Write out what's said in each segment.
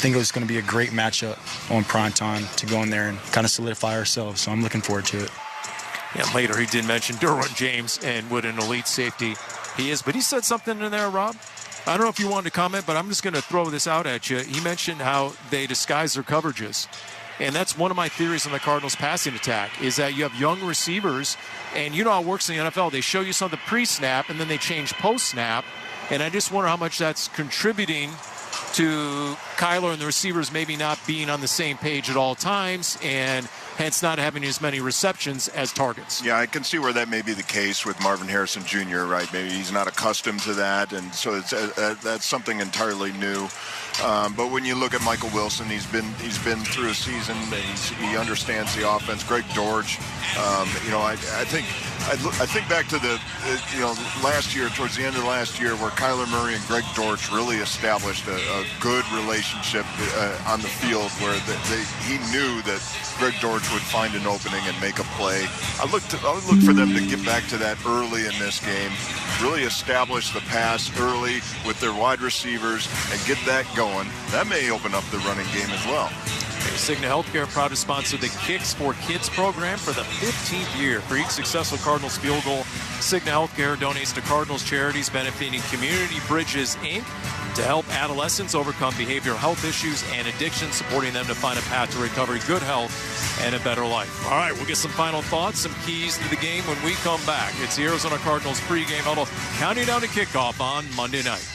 think it was going to be a great matchup on prime time to go in there and kind of solidify ourselves. So I'm looking forward to it. Yeah, later he did mention Derwin James and what an elite safety he is. But he said something in there, Rob. I don't know if you wanted to comment, but I'm just going to throw this out at you. He mentioned how they disguise their coverages. And that's one of my theories on the Cardinals' passing attack, is that you have young receivers, and you know how it works in the NFL. They show you something pre-snap, and then they change post-snap. And I just wonder how much that's contributing to Kyler and the receivers maybe not being on the same page at all times, and hence not having as many receptions as targets. Yeah, I can see where that may be the case with Marvin Harrison Jr., right? Maybe he's not accustomed to that, and so it's that's something entirely new. But when you look at Michael Wilson, he's been through a season. He understands the offense. Greg Dortch, I think back to the last year, towards the end of last year, where Kyler Murray and Greg Dortch really established a good relationship on the field, where he knew that Greg Dortch would find an opening and make a play. I would look for them to get back to that early in this game, really establish the pass early with their wide receivers and get that going. That may open up the running game as well. Cigna Healthcare, proud to sponsor the Kicks for Kids program for the 15th year. For each successful Cardinals field goal, Cigna Healthcare donates to Cardinals charities benefiting Community Bridges, Inc. to help adolescents overcome behavioral health issues and addiction, supporting them to find a path to recovery, good health, and a better life. All right, we'll get some final thoughts, some keys to the game when we come back. It's the Arizona Cardinals pregame huddle, counting down to kickoff on Monday night.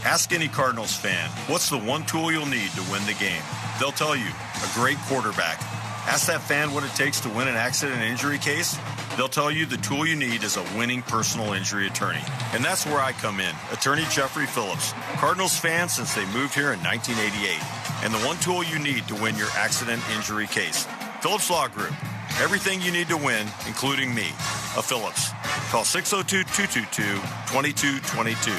Ask any Cardinals fan, what's the one tool you'll need to win the game? They'll tell you, a great quarterback. Ask that fan what it takes to win an accident and injury case. They'll tell you the tool you need is a winning personal injury attorney. And that's where I come in, Attorney Jeffrey Phillips. Cardinals fan since they moved here in 1988. And the one tool you need to win your accident injury case. Phillips Law Group. Everything you need to win, including me, a Phillips. Call 602-222-2222.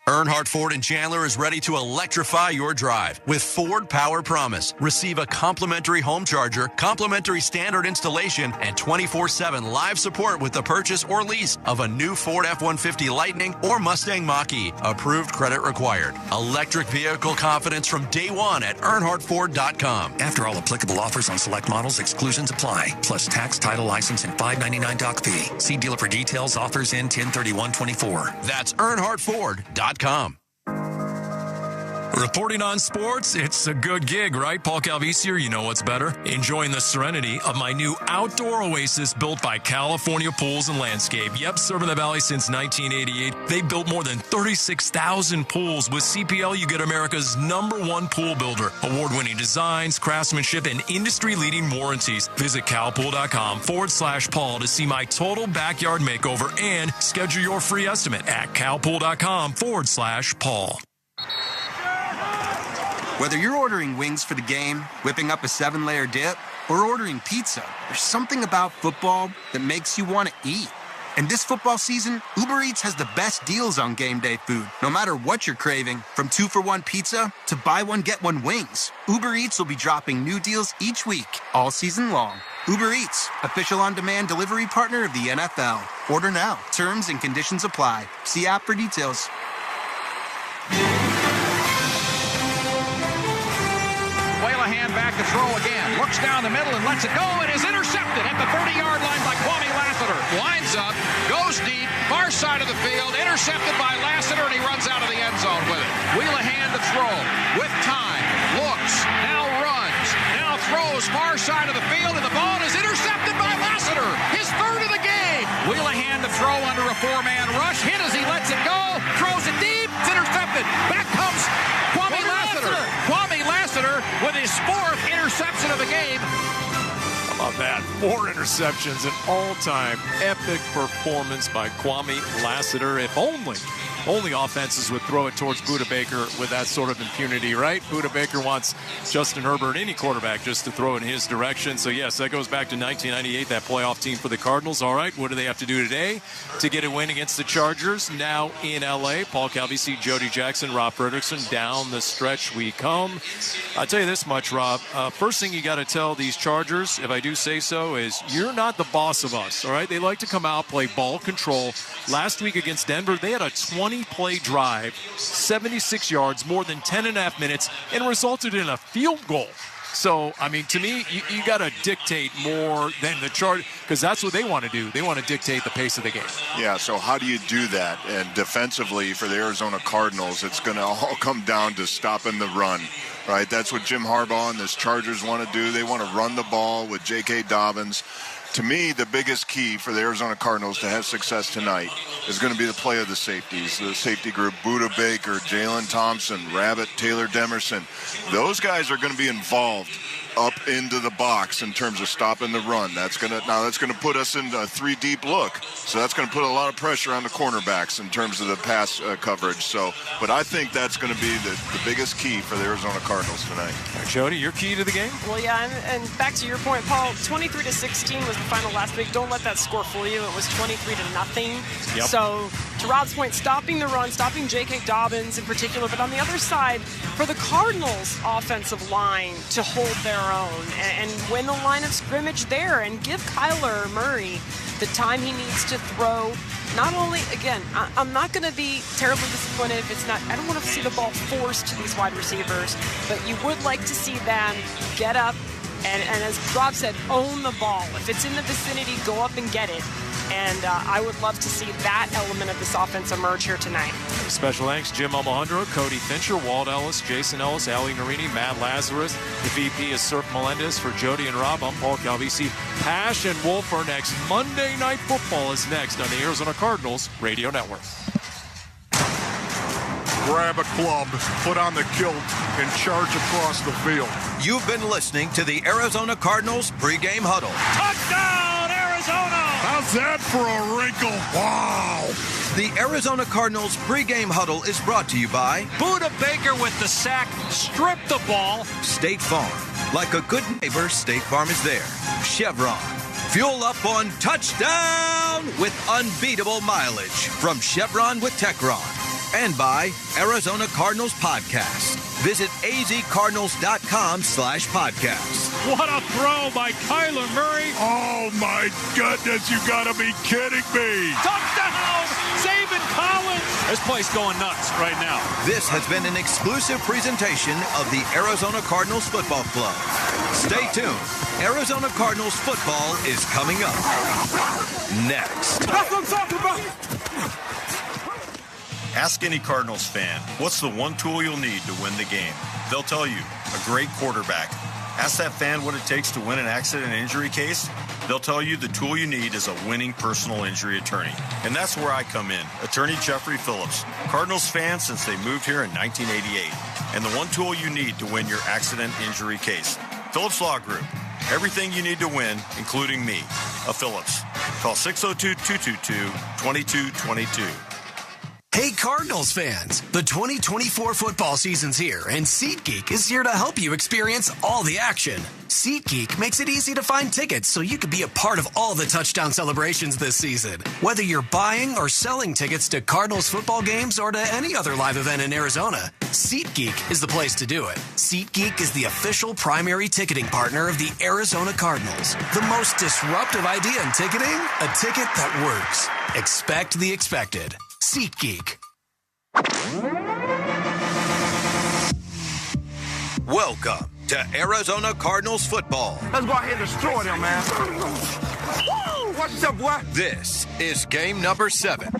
Earnhardt Ford in Chandler is ready to electrify your drive with Ford Power Promise. Receive a complimentary home charger, complimentary standard installation, and 24/7 live support with the purchase or lease of a new Ford F-150 Lightning or Mustang Mach-E. Approved credit required. Electric vehicle confidence from day one at EarnhardtFord.com. After all applicable offers on select models, exclusions apply. Plus tax, title, license, and $5.99 doc fee. See dealer for details. Offers in 10/31/24. That's EarnhardtFord.com. Reporting on sports, it's a good gig, right? Paul Calvisier, you know what's better. Enjoying the serenity of my new outdoor oasis built by California Pools and Landscape. Yep, serving the Valley since 1988. They built more than 36,000 pools. With CPL, you get America's #1 pool builder. Award-winning designs, craftsmanship, and industry-leading warranties. Visit calpool.com/Paul to see my total backyard makeover and schedule your free estimate at calpool.com/Paul. Whether you're ordering wings for the game, whipping up a 7-layer dip, or ordering pizza, there's something about football that makes you want to eat. And this football season, Uber Eats has the best deals on game day food. No matter what you're craving, from 2-for-1 pizza to buy one, get one wings, Uber Eats will be dropping new deals each week, all season long. Uber Eats, official on-demand delivery partner of the NFL. Order now. Terms and conditions apply. See app for details. Back to throw again. Looks down the middle and lets it go. It is intercepted at the 30-yard line by Kwame Lassiter. Winds up, goes deep, far side of the field, intercepted by Lassiter, and he runs out of the end zone with it. Wheelahan to throw, with time, looks, now runs, now throws far side of the field, and the ball is intercepted by Lassiter. His third of the game. Wheelahan to throw under a 4-man rush. Hit as he lets it go. Throws it deep. It's intercepted. Back comes Kwame Lassiter. Kwame Lassiter with his 4th interception of the game. How about that? 4 interceptions, an all-time epic performance by Kwame Lassiter. If only offenses would throw it towards Budda Baker with that sort of impunity, right? Budda Baker wants Justin Herbert, any quarterback, just to throw in his direction. So, yes, that goes back to 1998, that playoff team for the Cardinals. All right, what do they have to do today to get a win against the Chargers? Now in L.A., Paul Calvisi, Jody Jackson, Rob Fredrickson, down the stretch we come. I'll tell you this much, Rob. First thing you got to tell these Chargers, if I do say so, is you're not the boss of us, all right? They like to come out, play ball control. Last week against Denver, they had a 20 20-play drive, 76 yards, more than 10.5 minutes, and resulted in a field goal. So, I mean, to me, you got to dictate more than the Chargers, because that's what they want to do. They want to dictate the pace of the game. Yeah, so how do you do that? And defensively for the Arizona Cardinals, it's going to all come down to stopping the run, right? That's what Jim Harbaugh and this Chargers want to do. They want to run the ball with J.K. Dobbins. To me, the biggest key for the Arizona Cardinals to have success tonight is going to be the play of the safeties. The safety group, Budda Baker, Jalen Thompson, Rabbit, Taylor Demerson. Those guys are going to be involved up into the box in terms of stopping the run. That's going to put us in a 3-deep look. So that's going to put a lot of pressure on the cornerbacks in terms of the pass coverage. So, but I think that's going to be the biggest key for the Arizona Cardinals tonight. Jody, your key to the game? Well, yeah, and back to your point, Paul, 23-16 was the final last week. Don't let that score fool you. It was 23-0. Yep. So, to Rob's point, stopping the run, stopping J.K. Dobbins in particular, but on the other side, for the Cardinals' offensive line to hold their own and win the line of scrimmage there and give Kyler Murray the time he needs to throw. Not only, again, I'm not going to be terribly disappointed if it's not, I don't want to see the ball forced to these wide receivers, but you would like to see them get up and as Rob said, own the ball. If it's in the vicinity, go up and get it. And I would love to see that element of this offense emerge here tonight. Special thanks, Jim Alejandro, Cody Fincher, Walt Ellis, Jason Ellis, Ali Narini, Matt Lazarus. The VP is Surf Melendez. For Jody and Rob, I'm Paul Calvisi. Pash and Wolf are next. Monday Night Football is next on the Arizona Cardinals Radio Network. Grab a club, put on the kilt, and charge across the field. You've been listening to the Arizona Cardinals pregame huddle. Touchdown, Arizona! How's that for a wrinkle? Wow! The Arizona Cardinals pregame huddle is brought to you by Budda Baker with the sack, strip the ball. State Farm. Like a good neighbor, State Farm is there. Chevron. Fuel up on touchdown with unbeatable mileage from Chevron with Techron. And by Arizona Cardinals Podcast. Visit azcardinals.com/podcast. What a throw by Kyler Murray. Oh, my goodness, you got to be kidding me. Touchdown! Zayvon Collins! This place going nuts right now. This has been an exclusive presentation of the Arizona Cardinals Football Club. Stay tuned. Arizona Cardinals football is coming up. Next. That's what I'm talking about. Ask any Cardinals fan, what's the one tool you'll need to win the game? They'll tell you, a great quarterback. Ask that fan what it takes to win an accident and injury case. They'll tell you the tool you need is a winning personal injury attorney. And that's where I come in, attorney Jeffrey Phillips. Cardinals fan since they moved here in 1988. And the one tool you need to win your accident injury case. Phillips Law Group. Everything you need to win, including me, a Phillips. Call 602-222-2222. Hey Cardinals fans, the 2024 football season's here and SeatGeek is here to help you experience all the action. SeatGeek makes it easy to find tickets so you can be a part of all the touchdown celebrations this season. Whether you're buying or selling tickets to Cardinals football games or to any other live event in Arizona, SeatGeek is the place to do it. SeatGeek is the official primary ticketing partner of the Arizona Cardinals. The most disruptive idea in ticketing, a ticket that works. Expect the expected. SeatGeek. Welcome to Arizona Cardinals football. Let's go ahead and destroy them, man. Woo! What's up, boy? This is game number 7.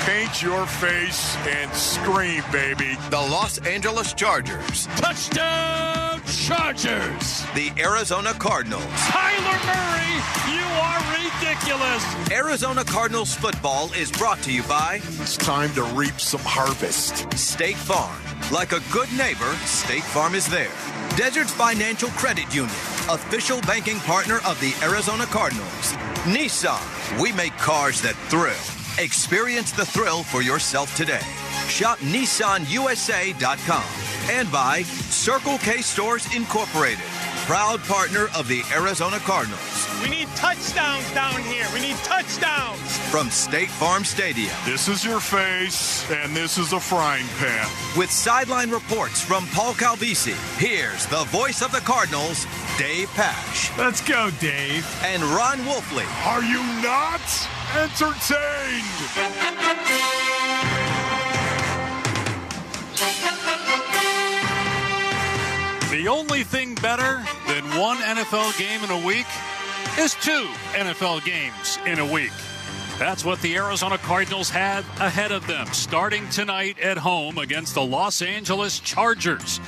Paint your face and scream, baby. The Los Angeles Chargers. Touchdown, Chargers! The Arizona Cardinals. Kyler Murray, you are ridiculous. Arizona Cardinals football is brought to you by It's time to reap some harvest. State Farm. Like a good neighbor, State Farm is there. Deserts Financial Credit Union, official banking partner of the Arizona Cardinals. Nissan, we make cars that thrill. Experience the thrill for yourself today. Shop NissanUSA.com. And by Circle K Stores Incorporated, proud partner of the Arizona Cardinals. We need touchdowns down here. We need touchdowns. From State Farm Stadium. This is your face, and this is a frying pan. With sideline reports from Paul Calvisi, here's the voice of the Cardinals, Dave Pash. Let's go, Dave. And Ron Wolfley. Are you not entertained? The only thing better than one NFL game in a week is 2 NFL games in a week. That's what the Arizona Cardinals have ahead of them, starting tonight at home against the Los Angeles Chargers.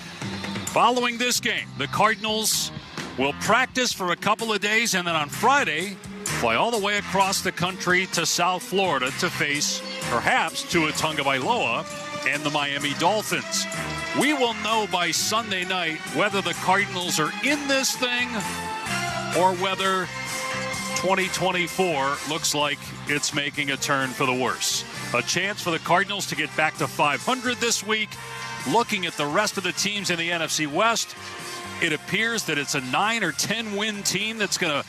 Following this game, the Cardinals will practice for a couple of days, and then on Friday, fly all the way across the country to South Florida to face, perhaps, Tua Tagovailoa and the Miami Dolphins. We will know by Sunday night whether the Cardinals are in this thing or whether 2024 looks like it's making a turn for the worse. A chance for the Cardinals to get back to 500 this week. Looking at the rest of the teams in the NFC West, it appears that it's a 9 or 10 win team that's going to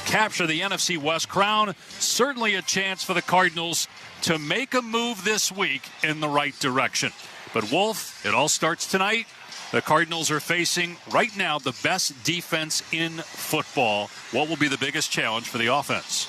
capture the NFC West crown. Certainly a chance for the Cardinals to make a move this week in the right direction. But Wolf, it all starts tonight. The Cardinals are facing right now the best defense in football. What will be the biggest challenge for the offense?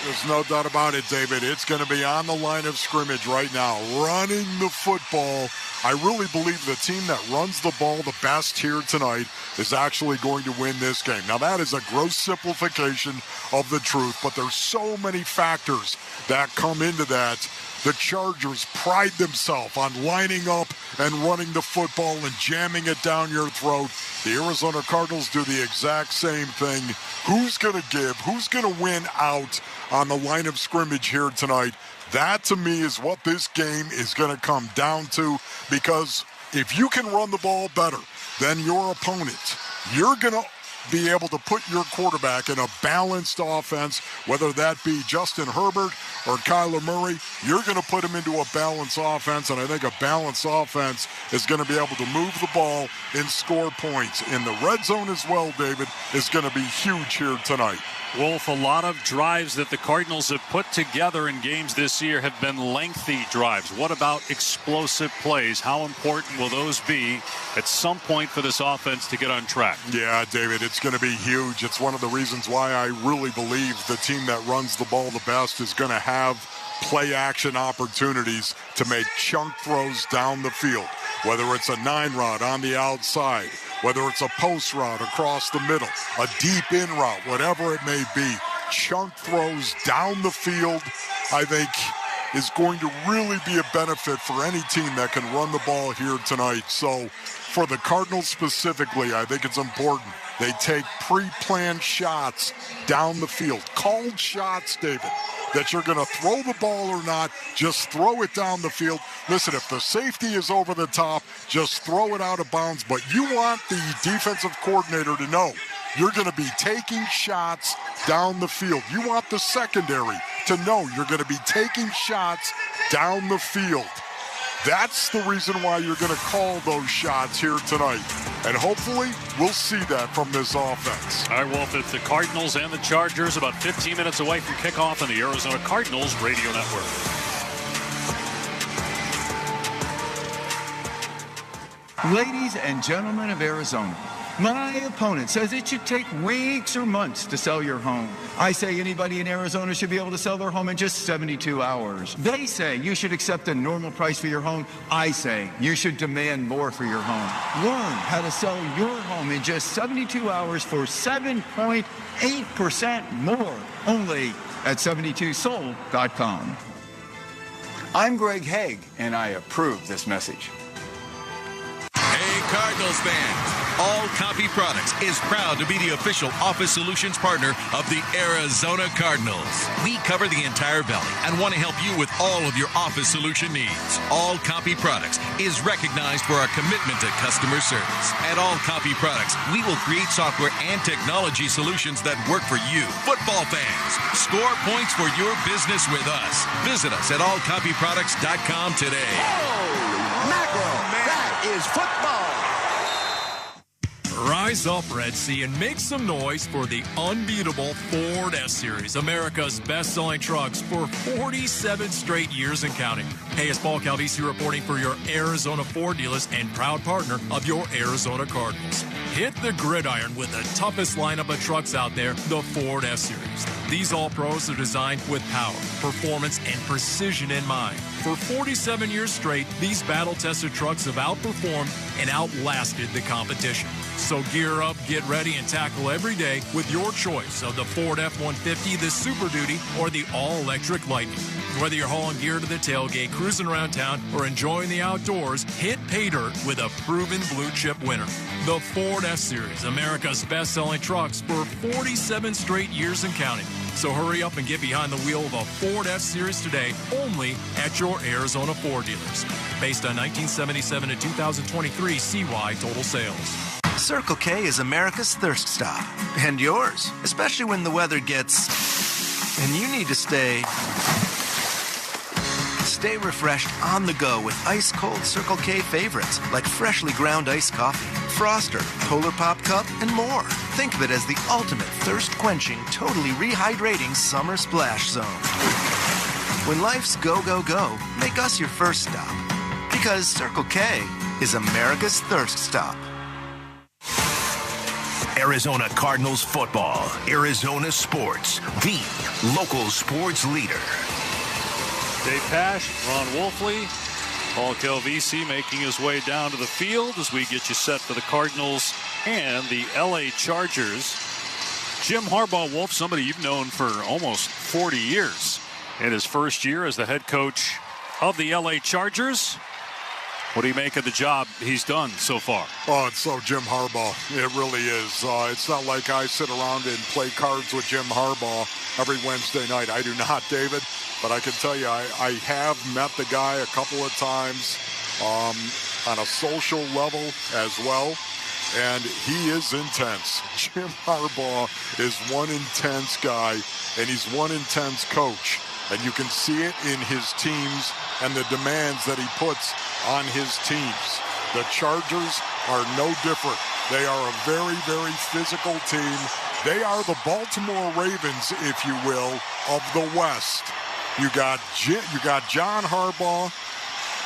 There's no doubt about it, David. It's going to be on the line of scrimmage right now, running the football. I really believe the team that runs the ball the best here tonight is actually going to win this game. Now, that is a gross simplification of the truth, but there's so many factors that come into that. The Chargers pride themselves on lining up and running the football and jamming it down your throat. The Arizona Cardinals do the exact same thing. Who's going to give? Who's going to win out on the line of scrimmage here tonight? That, to me, is what this game is going to come down to, because if you can run the ball better than your opponent, you're going to be able to put your quarterback in a balanced offense, whether that be Justin Herbert or Kyler Murray. You're going to put him into a balanced offense, and I think a balanced offense is going to be able to move the ball and score points. In the red zone as well, David, is going to be huge here tonight. Wolf, a lot of drives that the Cardinals have put together in games this year have been lengthy drives. What about explosive plays? How important will those be at some point for this offense to get on track? Yeah, David, it's going to be huge. It's one of the reasons why I really believe the team that runs the ball the best is going to have play-action opportunities to make chunk throws down the field, whether it's a 9-route on the outside, whether it's a post route across the middle, a deep in route, whatever it may be. Chunk throws down the field, I think, is going to really be a benefit for any team that can run the ball here tonight. So for the Cardinals specifically, I think it's important they take pre-planned shots down the field. Called shots, David, that you're going to throw the ball or not, just throw it down the field. Listen, if the safety is over the top, just throw it out of bounds. But you want the defensive coordinator to know you're going to be taking shots down the field. You want the secondary to know you're going to be taking shots down the field. That's the reason why you're going to call those shots here tonight. And hopefully, we'll see that from this offense. All right, Wolf, it's the Cardinals and the Chargers about 15 minutes away from kickoff on the Arizona Cardinals radio network. Ladies and gentlemen of Arizona, my opponent says it should take weeks or months to sell your home. I say anybody in Arizona should be able to sell their home in just 72 hours. They say you should accept a normal price for your home. I say you should demand more for your home. Learn how to sell your home in just 72 hours for 7.8% more, only at 72sold.com. I'm Greg Haig, and I approve this message. Hey, Cardinals fans. All Copy Products is proud to be the official office solutions partner of the Arizona Cardinals. We cover the entire valley and want to help you with all of your office solution needs. All Copy Products is recognized for our commitment to customer service. At All Copy Products, we will create software and technology solutions that work for you, football fans. Score points for your business with us. Visit us at allcopyproducts.com today. Holy mackerel, that is football. Rise up, Red Sea, and make some noise for the unbeatable Ford F-Series, America's best-selling trucks for 47 straight years and counting. Hey, it's Paul Calvisi reporting for your Arizona Ford dealers and proud partner of your Arizona Cardinals. Hit the gridiron with the toughest lineup of trucks out there, the Ford F-Series. These all-pros are designed with power, performance, and precision in mind. For 47 years straight, these battle-tested trucks have outperformed and outlasted the competition. So gear up, get ready, and tackle every day with your choice of the Ford F-150, the Super Duty, or the all-electric Lightning. Whether you're hauling gear to the tailgate, cruising around town, or enjoying the outdoors, hit pay dirt with a proven blue-chip winner. The Ford F-Series, America's best-selling trucks for 47 straight years and counting. So hurry up and get behind the wheel of a Ford F-Series today, only at your Arizona Ford dealers. Based on 1977 to 2023 CY total sales. Circle K is America's thirst stop. And yours, especially when the weather gets... and you need to stay refreshed on the go with ice-cold Circle K favorites like freshly ground iced coffee, Froster, Polar Pop Cup, and more. Think of it as the ultimate thirst-quenching, totally rehydrating summer splash zone. When life's go, go, go, make us your first stop. Because Circle K is America's thirst stop. Arizona Cardinals football. Arizona sports. The local sports leader. Dave Pash, Ron Wolfley, Paul Calvisi making his way down to the field as we get you set for the Cardinals and the LA Chargers. Jim Harbaugh, Wolf, somebody you've known for almost 40 years. In his first year as the head coach of the LA Chargers. What do you make of the job he's done so far? Oh, it's so Jim Harbaugh. It really is. It's not like I sit around and play cards with Jim Harbaugh every Wednesday night. I do not, David. But I can tell you, I have met the guy a couple of times on a social level as well. And he is intense. Jim Harbaugh is one intense guy, and he's one intense coach. And you can see it in his teams and the demands that he puts on his teams. The Chargers are no different. They are a very, very physical team. They are the Baltimore Ravens, if you will, of the West. You got John Harbaugh,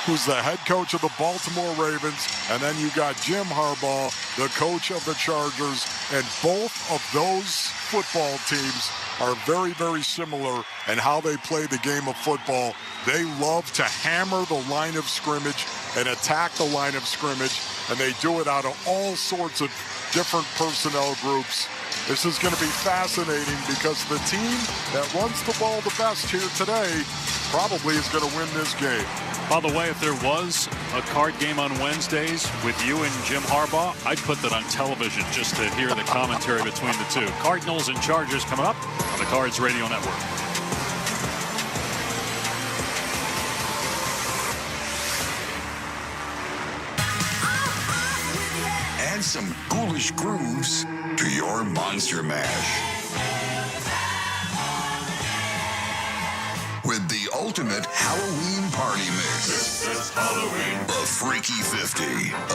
who's the head coach of the Baltimore Ravens, and then you got Jim Harbaugh, the coach of the Chargers, and both of those football teams are very, very similar in how they play the game of football. They love to hammer the line of scrimmage and attack the line of scrimmage, and they do it out of all sorts of different personnel groups. This is going to be fascinating because the team that runs the ball the best here today probably is going to win this game. By the way, if there was a card game on Wednesdays with you and Jim Harbaugh, I'd put that on television just to hear the commentary between the two. Cardinals and Chargers coming up on the Cards Radio Network. Add some ghoulish grooves to your Monster Mash. With the ultimate Halloween party mix. This is Halloween. The Freaky 50.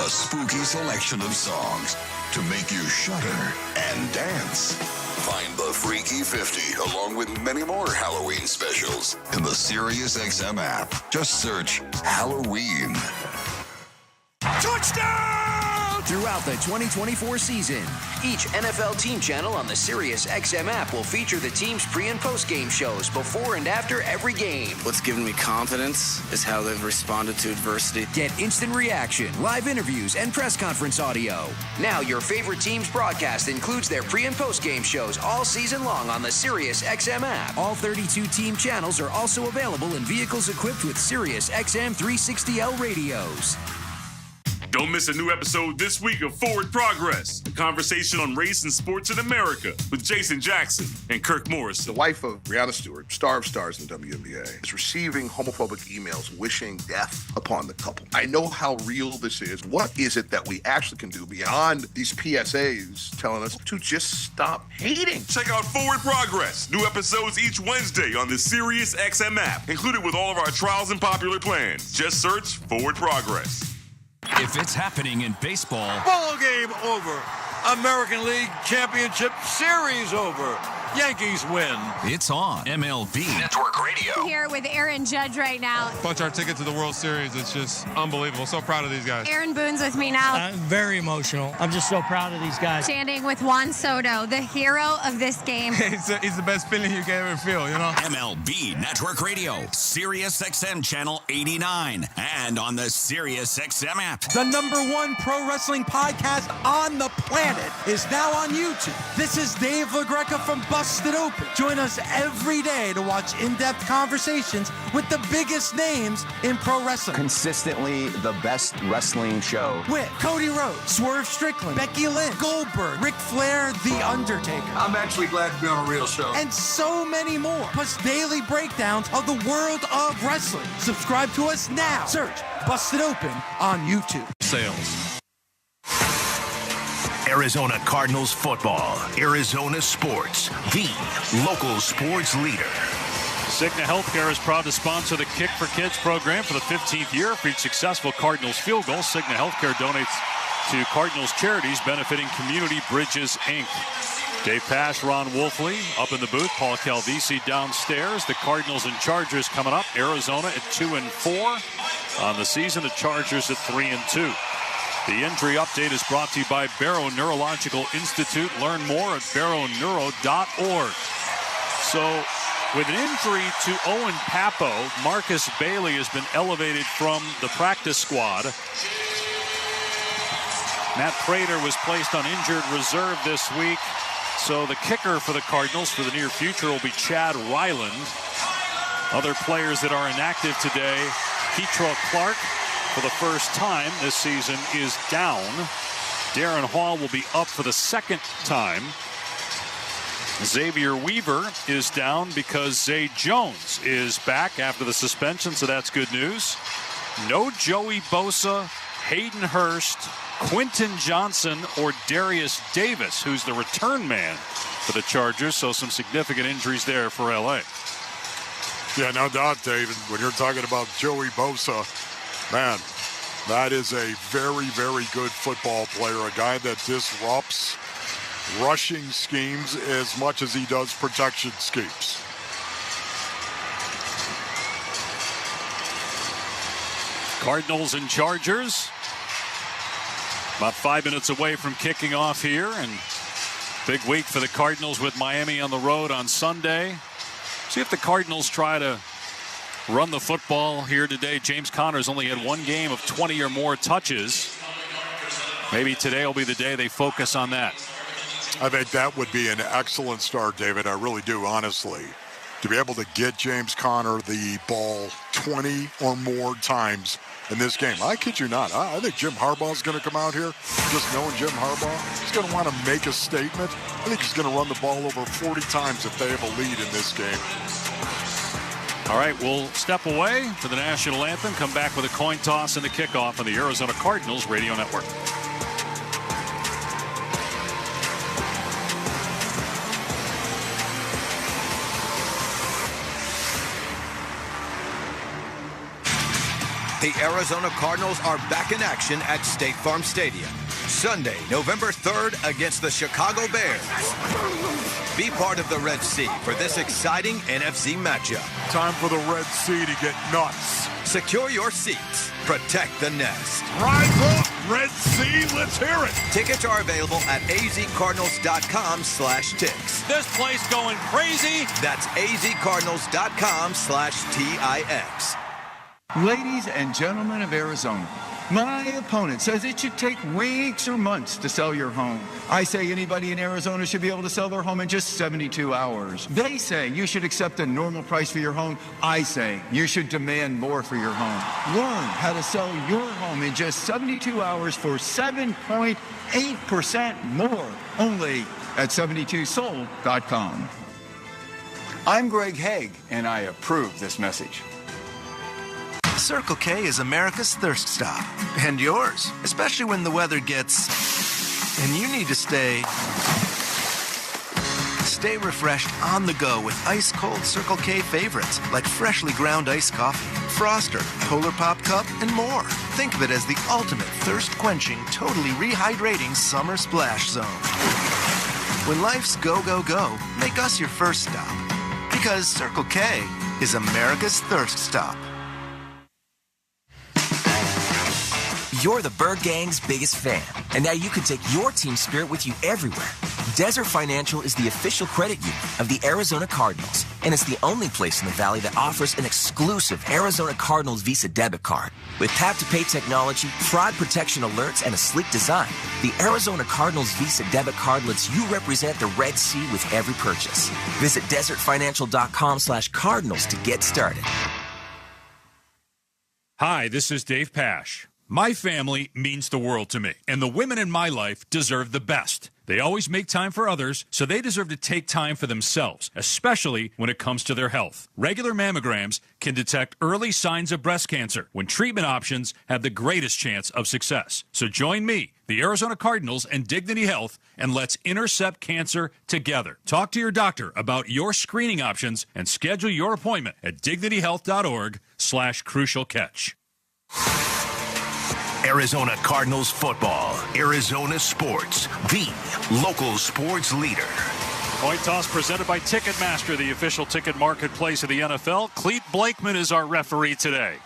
A spooky selection of songs to make you shudder and dance. Find the Freaky 50 along with many more Halloween specials in the SiriusXM app. Just search Halloween. Touchdown! Throughout the 2024 season, each NFL team channel on the SiriusXM app will feature the team's pre- and post-game shows before and after every game. What's given me confidence is how they've responded to adversity. Get instant reaction, live interviews, and press conference audio. Now your favorite team's broadcast includes their pre- and post-game shows all season long on the SiriusXM app. All 32 team channels are also available in vehicles equipped with SiriusXM 360L radios. Don't miss a new episode this week of Forward Progress, a conversation on race and sports in America with Jason Jackson and Kirk Morris. The wife of Brianna Stewart, star of stars in WNBA, is receiving homophobic emails wishing death upon the couple. I know how real this is. What is it that we actually can do beyond these PSAs telling us to just stop hating? Check out Forward Progress. New episodes each Wednesday on the SiriusXM app, included with all of our trials and popular plans. Just search Forward Progress. If it's happening in baseball, ball game over. American League Championship Series over. Yankees win. It's on MLB Network Radio. Here with Aaron Judge right now. Punch our ticket to the World Series. It's just unbelievable. So proud of these guys. Aaron Boone's with me now. I'm very emotional. I'm just so proud of these guys. Standing with Juan Soto, the hero of this game. It's the best feeling you can ever feel, you know? MLB Network Radio, Sirius XM Channel 89, and on the Sirius XM app. The #1 pro wrestling podcast on the planet is now on YouTube. This is Dave LaGreca from Busted Open. Join us every day to watch in-depth conversations with the biggest names in pro wrestling. Consistently the best wrestling show. With Cody Rhodes, Swerve Strickland, Becky Lynch, Goldberg, Ric Flair, The Undertaker. I'm actually glad to be on a real show. And so many more. Plus daily breakdowns of the world of wrestling. Subscribe to us now. Search Busted Open on YouTube. Sales. Arizona Cardinals football. Arizona sports. The local sports leader. Cigna Healthcare is proud to sponsor the Kick for Kids program for the 15th year. For each successful Cardinals field goal, Cigna Healthcare donates to Cardinals charities benefiting Community Bridges, Inc. Dave Pasch, Ron Wolfley up in the booth. Paul Calvisi downstairs. The Cardinals and Chargers coming up. Arizona at 2-4 on the season. The Chargers at 3-2. The injury update is brought to you by Barrow Neurological Institute. Learn more at barrowneuro.org. So, with an injury to Owen Papo, Marcus Bailey has been elevated from the practice squad. Matt Prater was placed on injured reserve this week. So the kicker for the Cardinals for the near future will be Chad Ryland. Other players that are inactive today, Keetrell Clark, for the first time this season, is down. Darren Hall will be up for the second time. Xavier Weaver is down because Zay Jones is back after the suspension, so that's good news. No Joey Bosa, Hayden Hurst, Quentin Johnson, or Darius Davis, who's the return man for the Chargers, so some significant injuries there for LA. Yeah, no doubt, David. When you're talking about Joey Bosa, man, that is a very, very good football player, a guy that disrupts rushing schemes as much as he does protection schemes. Cardinals and Chargers about 5 minutes away from kicking off here, and big week for the Cardinals with Miami on the road on Sunday. See if the Cardinals try to run the football here today. James Conner's only had one game of 20 or more touches. Maybe today will be the day they focus on that. I think that would be an excellent start, David. I really do, honestly. To be able to get James Conner the ball 20 or more times in this game. I kid you not. I think Jim Harbaugh is going to come out here. Just knowing Jim Harbaugh, he's going to want to make a statement. I think he's going to run the ball over 40 times if they have a lead in this game. All right, we'll step away for the national anthem, come back with a coin toss and the kickoff on the Arizona Cardinals Radio Network. The Arizona Cardinals are back in action at State Farm Stadium. Sunday, November 3rd against the Chicago Bears. Be part of the Red Sea for this exciting NFC matchup. Time for the Red Sea to get nuts. Secure your seats. Protect the nest. Rise up, Red Sea. Let's hear it. Tickets are available at azcardinals.com/tix. This place going crazy. That's azcardinals.com/tix. Ladies and gentlemen of Arizona, my opponent says it should take weeks or months to sell your home. I say anybody in Arizona should be able to sell their home in just 72 hours. They say you should accept a normal price for your home. I say you should demand more for your home. Learn how to sell your home in just 72 hours for 7.8% more, only at 72sold.com. I'm Greg Haig, and I approve this message. Circle K is America's thirst stop. And yours, especially when the weather gets... and you need to stay refreshed on the go with ice-cold Circle K favorites like freshly ground iced coffee, Froster, Polar Pop Cup, and more. Think of it as the ultimate thirst-quenching, totally rehydrating summer splash zone. When life's go, go, go, make us your first stop. Because Circle K is America's thirst stop. You're the Bird Gang's biggest fan, and now you can take your team spirit with you everywhere. Desert Financial is the official credit union of the Arizona Cardinals, and it's the only place in the Valley that offers an exclusive Arizona Cardinals Visa debit card. With tap-to-pay technology, fraud protection alerts, and a sleek design, the Arizona Cardinals Visa debit card lets you represent the Red Sea with every purchase. Visit desertfinancial.com/Cardinals to get started. Hi, this is Dave Pash. My family means the world to me, and the women in my life deserve the best. They always make time for others, so they deserve to take time for themselves, especially when it comes to their health. Regular mammograms can detect early signs of breast cancer when treatment options have the greatest chance of success. So join me, the Arizona Cardinals, and Dignity Health, and let's intercept cancer together. Talk to your doctor about your screening options and schedule your appointment at dignityhealth.org/crucial catch. Arizona Cardinals football. Arizona Sports, the local sports leader. Coin toss presented by Ticketmaster, the official ticket marketplace of the NFL. Clete Blakeman is our referee today.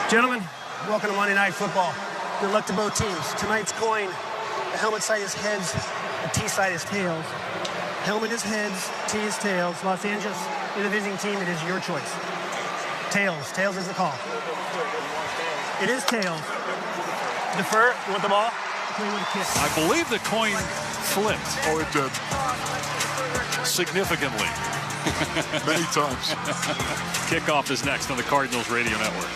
Gentlemen, welcome to Monday Night Football. Good luck to both teams. Tonight's coin, the helmet side is heads, the T side is tails. Helmet is heads, T is tails. Los Angeles, you're the visiting team. It is your choice. Tails. Tails is the call. It is tails. Defer. You want the ball? You want a kick? I believe the coin flipped. Oh, it did. Significantly. Many times. Kickoff is next on the Cardinals Radio Network.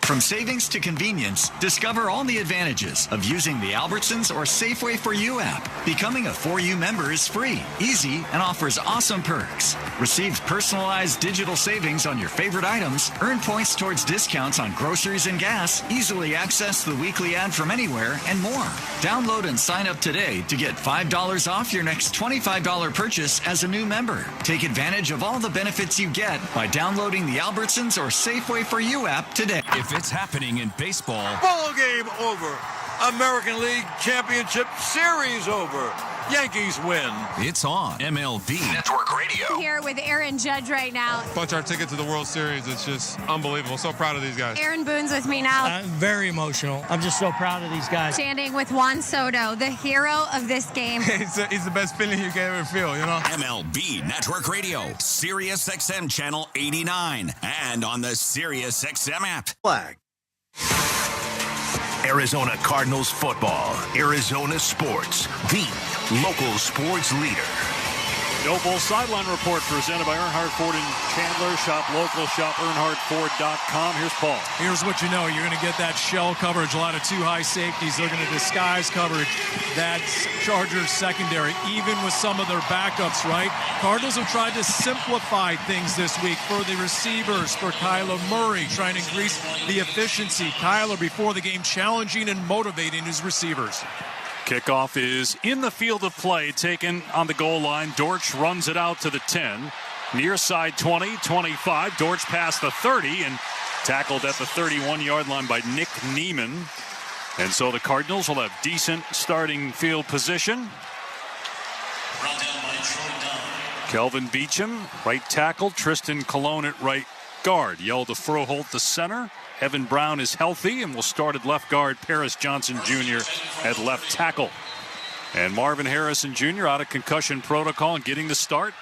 From savings to convenience, discover all the advantages of using the Albertsons or Safeway For You app. Becoming a For You member is free, easy, and offers awesome perks. Receive personalized digital savings on your favorite items, earn points towards discounts on groceries and gas, easily access the weekly ad from anywhere, and more. Download and sign up today to get $5 off your next $25 purchase as a new member. Take advantage of all the benefits you get by downloading the Albertsons or Safeway For You app today. If it's happening in baseball, ball game over. American League Championship Series over. Yankees win. It's on MLB Network Radio. Here with Aaron Judge right now. Bunch our ticket to the World Series. It's just unbelievable. So proud of these guys. Aaron Boone's with me now. I'm very emotional. I'm just so proud of these guys. Standing with Juan Soto, the hero of this game. It's the best feeling you can ever feel, you know? MLB Network Radio, Sirius XM Channel 89, and on the Sirius XM app. Flag. Arizona Cardinals football. Arizona Sports, the local sports leader. No Bull Sideline Report presented by Earnhardt Ford and Chandler. Shop local, shop EarnhardtFord.com. Here's Paul. Here's what you know. You're going to get that shell coverage, a lot of two high safeties. They're going to disguise coverage. That Chargers secondary, even with some of their backups, right? Cardinals have tried to simplify things this week for the receivers, for Kyler Murray, trying to increase the efficiency. Kyler, before the game, challenging and motivating his receivers. Kickoff is in the field of play, taken on the goal line. Dortch runs it out to the 10. Near side 20, 25. Dortch past the 30 and tackled at the 31-yard line by Nick Neiman. And so the Cardinals will have decent starting field position. Kelvin Beachum, right tackle. Tristan Colon at right guard. Yell to Froholt, the center. Evan Brown is healthy and will start at left guard. Paris Johnson Jr. at left tackle. And Marvin Harrison Jr. out of concussion protocol and getting the start.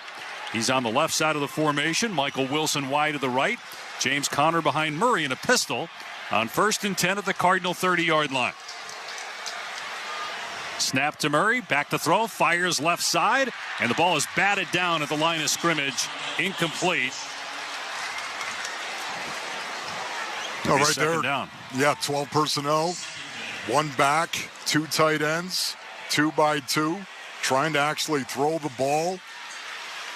He's on the left side of the formation. Michael Wilson wide to the right. James Conner behind Murray in a pistol on 1st and 10 at the Cardinal 30-yard line. Snap to Murray, back to throw, fires left side, and the ball is batted down at the line of scrimmage. Incomplete. Oh, right there. Down. Yeah, 12 personnel, one back, two tight ends, 2 by 2, trying to actually throw the ball.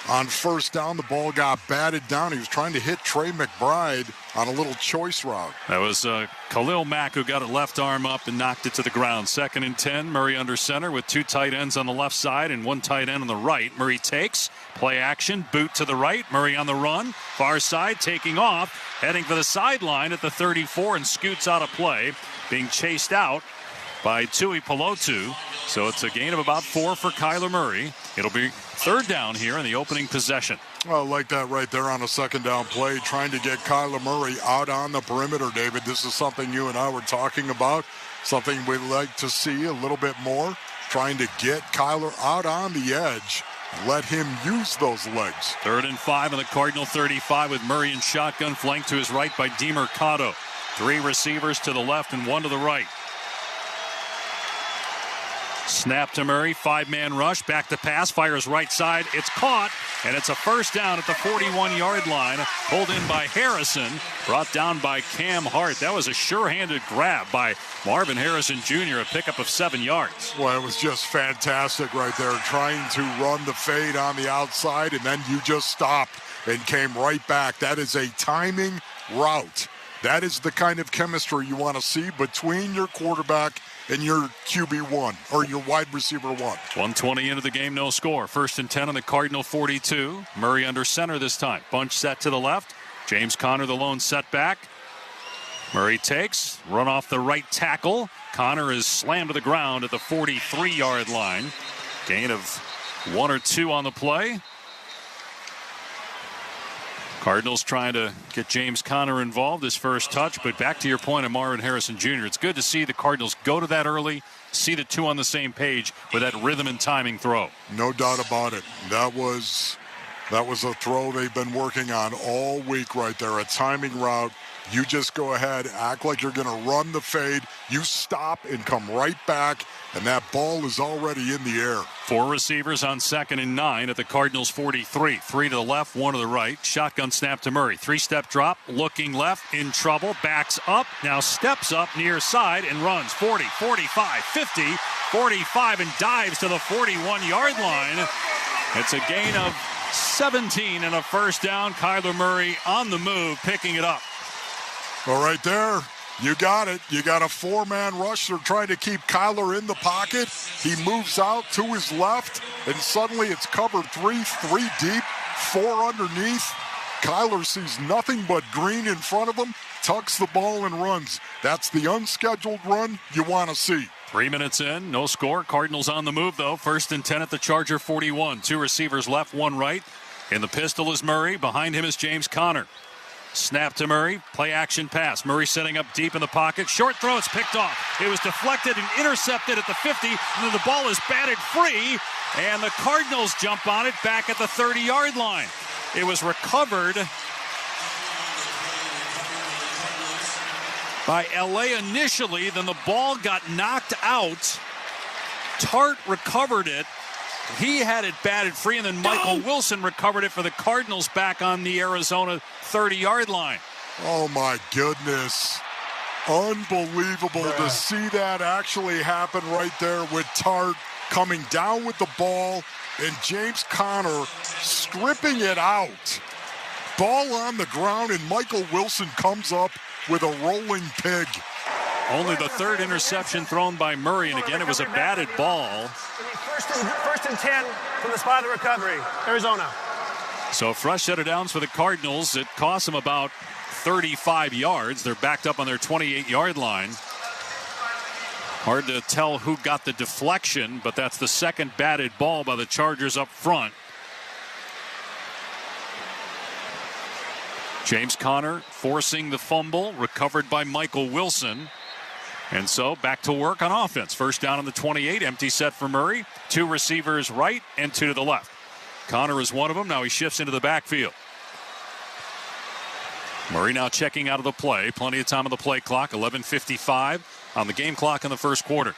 On first down, the ball got batted down. He was trying to hit Trey McBride on a little choice route. That was Khalil Mack who got it left arm up and knocked it to the ground. 2nd and 10. Murray under center with 2 tight ends on the left side and 1 tight end on the right. Murray takes, play action, boot to the right. Murray on the run, far side, taking off, heading for the sideline at the 34 and scoots out of play, being chased out by Tui Pelotu. So it's a gain of about 4 for Kyler Murray. It'll be 3rd down here in the opening possession. Well, I like that right there on a 2nd down play, trying to get Kyler Murray out on the perimeter, David. This is something you and I were talking about, something we'd like to see a little bit more, trying to get Kyler out on the edge, let him use those legs. 3rd and 5 on the Cardinal 35 with Murray in shotgun, flanked to his right by DeMercado. 3 receivers to the left and 1 to the right. Snap to Murray, 5-man rush, back to pass, fires right side. It's caught, and it's a 1st down at the 41-yard line. Pulled in by Harrison, brought down by Cam Hart. That was a sure-handed grab by Marvin Harrison Jr., a pickup of 7 yards. Well, it was just fantastic right there, trying to run the fade on the outside, and then you just stopped and came right back. That is a timing route. That is the kind of chemistry you want to see between your quarterback and your QB1 or your wide receiver 1. 1:20 into the game, no score. 1st and 10 on the Cardinal 42. Murray under center this time. Bunch set to the left. James Conner the lone setback. Murray takes, run off the right tackle. Conner is slammed to the ground at the 43-yard line. Gain of 1 or 2 on the play. Cardinals trying to get James Conner involved, his first touch. But back to your point of Marvin Harrison Jr., it's good to see the Cardinals go to that early, see the 2 on the same page with that rhythm and timing throw. No doubt about it. That was a throw they've been working on all week right there, a timing route. You just go ahead, act like you're going to run the fade. You stop and come right back, and that ball is already in the air. 4 receivers on 2nd and 9 at the Cardinals 43. 3 to the left, 1 to the right. Shotgun snap to Murray. 3-step drop, looking left, in trouble, backs up, now steps up near side and runs 40, 45, 50, 45, and dives to the 41-yard line. It's a gain of 17 and a 1st down. Kyler Murray on the move, picking it up. Well, right there, you got it. You got a 4-man rush. They're trying to keep Kyler in the pocket. He moves out to his left, and suddenly it's cover 3 deep, 4 underneath. Kyler sees nothing but green in front of him, tucks the ball and runs. That's the unscheduled run you want to see. 3 minutes in, no score. Cardinals on the move, though. 1st and 10 at the Charger 41. 2 receivers left, 1 right. In the pistol is Murray. Behind him is James Conner. Snap to Murray, play action pass. Murray setting up deep in the pocket. Short throw, it's picked off. It was deflected and intercepted at the 50, and then the ball is batted free, and the Cardinals jump on it back at the 30-yard line. It was recovered by LA initially, then the ball got knocked out. Tart recovered it. He had it batted free, and then Michael Wilson recovered it for the Cardinals back on the Arizona 30-yard line. Oh, my goodness. Unbelievable to see that actually happen right there with Tart coming down with the ball and James Conner stripping it out. Ball on the ground, and Michael Wilson comes up with a rolling pig. Only the 3rd interception thrown by Murray, and again, it was a batted ball. First and 10 from the spot of the recovery, Arizona. So fresh set of downs for the Cardinals. It cost them about 35 yards. They're backed up on their 28-yard line. Hard to tell who got the deflection, but that's the 2nd batted ball by the Chargers up front. James Conner forcing the fumble, recovered by Michael Wilson. And so back to work on offense. 1st down on the 28, empty set for Murray. 2 receivers right and 2 to the left. Conner is one of them. Now he shifts into the backfield. Murray now checking out of the play. Plenty of time on the play clock. 11:55 on the game clock in the 1st quarter.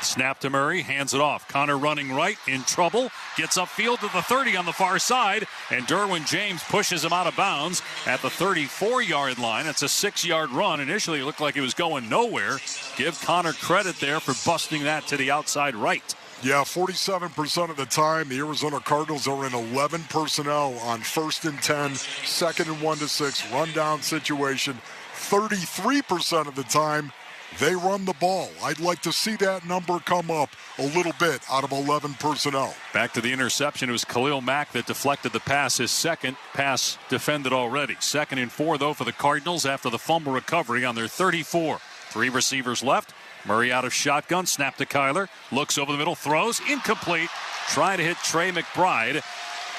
Snap to Murray, hands it off. Conner running right, in trouble. Gets upfield to the 30 on the far side, and Derwin James pushes him out of bounds at the 34-yard line. It's a 6-yard run. Initially, it looked like he was going nowhere. Give Conner credit there for busting that to the outside right. Yeah, 47% of the time, the Arizona Cardinals are in 11 personnel on 1st and 10, 2nd and 1 to 6, rundown situation. 33% of the time, they run the ball. I'd like to see that number come up a little bit out of 11 personnel. Back to the interception. It was Khalil Mack that deflected the pass. His second pass defended already. 2nd and 4, though, for the Cardinals after the fumble recovery on their 34. 3 receivers left. Murray out of shotgun. Snap to Kyler. Looks over the middle. Throws. Incomplete. Trying to hit Trey McBride.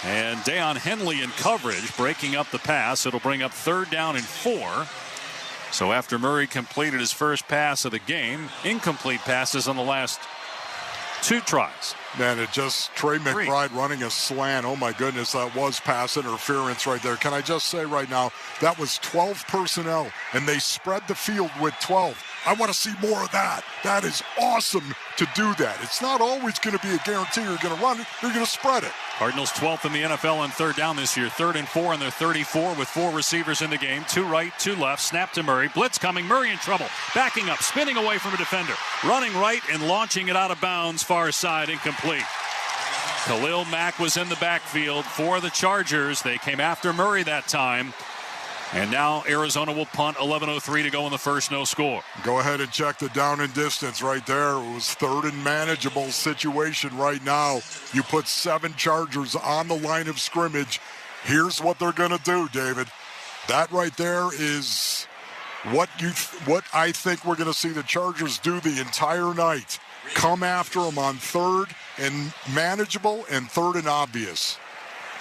And Deion Henley in coverage, breaking up the pass. It'll bring up 3rd down and 4. So after Murray completed his first pass of the game, incomplete passes on the last 2 tries. Man, it just, Trey McBride running a slant. Oh, my goodness, that was pass interference right there. Can I just say right now, that was 12 personnel, and they spread the field with 12. I want to see more of that. That is awesome to do that. It's not always going to be a guarantee you're going to run it. You're going to spread it. Cardinals 12th in the NFL on 3rd down this year. 3rd and 4 on their 34 with 4 receivers in the game. 2 right, 2 left. Snap to Murray. Blitz coming. Murray in trouble. Backing up. Spinning away from a defender. Running right and launching it out of bounds. Far side. Incomplete. Khalil Mack was in the backfield for the Chargers. They came after Murray that time. And now Arizona will punt. 11:03 to go in the first. No score. Go ahead and check the down and distance right there. It was 3rd and manageable situation right now. You put 7 Chargers on the line of scrimmage. Here's what they're going to do, David. That right there is what I think we're going to see the Chargers do the entire night. Come after them on 3rd and manageable and 3rd and obvious.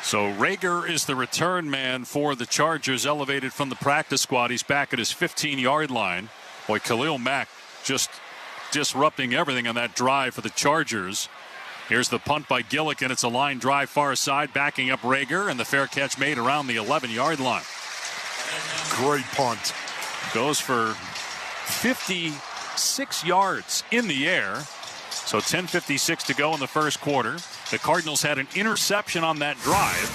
So Rager is the return man for the Chargers, elevated from the practice squad. He's back at his 15-yard line. Boy, Khalil Mack just disrupting everything on that drive for the Chargers. Here's the punt by Gillikin. It's a line drive far side, backing up Rager, and the fair catch made around the 11-yard line. Great punt. Goes for 56 yards in the air. So 10:56 to go in the first quarter. The Cardinals had an interception on that drive,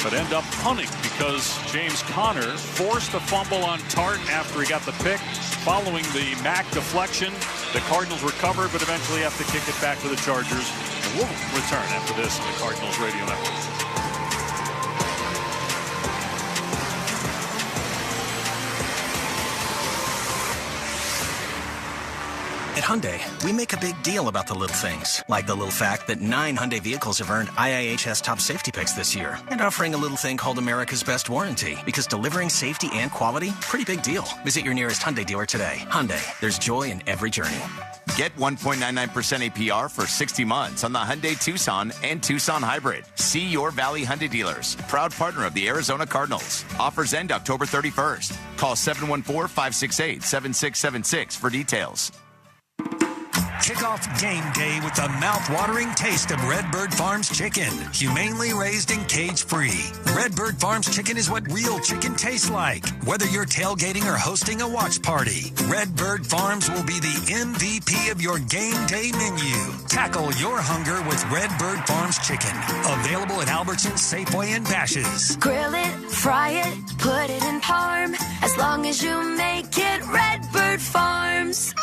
but end up punting because James Conner forced a fumble on Tart after he got the pick. Following the Mack deflection, the Cardinals recovered, but eventually have to kick it back to the Chargers. And we'll return after this on the Cardinals Radio Network. At Hyundai, we make a big deal about the little things, like the little fact that 9 Hyundai vehicles have earned IIHS top safety picks this year, and offering a little thing called America's Best Warranty, because delivering safety and quality, pretty big deal. Visit your nearest Hyundai dealer today. Hyundai, there's joy in every journey. Get 1.99% APR for 60 months on the Hyundai Tucson and Tucson Hybrid. See your Valley Hyundai dealers. Proud partner of the Arizona Cardinals. Offers end October 31st. Call 714-568-7676 for details. Kick off game day with the mouth-watering taste of Redbird Farms chicken. Humanely raised and cage-free. Redbird Farms chicken is what real chicken tastes like. Whether you're tailgating or hosting a watch party, Redbird Farms will be the MVP of your game day menu. Tackle your hunger with Redbird Farms chicken. Available at Albertsons, Safeway, and Bash's'. Grill it, fry it, put it in parm. As long as you make it Redbird Farms.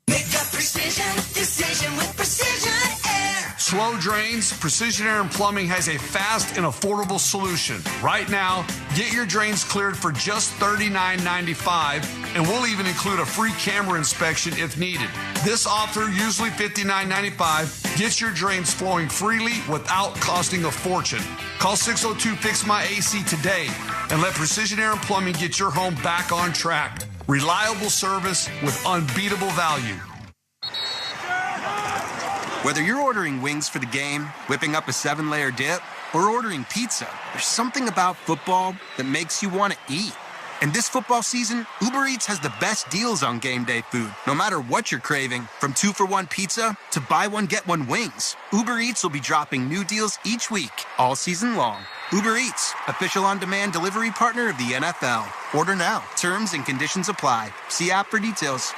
Make a precision decision with Precision Air. Slow drains, Precision Air and Plumbing has a fast and affordable solution. Right now, get your drains cleared for just $39.95, and we'll even include a free camera inspection if needed. This offer, usually $59.95, gets your drains flowing freely without costing a fortune. Call 602-FIX-MY-AC today and let Precision Air and Plumbing get your home back on track. Reliable service with unbeatable value. Whether you're ordering wings for the game, whipping up a 7-layer dip, or ordering pizza, there's something about football that makes you want to eat. And this football season, Uber Eats has the best deals on game day food. No matter what you're craving, from 2-for-1 pizza to buy one, get one wings, Uber Eats will be dropping new deals each week, all season long. Uber Eats, official on-demand delivery partner of the NFL. Order now. Terms and conditions apply. See app for details.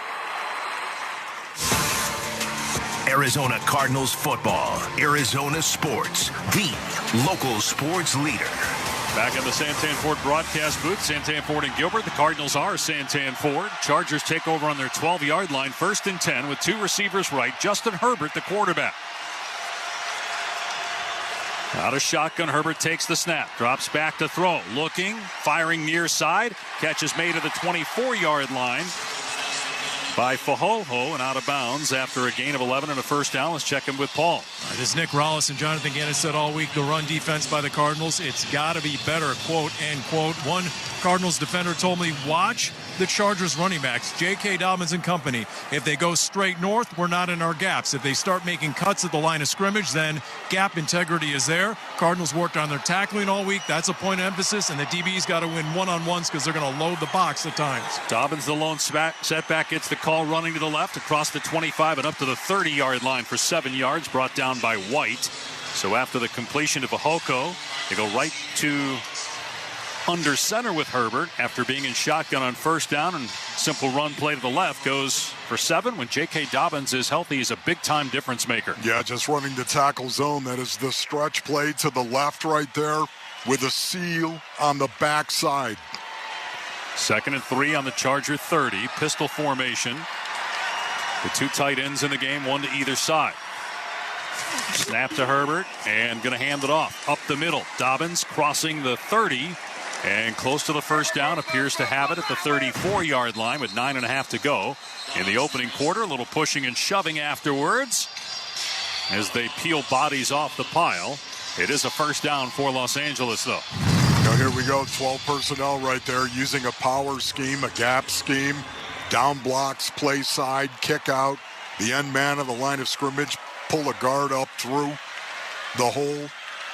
Arizona Cardinals football. Arizona Sports, the local sports leader. Back in the Santan Ford broadcast booth, Santan Ford and Gilbert. The Cardinals are Santan Ford. Chargers take over on their 12-yard line, 1st and 10 with 2 receivers right. Justin Herbert, the quarterback. Out of shotgun, Herbert takes the snap, drops back to throw, looking, firing near side. Catch is made at the 24-yard line by Fajoho and out of bounds after a gain of 11 and a first down. Let's check in with Paul. As Nick Rollis and Jonathan Gannon said all week, the run defense by the Cardinals, it's got to be better, quote, end quote. One Cardinals defender told me, watch the Chargers running backs, J.K. Dobbins and company. If they go straight north, we're not in our gaps. If they start making cuts at the line of scrimmage, then gap integrity is there. Cardinals worked on their tackling all week. That's a point of emphasis, and the DB's got to win one-on-ones because they're going to load the box at times. Dobbins, the lone setback, gets the call running to the left across the 25 and up to the 30-yard line for 7 yards, brought down by White. So after the completion of Ahoko, they go right to under center with Herbert after being in shotgun on first down, and simple run play to the left goes for 7. When J.K. Dobbins is healthy, he's a big-time difference maker. Yeah, just running the tackle zone. That is the stretch play to the left right there with a seal on the backside. 2nd and 3 on the Charger 30. Pistol formation. The 2 tight ends in the game, 1 to either side. Snap to Herbert and going to hand it off up the middle. Dobbins crossing the 30 and close to the first down, appears to have it at the 34-yard line with 9.5 to go in the opening quarter. A little pushing and shoving afterwards as they peel bodies off the pile. It is a first down for Los Angeles, though. Now here we go, 12 personnel right there using a power scheme, a gap scheme, down blocks, play side, kick out, the end man of the line of scrimmage, pull a guard up through the hole.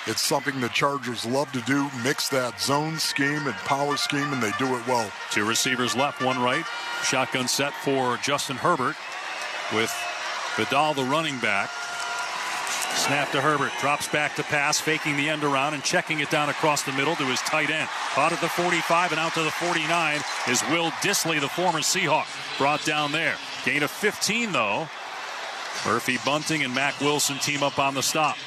It's something the Chargers love to do, mix that zone scheme and power scheme, and they do it well. 2 receivers left, 1 right. Shotgun set for Justin Herbert with Vidal, the running back. Snap to Herbert, drops back to pass, faking the end around and checking it down across the middle to his tight end. Caught at the 45 and out to the 49 is Will Dissly, the former Seahawk, brought down there. Gain of 15, though. Murphy Bunting and Mack Wilson team up on the stop.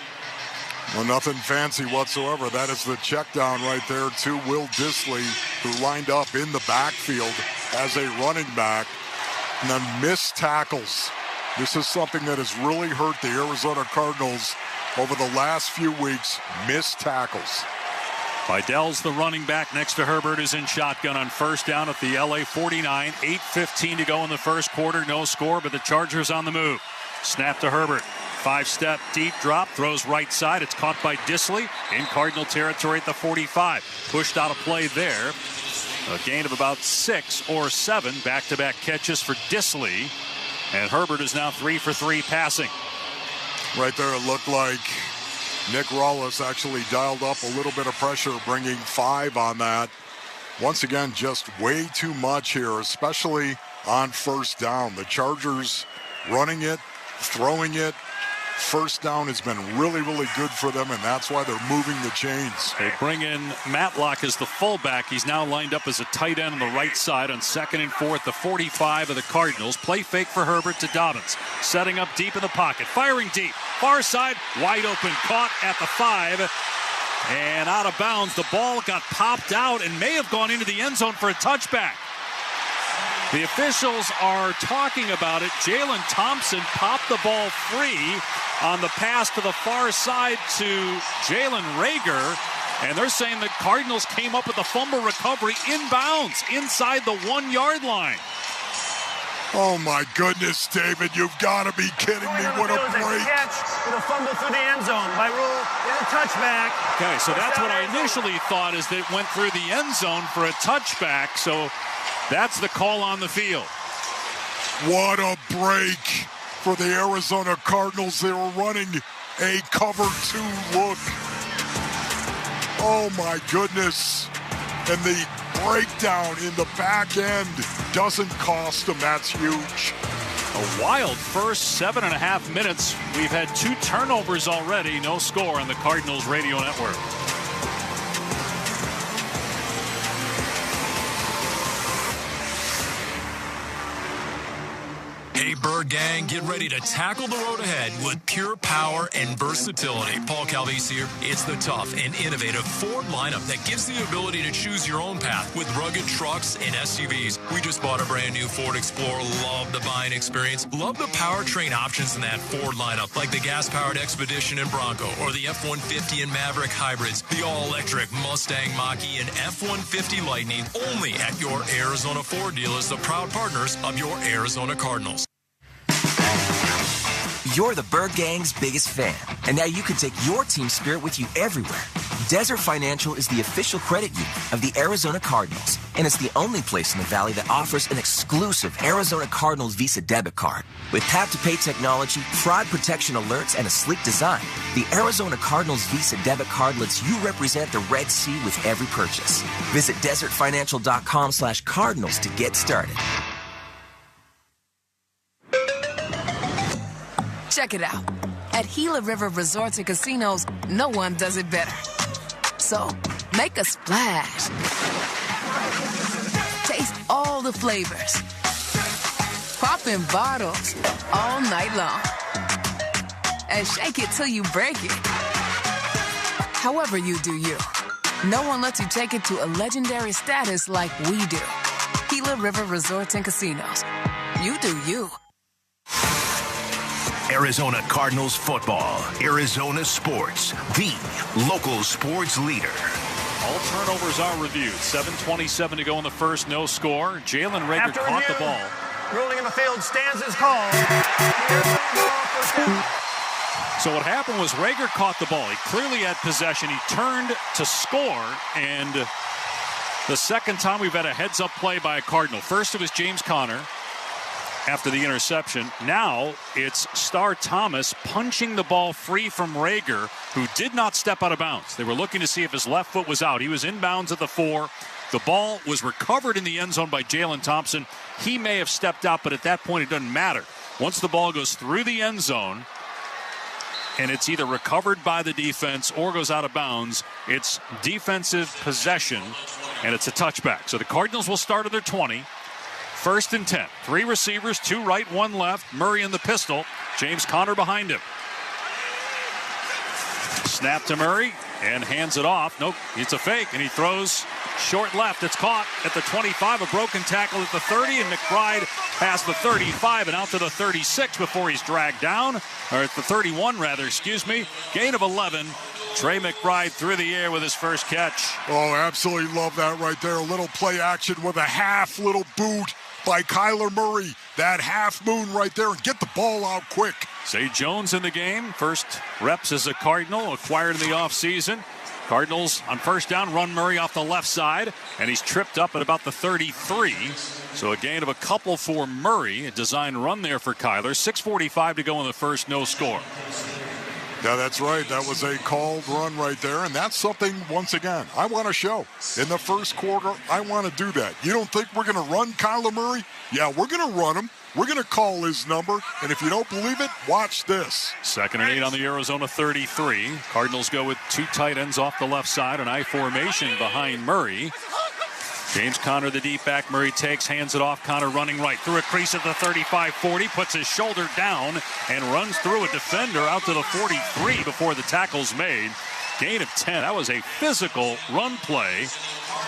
Well, nothing fancy whatsoever. That is the check down right there to Will Dissly, who lined up in the backfield as a running back and then missed tackles. This is something that has really hurt the Arizona Cardinals over the last few weeks. Missed tackles. Vidal's the running back next to Herbert, is in shotgun on first down at the LA 49. 8:15 to go in the first quarter. No score, but the Chargers on the move. Snap to Herbert. 5-step deep drop, throws right side. It's caught by Dissly in Cardinal territory at the 45. Pushed out a play there. A gain of about 6 or 7. Back-to-back catches for Dissly. And Herbert is now 3 for 3 passing. Right there, it looked like Nick Rollis actually dialed up a little bit of pressure, bringing 5 on that. Once again, just way too much here, especially on first down. The Chargers running it, throwing it. First down has been really, really good for them, and that's why they're moving the chains. They bring in Matlock as the fullback. He's now lined up as a tight end on the right side on 2nd and 4 at the 45 of the Cardinals. Play fake for Herbert to Dobbins. Setting up deep in the pocket. Firing deep. Far side, wide open. Caught at the 5. And out of bounds. The ball got popped out and may have gone into the end zone for a touchback. The officials are talking about it. Jalen Thompson popped the ball free on the pass to the far side to Jalen Reagor. And they're saying the Cardinals came up with a fumble recovery inbounds inside the 1-yard line. Oh, my goodness, David. You've got to be kidding me. What a break. Catch with a fumble through the end zone. By rule, it's a touchback. Okay, so that's what I initially thought, is that it went through the end zone for a touchback. So that's the call on the field. What a break for the Arizona Cardinals. They were running a cover 2 look. Oh, my goodness. And the breakdown in the back end doesn't cost them. That's huge. A wild first 7.5 minutes. We've had 2 turnovers already. No score on the Cardinals radio network. Hey, Bird Gang, get ready to tackle the road ahead with pure power and versatility. Paul Calvise here. It's the tough and innovative Ford lineup that gives the ability to choose your own path with rugged trucks and SUVs. We just bought a brand new Ford Explorer. Love the buying experience. Love the powertrain options in that Ford lineup, like the gas-powered Expedition and Bronco, or the F-150 and Maverick hybrids, the all-electric Mustang Mach-E and F-150 Lightning, only at your Arizona Ford dealers, the proud partners of your Arizona Cardinals. You're the Bird Gang's biggest fan, and now you can take your team spirit with you everywhere. Desert Financial is the official credit union of the Arizona Cardinals, and it's the only place in the Valley that offers an exclusive Arizona Cardinals Visa debit card. With tap-to-pay technology, fraud protection alerts, and a sleek design, the Arizona Cardinals Visa debit card lets you represent the Red Sea with every purchase. Visit desertfinancial.com/Cardinals to get started. Check it out. At Gila River Resorts and Casinos, no one does it better. So, make a splash. Taste all the flavors. Pop in bottles all night long. And shake it till you break it. However you do you. No one lets you take it to a legendary status like we do. Gila River Resorts and Casinos. You do you. Arizona Cardinals football. Arizona sports. The local sports leader. All turnovers are reviewed. 7:27 to go in the first. No score. Jalen Reagor caught the ball. Ruling in the field stands his call. So what happened was Reagor caught the ball. He clearly had possession. He turned to score, and the second time we've had a heads-up play by a Cardinal. First it was James Conner after the interception. Now it's Star Thomas punching the ball free from Reagor, who did not step out of bounds. They were looking to see if his left foot was out. He was in bounds at the 4. The ball was recovered in the end zone by Jalen Thompson. He may have stepped out, but at that point it doesn't matter. Once the ball goes through the end zone and it's either recovered by the defense or goes out of bounds, it's defensive possession, and it's a touchback. So the Cardinals will start at their 20. 1st and 10. 3 receivers, 2 right, 1 left. Murray in the pistol. James Conner behind him. Snap to Murray and hands it off. Nope, it's a fake, and he throws short left. It's caught at the 25. A broken tackle at the 30, and McBride past the 35 and out to the 36 before he's dragged down. Or at the 31, rather, excuse me. Gain of 11. Trey McBride through the air with his first catch. Oh, absolutely love that right there. A little play action with a half little boot by Kyler Murray. That half moon right there, and get the ball out quick. Zay Jones in the game. First reps as a Cardinal, acquired in the offseason. Cardinals on first down run Murray off the left side, and he's tripped up at about the 33. So a gain of a couple for Murray. A design run there for Kyler. 6:45 to go in the first, no score. Yeah, that's right. That was a called run right there, and that's something, once again, I want to show. In the first quarter, I want to do that. You don't think we're going to run Kyler Murray? Yeah, we're going to run him. We're going to call his number, and if you don't believe it, watch this. 2nd and 8 on the Arizona 33. Cardinals go with 2 tight ends off the left side, an I formation behind Murray. James Conner, the deep back. Murray takes, hands it off. Conner running right through a crease at the 35-40, puts his shoulder down and runs through a defender out to the 43 before the tackle's made. Gain of 10. That was a physical run play,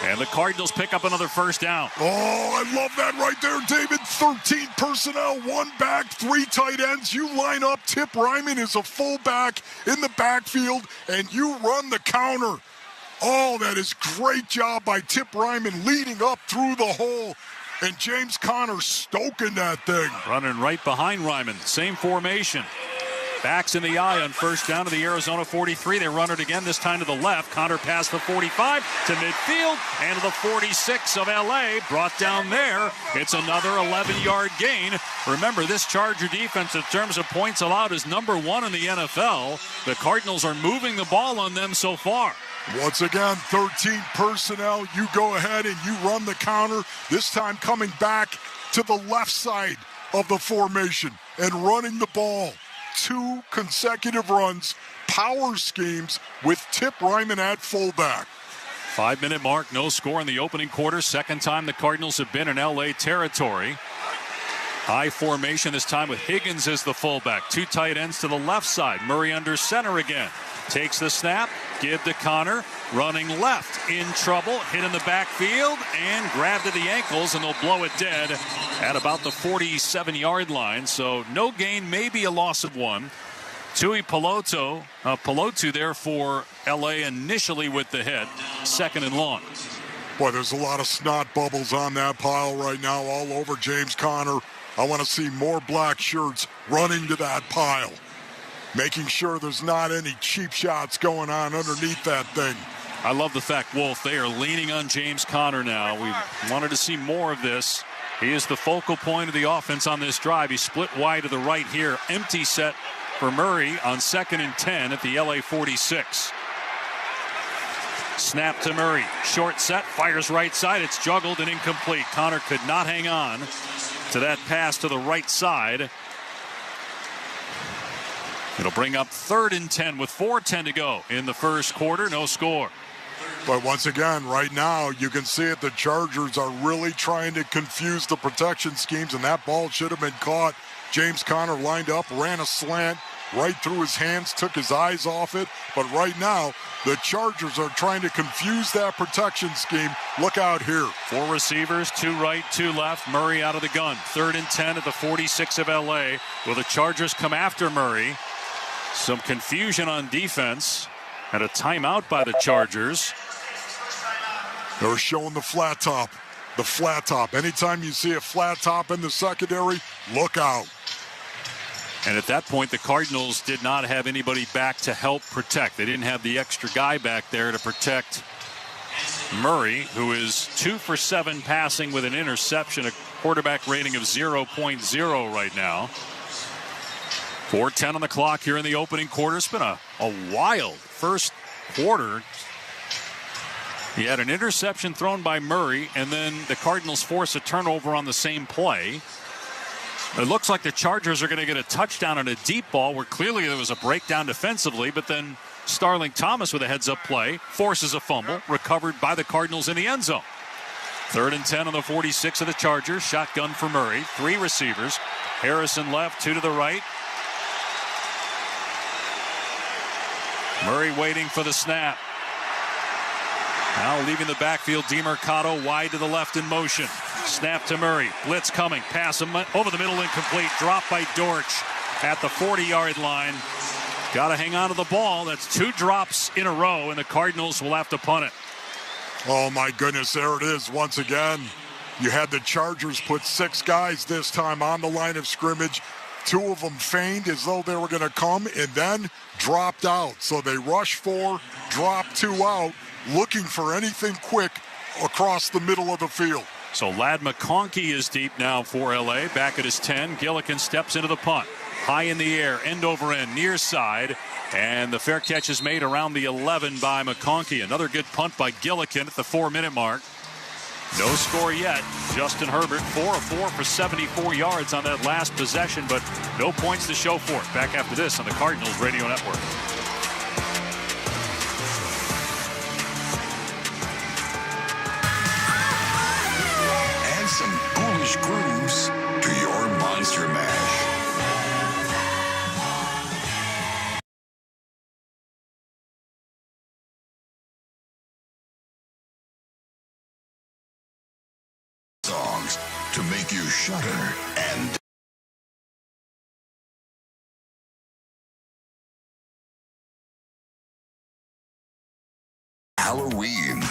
and the Cardinals pick up another first down. Oh, I love that right there, David. 13 personnel, 1 back, 3 tight ends. You line up. Tip Ryman is a fullback in the backfield, and you run the counter. Oh, that is great job by Tip Ryman leading up through the hole. And James Conner stoking that thing. Running right behind Ryman. Same formation. Backs in the eye on first down to the Arizona 43. They run it again, this time to the left. Conner past the 45 to midfield and to the 46 of L.A. Brought down there. It's another 11-yard gain. Remember, this Charger defense in terms of points allowed is number 1 in the NFL. The Cardinals are moving the ball on them so far. Once again, 13 personnel. You go ahead and you run the counter. This time coming back to the left side of the formation and running the ball. 2 consecutive runs, power schemes with Tip Ryman at fullback. 5-minute mark, no score in the opening quarter. Second time the Cardinals have been in L.A. territory. I formation this time with Higgins as the fullback. 2 tight ends to the left side. Murray under center again. Takes the snap. Give to Connor. Running left. In trouble. Hit in the backfield. And grabbed at the ankles. And they'll blow it dead at about the 47-yard line. So no gain. Maybe a loss of 1. Tui Pelotu there for L.A. initially with the hit. 2nd and long. Boy, there's a lot of snot bubbles on that pile right now all over James Conner. I want to see more black shirts running to that pile, making sure there's not any cheap shots going on underneath that thing. I love the fact, Wolf, they are leaning on James Conner now. We wanted to see more of this. He is the focal point of the offense on this drive. He split wide to the right here. Empty set for Murray on 2nd and 10 at the LA 46. Snap to Murray. Short set. Fires right side. It's juggled and incomplete. Conner could not hang on to that pass to the right side. It'll bring up 3rd and 10 with 4:10 to go in the first quarter. No score. But once again, right now, you can see it. The Chargers are really trying to confuse the protection schemes, and that ball should have been caught. James Conner lined up, ran a slant right through his hands, took his eyes off it. But right now, the Chargers are trying to confuse that protection scheme. Look out here. 4 receivers, 2 right, 2 left. Murray out of the gun. 3rd and 10 at the 46 of L.A. Will the Chargers come after Murray? Some confusion on defense and a timeout by the Chargers. They're showing the flat top. The flat top. Anytime you see a flat top in the secondary, look out. And at that point, the Cardinals did not have anybody back to help protect. They didn't have the extra guy back there to protect Murray, who is 2 for 7 passing with an interception, a quarterback rating of 0.0 right now. 4:10 on the clock here in the opening quarter. It's been a wild first quarter. He had an interception thrown by Murray, and then the Cardinals force a turnover on the same play. It looks like the Chargers are going to get a touchdown on a deep ball where clearly there was a breakdown defensively, but then Starling Thomas with a heads-up play forces a fumble, recovered by the Cardinals in the end zone. 3rd and 10 on the 46 of the Chargers. Shotgun for Murray. 3 receivers. Harrison left, 2 to the right. Murray waiting for the snap. Now leaving the backfield, DeMercado wide to the left in motion. Snap to Murray. Blitz coming. Pass him over the middle, incomplete. Drop by Dortch at the 40-yard line. Got to hang on to the ball. That's 2 drops in a row, and the Cardinals will have to punt it. Oh, my goodness. There it is once again. You had the Chargers put 6 guys this time on the line of scrimmage. 2 of them feigned as though they were going to come and then dropped out. So they rushed 4, dropped 2 out, looking for anything quick across the middle of the field. So Ladd McConkey is deep now for L.A. Back at his 10. Gillikin steps into the punt. High in the air, end over end, near side. And the fair catch is made around the 11 by McConkey. Another good punt by Gillikin at the 4-minute mark. No score yet. Justin Herbert, 4 of 4 for 74 yards on that last possession, but no points to show for it. Back after this on the Cardinals Radio Network. Add some ghoulish grooves to your Monster Mash. Songs to make you shudder and Halloween.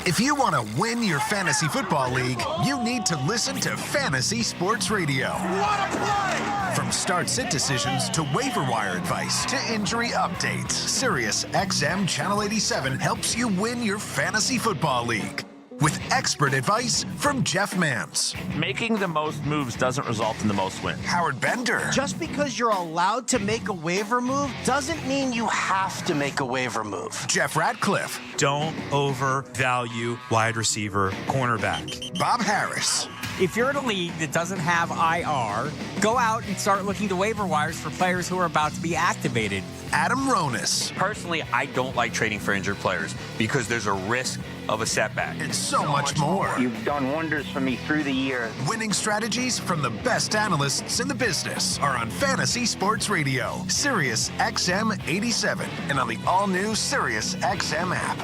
If you want to win your fantasy football league, you need to listen to Fantasy Sports Radio. What a play! From start-sit decisions to waiver wire advice to injury updates, Sirius XM Channel 87 helps you win your fantasy football league. With expert advice from Jeff Mams. Making the most moves doesn't result in the most wins. Howard Bender. Just because you're allowed to make a waiver move doesn't mean you have to make a waiver move. Jeff Ratcliffe. Don't overvalue wide receiver cornerback. Bob Harris. If you're in a league that doesn't have IR, go out and start looking to waiver wires for players who are about to be activated. Adam Ronis. Personally, I don't like trading for injured players because there's a risk of a setback. And so much more. You've done wonders for me through the year. Winning strategies from the best analysts in the business are on Fantasy Sports Radio, Sirius XM 87, and on the all-new Sirius XM app.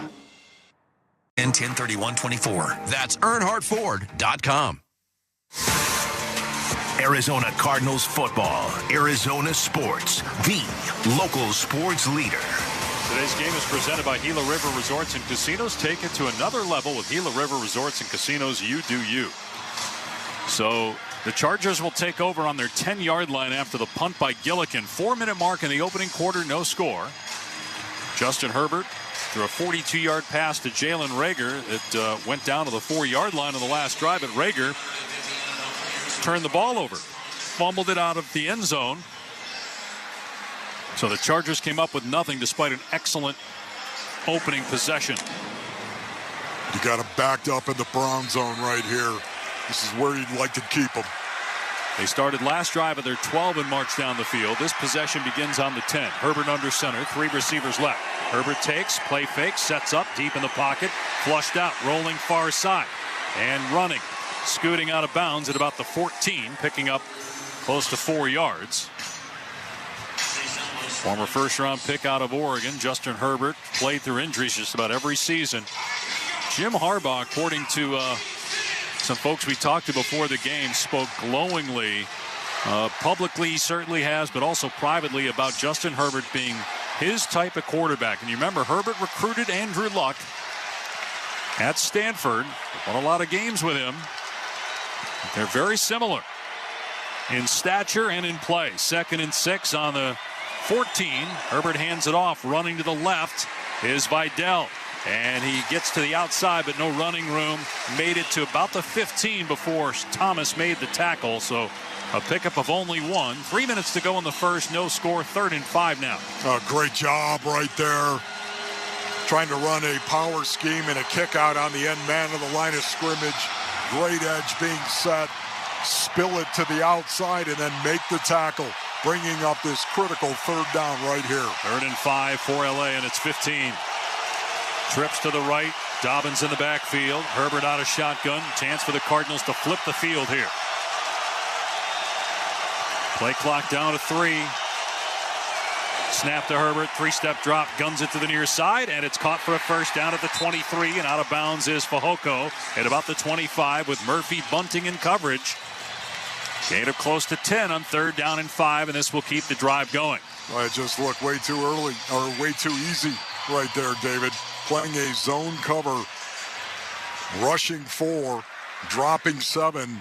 And 103124. That's EarnhardtFord.com. Arizona Cardinals football. Arizona Sports, the local sports leader. Today's game is presented by Gila River Resorts and Casinos. Take it to another level with Gila River Resorts and Casinos. You do you. So the Chargers will take over on their 10-yard line after the punt by Gillikin. 4-minute mark in the opening quarter, no score. Justin Herbert threw a 42-yard pass to Jalen Reagor. It went down to the 4-yard line on the last drive, but Reagor turned the ball over, fumbled it out of the end zone. So the Chargers came up with nothing despite an excellent opening possession. You got him backed up in the Brown zone right here. This is where you'd like to keep him. They started last drive at their 12 and marched down the field. This possession begins on the 10. Herbert under center, 3 receivers left. Herbert takes, play fake, sets up deep in the pocket, flushed out, rolling far side, and running. Scooting out of bounds at about the 14, picking up close to 4 yards. Former first-round pick out of Oregon, Justin Herbert, played through injuries just about every season. Jim Harbaugh, according to some folks we talked to before the game, spoke glowingly. Publicly, he certainly has, but also privately about Justin Herbert being his type of quarterback. And you remember, Herbert recruited Andrew Luck at Stanford. Won a lot of games with him. They're very similar in stature and in play. 2nd and 6 on the 14. Herbert hands it off. Running to the left is Vidal. And he gets to the outside, but no running room. Made it to about the 15 before Thomas made the tackle. So a pickup of only 1. 3 minutes to go in the first. No score. 3rd and 5 now. Great job right there. Trying to run a power scheme and a kick out on the end man of the line of scrimmage. Great edge being set. Spill it to the outside and then make the tackle. Bringing up this critical 3rd down right here. 3rd and 5 for LA, and it's 15. Trips to the right. Dobbins in the backfield. Herbert out of shotgun. Chance for the Cardinals to flip the field here. Play clock down to 3. Snap to Herbert. 3-step drop. Guns it to the near side. And it's caught for a first down at the 23. And out of bounds is Fehoko at about the 25 with Murphy bunting in coverage. Gain of close to 10 on 3rd down and 5. And this will keep the drive going. Well, it just looked way too early or way too easy right there, David. Playing a zone cover. Rushing 4. Dropping 7.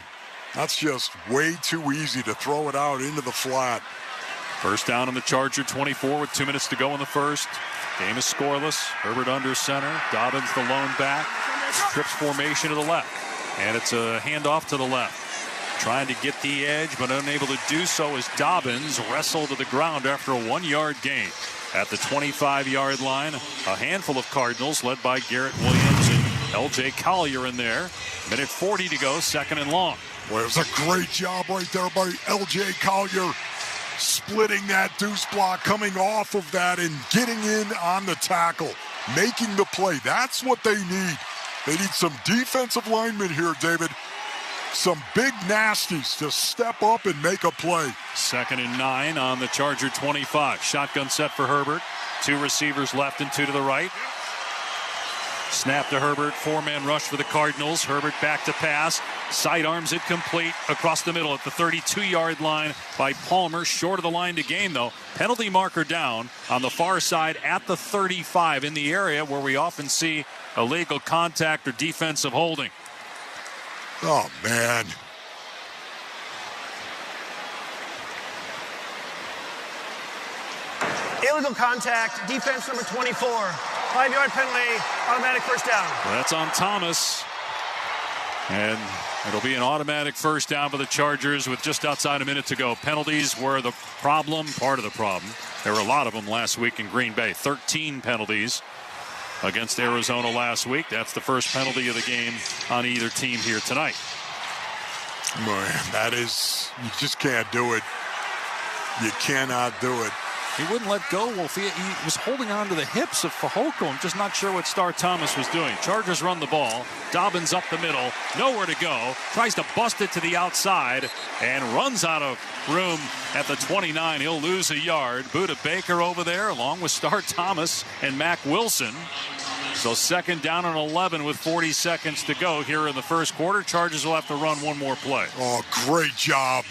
That's just way too easy to throw it out into the flat. First down on the Charger 24 with 2 minutes to go in the first. Game is scoreless. Herbert under center. Dobbins the lone back. Trips formation to the left. And it's a handoff to the left. Trying to get the edge, but unable to do so as Dobbins wrestled to the ground after a 1-yard gain. At the 25-yard line, a handful of Cardinals led by Garrett Williams and L.J. Collier in there. 1:40 to go, 2nd and long. Well, it was a great job right there by L.J. Collier. Splitting that deuce block, coming off of that and getting in on the tackle. Making the play. That's what they need. They need some defensive linemen here, David. Some big nasties to step up and make a play. 2nd and 9 on the Charger 25. Shotgun set for Herbert. 2 receivers left and 2 to the right. Snap to Herbert. 4-man rush for the Cardinals. Herbert back to pass. Sidearms it complete across the middle at the 32-yard line by Palmer. Short of the line to gain, though. Penalty marker down on the far side at the 35 in the area where we often see illegal contact or defensive holding. Oh, man. Illegal contact, defense number 24. 5-yard penalty, automatic first down. Well, that's on Thomas. And it'll be an automatic first down for the Chargers with just outside a minute to go. Penalties were the problem, part of the problem. There were a lot of them last week in Green Bay. 13 penalties against Arizona last week. That's the first penalty of the game on either team here tonight. Man, you just can't do it. You cannot do it. He wouldn't let go. Well, he was holding on to the hips of Fehoko. I'm just not sure what Star Thomas was doing. Chargers run the ball. Dobbins up the middle. Nowhere to go. Tries to bust it to the outside and runs out of room at the 29. He'll lose a yard. Budda Baker over there along with Star Thomas and Mack Wilson. So second down and 11 with 40 seconds to go here in the first quarter. Chargers will have to run one more play. Oh, great job.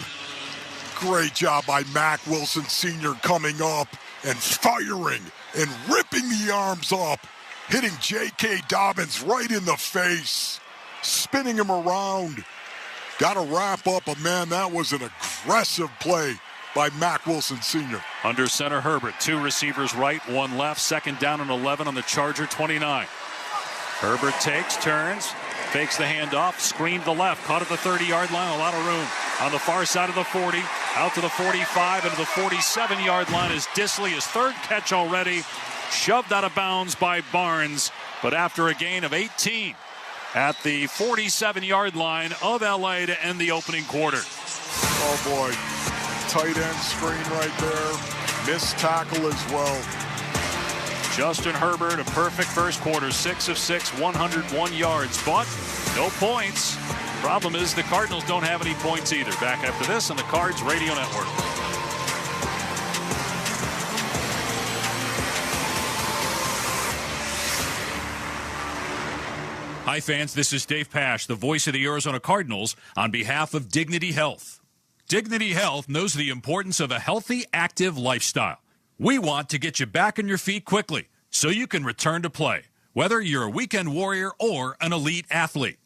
Great job by Mack Wilson Sr. coming up and firing and ripping the arms up, hitting J.K. Dobbins right in the face, spinning him around. Got to wrap up, but man, that was an aggressive play by Mack Wilson Sr. Under center, Herbert. 2 receivers right, 1 left. Second down and 11 on the Charger 29. Herbert takes, turns, fakes the handoff, screened the left, caught at the 30-yard line, a lot of room. On the far side of the 40, out to the 45, and to the 47-yard line is Disley, his third catch already, shoved out of bounds by Barnes, but after a gain of 18 at the 47-yard line of L.A. to end the opening quarter. Oh, boy. Tight end screen right there. Missed tackle as well. Justin Herbert, a perfect first quarter, 6 of 6, 101 yards, but no points. Problem is the Cardinals don't have any points either. Back after this on the Cards Radio Network. Hi fans, this is Dave Pasch, the voice of the Arizona Cardinals, on behalf of Dignity Health. Dignity Health knows the importance of a healthy, active lifestyle. We want to get you back on your feet quickly so you can return to play, whether you're a weekend warrior or an elite athlete.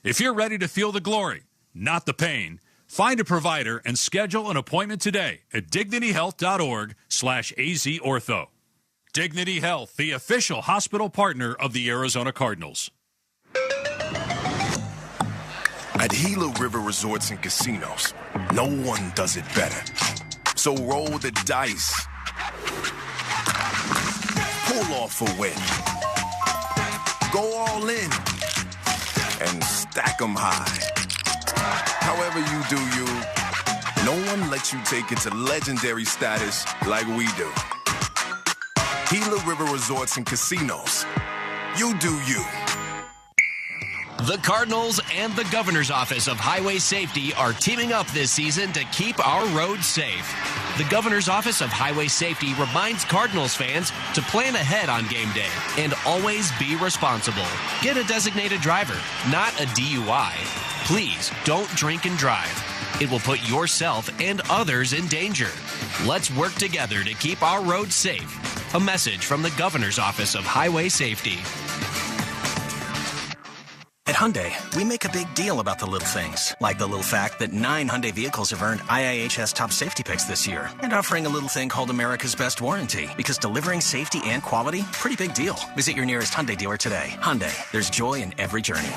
If you're ready to feel the glory, not the pain, find a provider and schedule an appointment today at dignityhealth.org/AZOrtho. Dignity Health, the official hospital partner of the Arizona Cardinals. At Gila River Resorts and Casinos, no one does it better. So roll the dice. Pull off a win. Go all in. And stack 'em high. However you do you, no one lets you take it to legendary status like we do. Gila River Resorts and Casinos. You do you. The Cardinals and the Governor's Office of Highway Safety are teaming up this season to keep our roads safe. The Governor's Office of Highway Safety reminds Cardinals fans to plan ahead on game day and always be responsible. Get a designated driver, not a DUI. Please don't drink and drive. It will put yourself and others in danger. Let's work together to keep our roads safe. A message from the Governor's Office of Highway Safety. At Hyundai, we make a big deal about the little things, like the little fact that 9 Hyundai vehicles have earned IIHS top safety picks this year, and offering a little thing called America's Best Warranty, because delivering safety and quality, pretty big deal. Visit your nearest Hyundai dealer today. Hyundai, there's joy in every journey.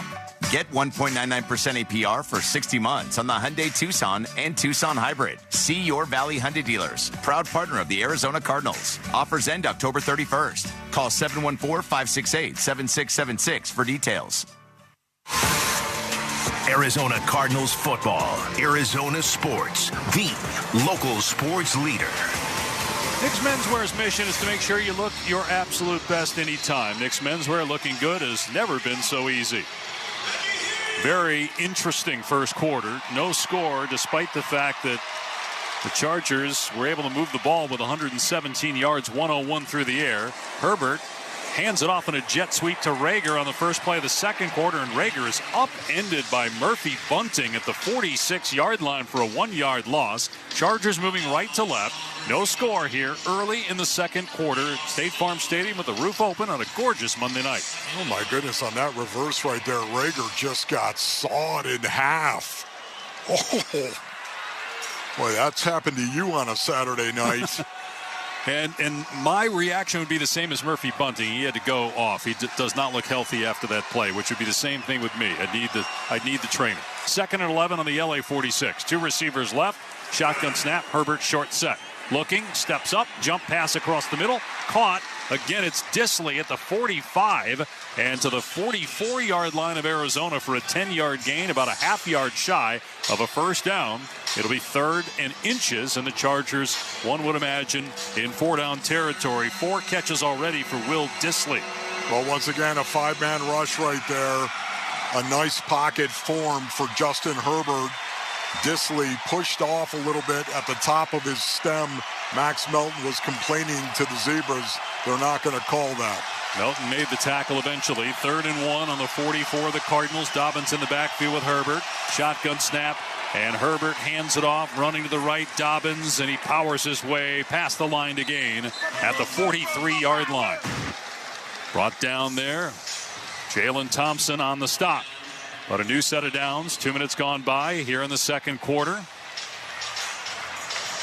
Get 1.99% APR for 60 months on the Hyundai Tucson and Tucson Hybrid. See your Valley Hyundai dealers. Proud partner of the Arizona Cardinals. Offers end October 31st. Call 714-568-7676 for details. Arizona Cardinals football. Arizona sports. The local sports leader. Nick's Menswear's mission is to make sure you look your absolute best anytime. Nick's Menswear looking good has never been so easy. Very interesting first quarter. No score, despite the fact that the Chargers were able to move the ball with 117 yards, 101 through the air. Herbert hands it off in a jet sweep to Reagor on the first play of the second quarter, and Reagor is upended by Murphy Bunting at the 46-yard line for a 1-yard loss. Chargers moving right to left. No score here early in the second quarter. State Farm Stadium with the roof open on a gorgeous Monday night. Oh, my goodness, on that reverse right there, Reagor just got sawed in half. Oh, boy, that's happened to you on a Saturday night. And my reaction would be the same as Murphy Bunting. He had to go off. He does not look healthy after that play, which would be the same thing with me. I'd need the trainer. Second and 11 on the LA 46. 2 receivers left. Shotgun snap. Herbert short set. Looking, steps up, jump pass across the middle. Caught Again, it's Disley at the 45 and to the 44-yard line of Arizona for a 10-yard gain, about a half-yard shy of a first down. It'll be 3rd and inches, and the Chargers, one would imagine, in 4-down territory. 4 catches already for Will Disley. Well, once again, a 5-man rush right there. A nice pocket form for Justin Herbert. Disley pushed off a little bit at the top of his stem. Max Melton was complaining to the Zebras. They're not going to call that. Melton made the tackle eventually. 3rd and 1 on the 44 of the Cardinals. Dobbins in the backfield with Herbert. Shotgun snap, and Herbert hands it off, running to the right. Dobbins, and he powers his way past the line to gain at the 43-yard line. Brought down there. Jalen Thompson on the stop. But a new set of downs. 2 minutes gone by here in the second quarter.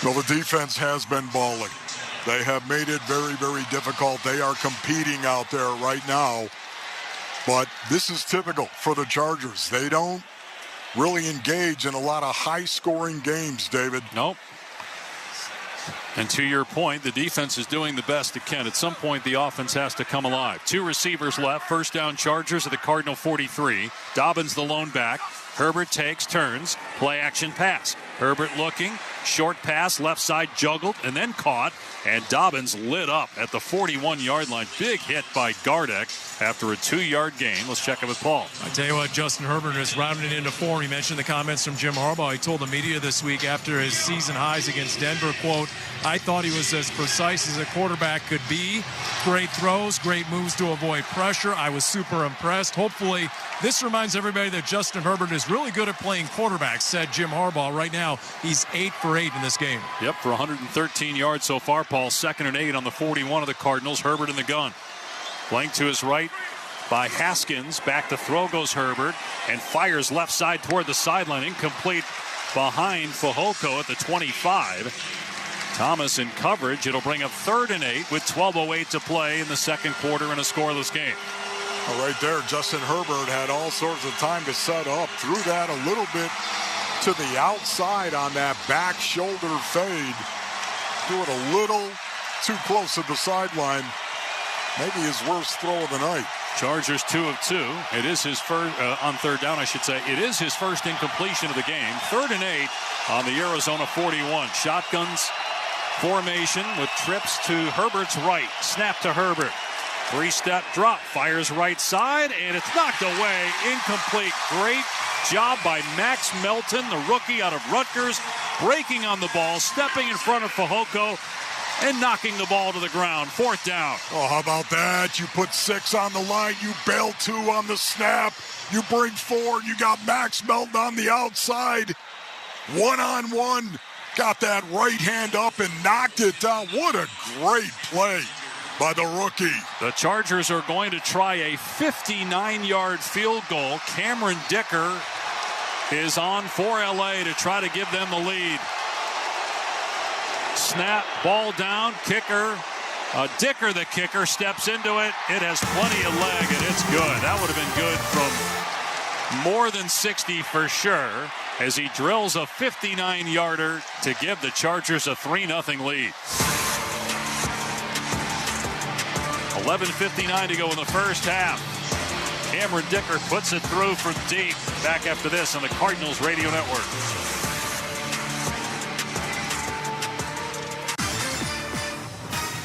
Well, the defense has been balling. They have made it very, very difficult. They are competing out there right now. But this is typical for the Chargers. They don't really engage in a lot of high-scoring games, David. Nope. And to your point, the defense is doing the best it can. At some point, the offense has to come alive. 2 receivers left. First down, Chargers at the Cardinal 43. Dobbins the lone back. Herbert takes, turns, play action pass. Herbert looking, short pass, left side juggled, and then caught. And Dobbins lit up at the 41-yard line. Big hit by Gardeck after a 2-yard gain. Let's check it with Paul. I tell you what, Justin Herbert is rounding into form. He mentioned the comments from Jim Harbaugh. He told the media this week after his season highs against Denver, quote, "I thought he was as precise as a quarterback could be. Great throws, great moves to avoid pressure. I was super impressed. Hopefully, this reminds everybody that Justin Herbert is really good at playing quarterback," said Jim Harbaugh. Right now, he's 8 for 8 in this game. Yep, for 113 yards so far, Paul. 2nd and 8 on the 41 of the Cardinals. Herbert in the gun. Flanked to his right by Haskins. Back to throw goes Herbert and fires left side toward the sideline. Incomplete behind Fehoko at the 25. Thomas in coverage. It'll bring up 3rd and 8 with 12:08 to play in the second quarter in a scoreless game. Well, right there, Justin Herbert had all sorts of time to set up. Threw that a little bit to the outside on that back shoulder fade. Threw it a little too close to the sideline. Maybe his worst throw of the night. Chargers 2 of 2. It is his first on 3rd down, I should say. It is his first incompletion of the game. 3rd and 8 on the Arizona 41. Shotguns formation with trips to Herbert's right. Snap to Herbert. 3-step drop. Fires right side, and it's knocked away. Incomplete. Great job by Max Melton, the rookie out of Rutgers, breaking on the ball, stepping in front of Fehoko, and knocking the ball to the ground. 4th down. Oh, how about that? You put 6 on the line. You bail 2 on the snap. You bring 4, and you got Max Melton on the outside. 1-on-1. Got that right hand up and knocked it down. What a great play by the rookie. The Chargers are going to try a 59-yard field goal. Cameron Dicker is on for LA to try to give them the lead. Snap, ball down, kicker. Dicker, the kicker, steps into it. It has plenty of leg, and it's good. That would have been good from more than 60 for sure, as he drills a 59-yarder to give the Chargers a 3-0 lead. 11:59 to go in the first half. Cameron Dicker puts it through for deep. Back after this on the Cardinals Radio Network.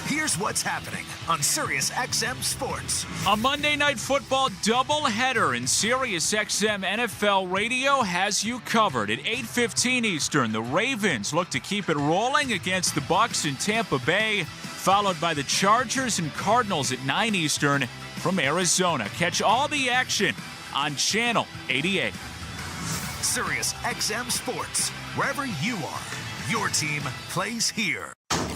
Here's what's happening on Sirius XM Sports. A Monday Night Football doubleheader in Sirius XM NFL Radio has you covered. At 8:15 Eastern, the Ravens look to keep it rolling against the Bucs in Tampa Bay, followed by the Chargers and Cardinals at 9 Eastern from Arizona. Catch all the action on Channel 88. Sirius XM Sports, wherever you are, your team plays here.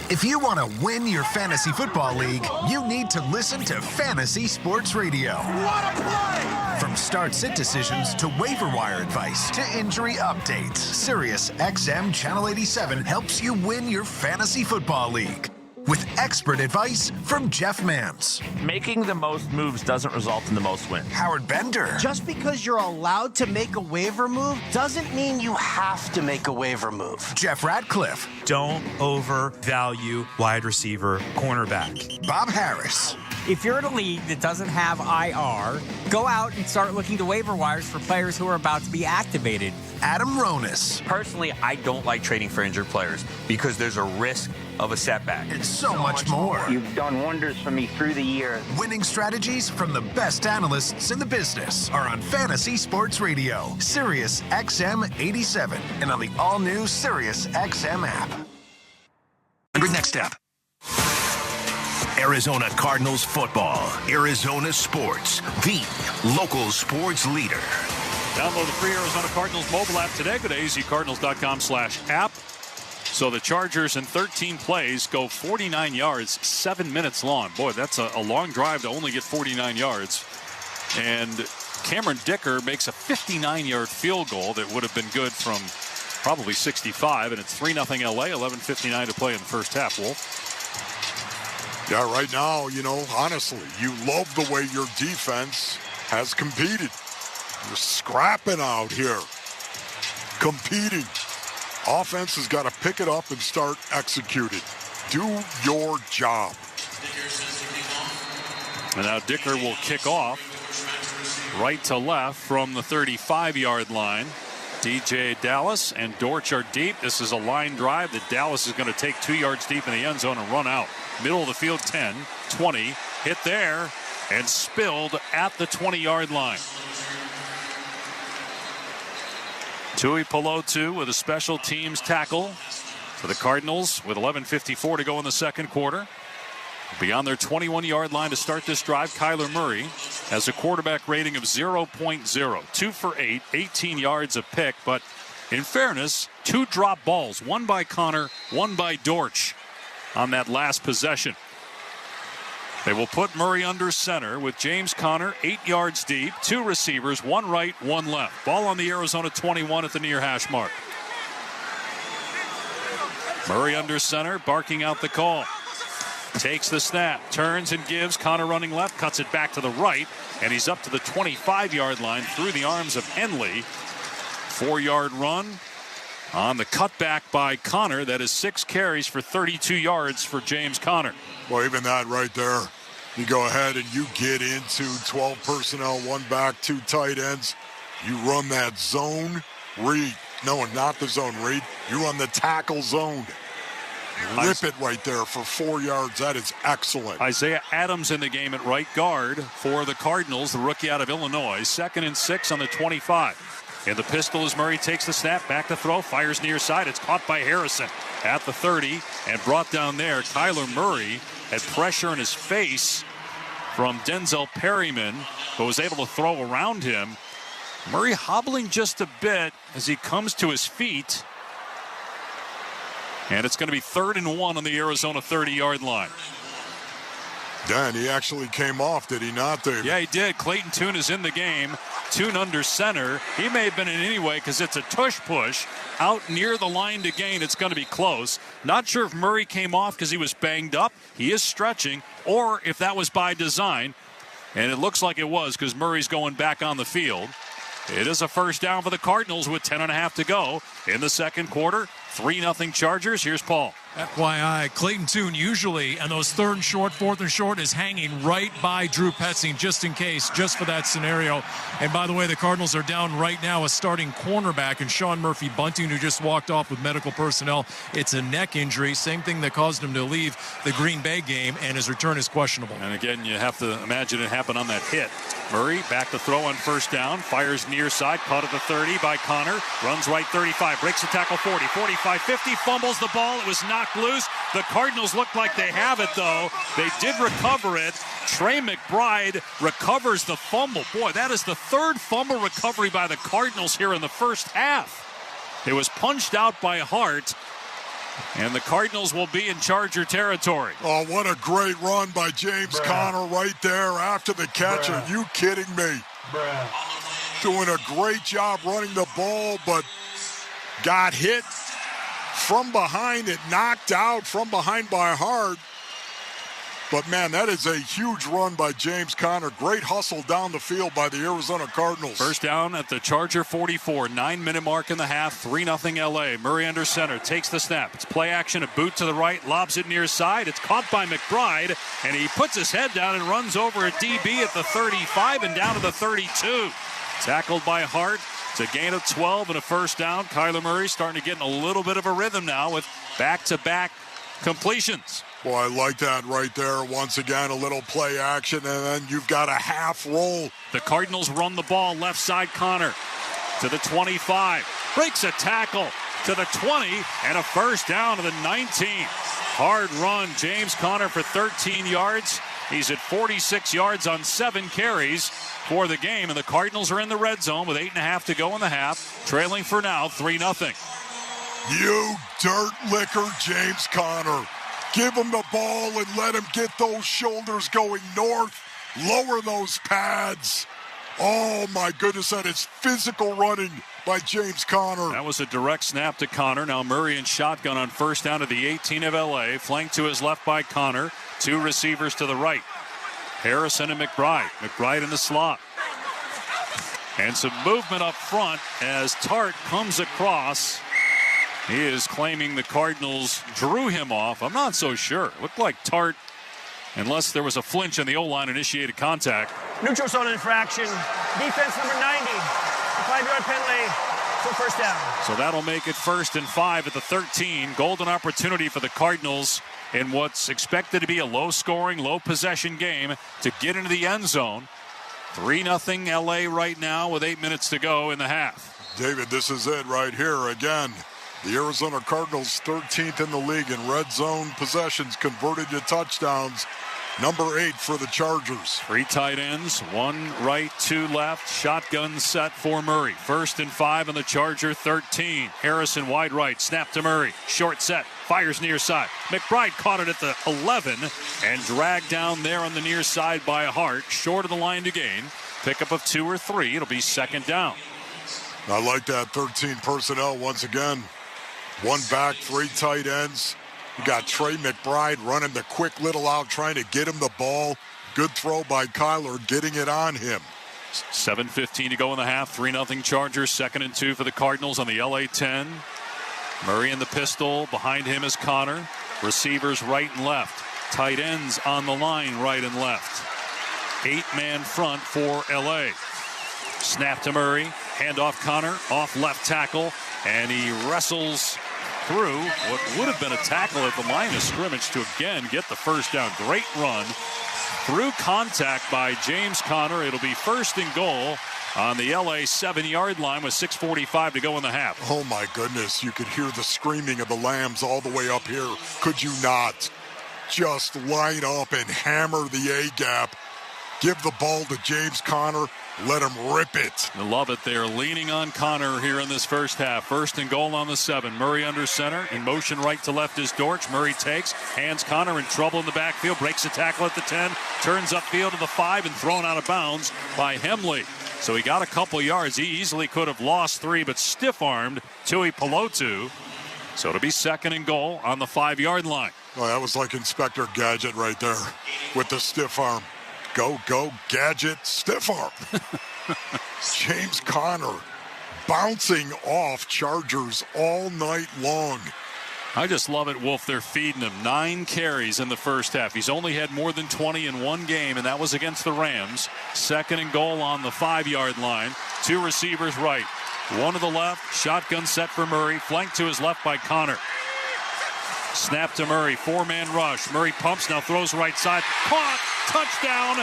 If you want to win your fantasy football league, you need to listen to Fantasy Sports Radio. What a play! From start-sit decisions to waiver wire advice to injury updates, Sirius XM Channel 87 helps you win your fantasy football league. with expert advice from Jeff Mams. Making the most moves doesn't result in the most wins. Howard Bender. Just because you're allowed to make a waiver move doesn't mean you have to make a waiver move. Jeff Ratcliffe. Don't overvalue wide receiver, cornerback. Bob Harris. If you're in a league that doesn't have IR, go out and start looking to waiver wires for players who are about to be activated. Adam Ronis. Personally, I don't like trading for injured players because there's a risk of a setback. And so much more. You've done wonders for me through the years. Winning strategies from the best analysts in the business are on Fantasy Sports Radio, Sirius XM 87, and on the all-new Sirius XM app. Next step. Arizona Cardinals football. Arizona Sports, the local sports leader. Download the free Arizona Cardinals mobile app today. Go to azcardinals.com/app. So the Chargers in 13 plays go 49 yards, 7 minutes long. Boy, that's a long drive to only get 49 yards. And Cameron Dicker makes a 59-yard field goal that would have been good from probably 65. And it's 3-0 LA, 11:59 to play in the first half, Wolf. Yeah, right now, honestly, you love the way your defense has competed. You're scrapping out here, competing. Offense has got to pick it up and start executing. Do your job. And now Dicker will kick off right to left from the 35-yard line. DJ Dallas and Dortch are deep. This is a line drive that Dallas is going to take 2 yards deep in the end zone and run out. Middle of the field, 10, 20, hit there, and spilled at the 20-yard line. Tui Pelotu with a special teams tackle for the Cardinals with 11:54 to go in the second quarter. Beyond their 21-yard line to start this drive, Kyler Murray has a quarterback rating of 0.0. 2 for 8, 18 yards a pick. But in fairness, 2 drop balls, one by Connor, one by Dortch on that last possession. They will put Murray under center with James Conner 8 yards deep, 2 receivers, 1 right, 1 left. Ball on the Arizona 21 at the near hash mark. Murray under center, barking out the call. Takes the snap, turns and gives. Conner running left, cuts it back to the right, and he's up to the 25-yard line through the arms of Henley. 4-yard run on the cutback by Conner. That is 6 carries for 32 yards for James Conner. Well, even that right there, you go ahead and you get into 12 personnel, 1 back, 2 tight ends. You run that zone read. No, not the zone read. You run the tackle zone. Rip it right there for 4 yards. That is excellent. Isaiah Adams in the game at right guard for the Cardinals, the rookie out of Illinois. 2nd and 6 on the 25. And the pistol as Murray takes the snap, back to throw, fires near side. It's caught by Harrison at the 30 and brought down there. Kyler Murray had pressure in his face from Denzel Perryman, who was able to throw around him. Murray hobbling just a bit as he comes to his feet. And it's going to be 3rd and 1 on the Arizona 30-yard line. Dan, he actually came off, did he not, David? Yeah, he did. Clayton Tune is in the game. Tune under center. He may have been in anyway because it's a tush-push out near the line to gain. It's going to be close. Not sure if Murray came off because he was banged up. He is stretching, or if that was by design. And it looks like it was because Murray's going back on the field. It is a first down for the Cardinals with 10.5 to go in the second quarter. 3-0 Chargers. Here's Paul. FYI, Clayton Tune usually on those 3rd and short, 4th and short is hanging right by Drew Petzing just in case, just for that scenario. And by the way, the Cardinals are down right now a starting cornerback and Sean Murphy Bunting, who just walked off with medical personnel. It's a neck injury, same thing that caused him to leave the Green Bay game, and his return is questionable. And again, you have to imagine it happened on that hit. Murray back to throw on first down, fires near side, caught at the 30 by Connor, runs right 35, breaks the tackle 40, 45, 50, fumbles the ball. It was knocked loose. The Cardinals look like they have it, though. They did recover it. Trey McBride recovers the fumble. Boy, that is the 3rd fumble recovery by the Cardinals here in the first half. It was punched out by Hart, and the Cardinals will be in Charger territory. Oh, what a great run by James Conner right there after the catch. Are you kidding me? Doing a great job running the ball, but got hit from behind. It knocked out from behind by Hart. But, man, that is a huge run by James Conner. Great hustle down the field by the Arizona Cardinals. First down at the Charger 44, 9-minute mark in the half, 3-0 LA. Murray under center, takes the snap. It's play action, a boot to the right, lobs it near side. It's caught by McBride, and he puts his head down and runs over a DB at the 35 and down to the 32. Tackled by Hart. It's a gain of 12 and a first down. Kyler Murray starting to get in a little bit of a rhythm now with back-to-back completions. Boy, I like that right there. Once again, a little play action, and then you've got a half roll. The Cardinals run the ball left side. Conner to the 25. Breaks a tackle to the 20 and a first down to the 19. Hard run. James Conner for 13 yards. He's at 46 yards on 7 carries for the game, and the Cardinals are in the red zone with 8.5 to go in the half, trailing for now 3-0. You dirt licker, James Conner. Give him the ball and let him get those shoulders going north. Lower those pads. Oh, my goodness, that is physical running by James Conner. That was a direct snap to Conner. Now Murray in shotgun on first down to the 18 of L.A. Flanked to his left by Conner. 2 receivers to the right. Harrison and McBride. McBride in the slot. And some movement up front as Tart comes across. He is claiming the Cardinals drew him off. I'm not so sure. It looked like Tart, unless there was a flinch and the O-line initiated contact. Neutral zone infraction. Defense number 90. A 5-yard penalty. So first down. So that'll make it 1st and 5 at the 13. Golden opportunity for the Cardinals in what's expected to be a low-scoring, low-possession game to get into the end zone. 3-0 L.A. right now with 8 minutes to go in the half. David, this is it right here again. The Arizona Cardinals 13th in the league in red zone possessions converted to touchdowns. Number 8 for the Chargers. 3 tight ends, 1 right, 2 left. Shotgun set for Murray. 1st and 5 on the Charger 13. Harrison wide right, snap to Murray. Short set, fires near side. McBride caught it at the 11 and dragged down there on the near side by Hart. Short of the line to gain. Pickup of 2 or 3. It'll be 2nd down. I like that 13 personnel once again. 1 back, 3 tight ends. You got Trey McBride running the quick little out, trying to get him the ball. Good throw by Kyler, getting it on him. 7:15 to go in the half. 3-0 Chargers. 2nd and 2 for the Cardinals on the LA 10. Murray in the pistol. Behind him is Conner. Receivers right and left. Tight ends on the line right and left. 8-man front for LA. Snap to Murray. Handoff Conner. Off left tackle. And he wrestles through what would have been a tackle at the line of scrimmage to again get the first down. Great run through contact by James Conner. It'll be 1st and goal on the LA 7-yard line with 6:45 to go in the half. Oh my goodness, you could hear the screaming of the Lambs all the way up here. Could you not just line up and hammer the A-gap? Give the ball to James Conner. Let him rip it. I love it. They're leaning on Conner here in this first half. 1st and goal on the 7. Murray under center. In motion right to left is Dortch. Murray takes. Hands Conner in trouble in the backfield. Breaks a tackle at the 10. Turns upfield to the 5 and thrown out of bounds by Hemley. So he got a couple yards. He easily could have lost 3, but stiff-armed Tui Pelotu. So it'll be 2nd and goal on the 5-yard line. Oh, that was like Inspector Gadget right there with the stiff arm. Go, Gadget, stiff arm. James Conner bouncing off Chargers all night long. I just love it, Wolf. They're feeding him 9 carries in the first half. He's only had more than 20 in one game, and that was against the Rams. 2nd and goal on the 5-yard line. 2 receivers right. 1 to the left. Shotgun set for Murray. Flanked to his left by Conner. Snap to Murray. 4-man rush. Murray pumps, now throws right side. Caught. Touchdown.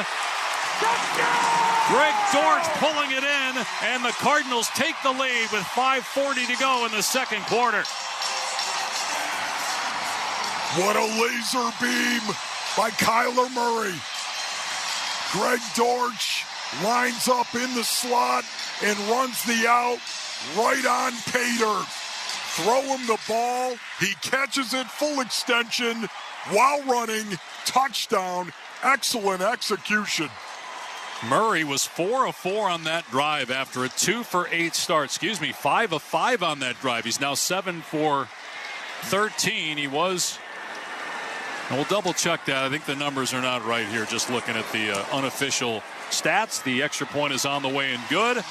Greg Dortch pulling it in, and the Cardinals take the lead with 5:40 to go in the second quarter. What a laser beam by Kyler Murray. Greg Dortch lines up in the slot and runs the out right on pay dirt. Throw him the ball. He catches it full extension while running. Touchdown. Excellent execution. Murray was 4 of 4 on that drive after a 2 for 8 start. 5 of 5 on that drive. He's now 7 for 13. He was And we'll double check that. I think the numbers are not right here. Just looking at the unofficial stats. The extra point is on the way and good.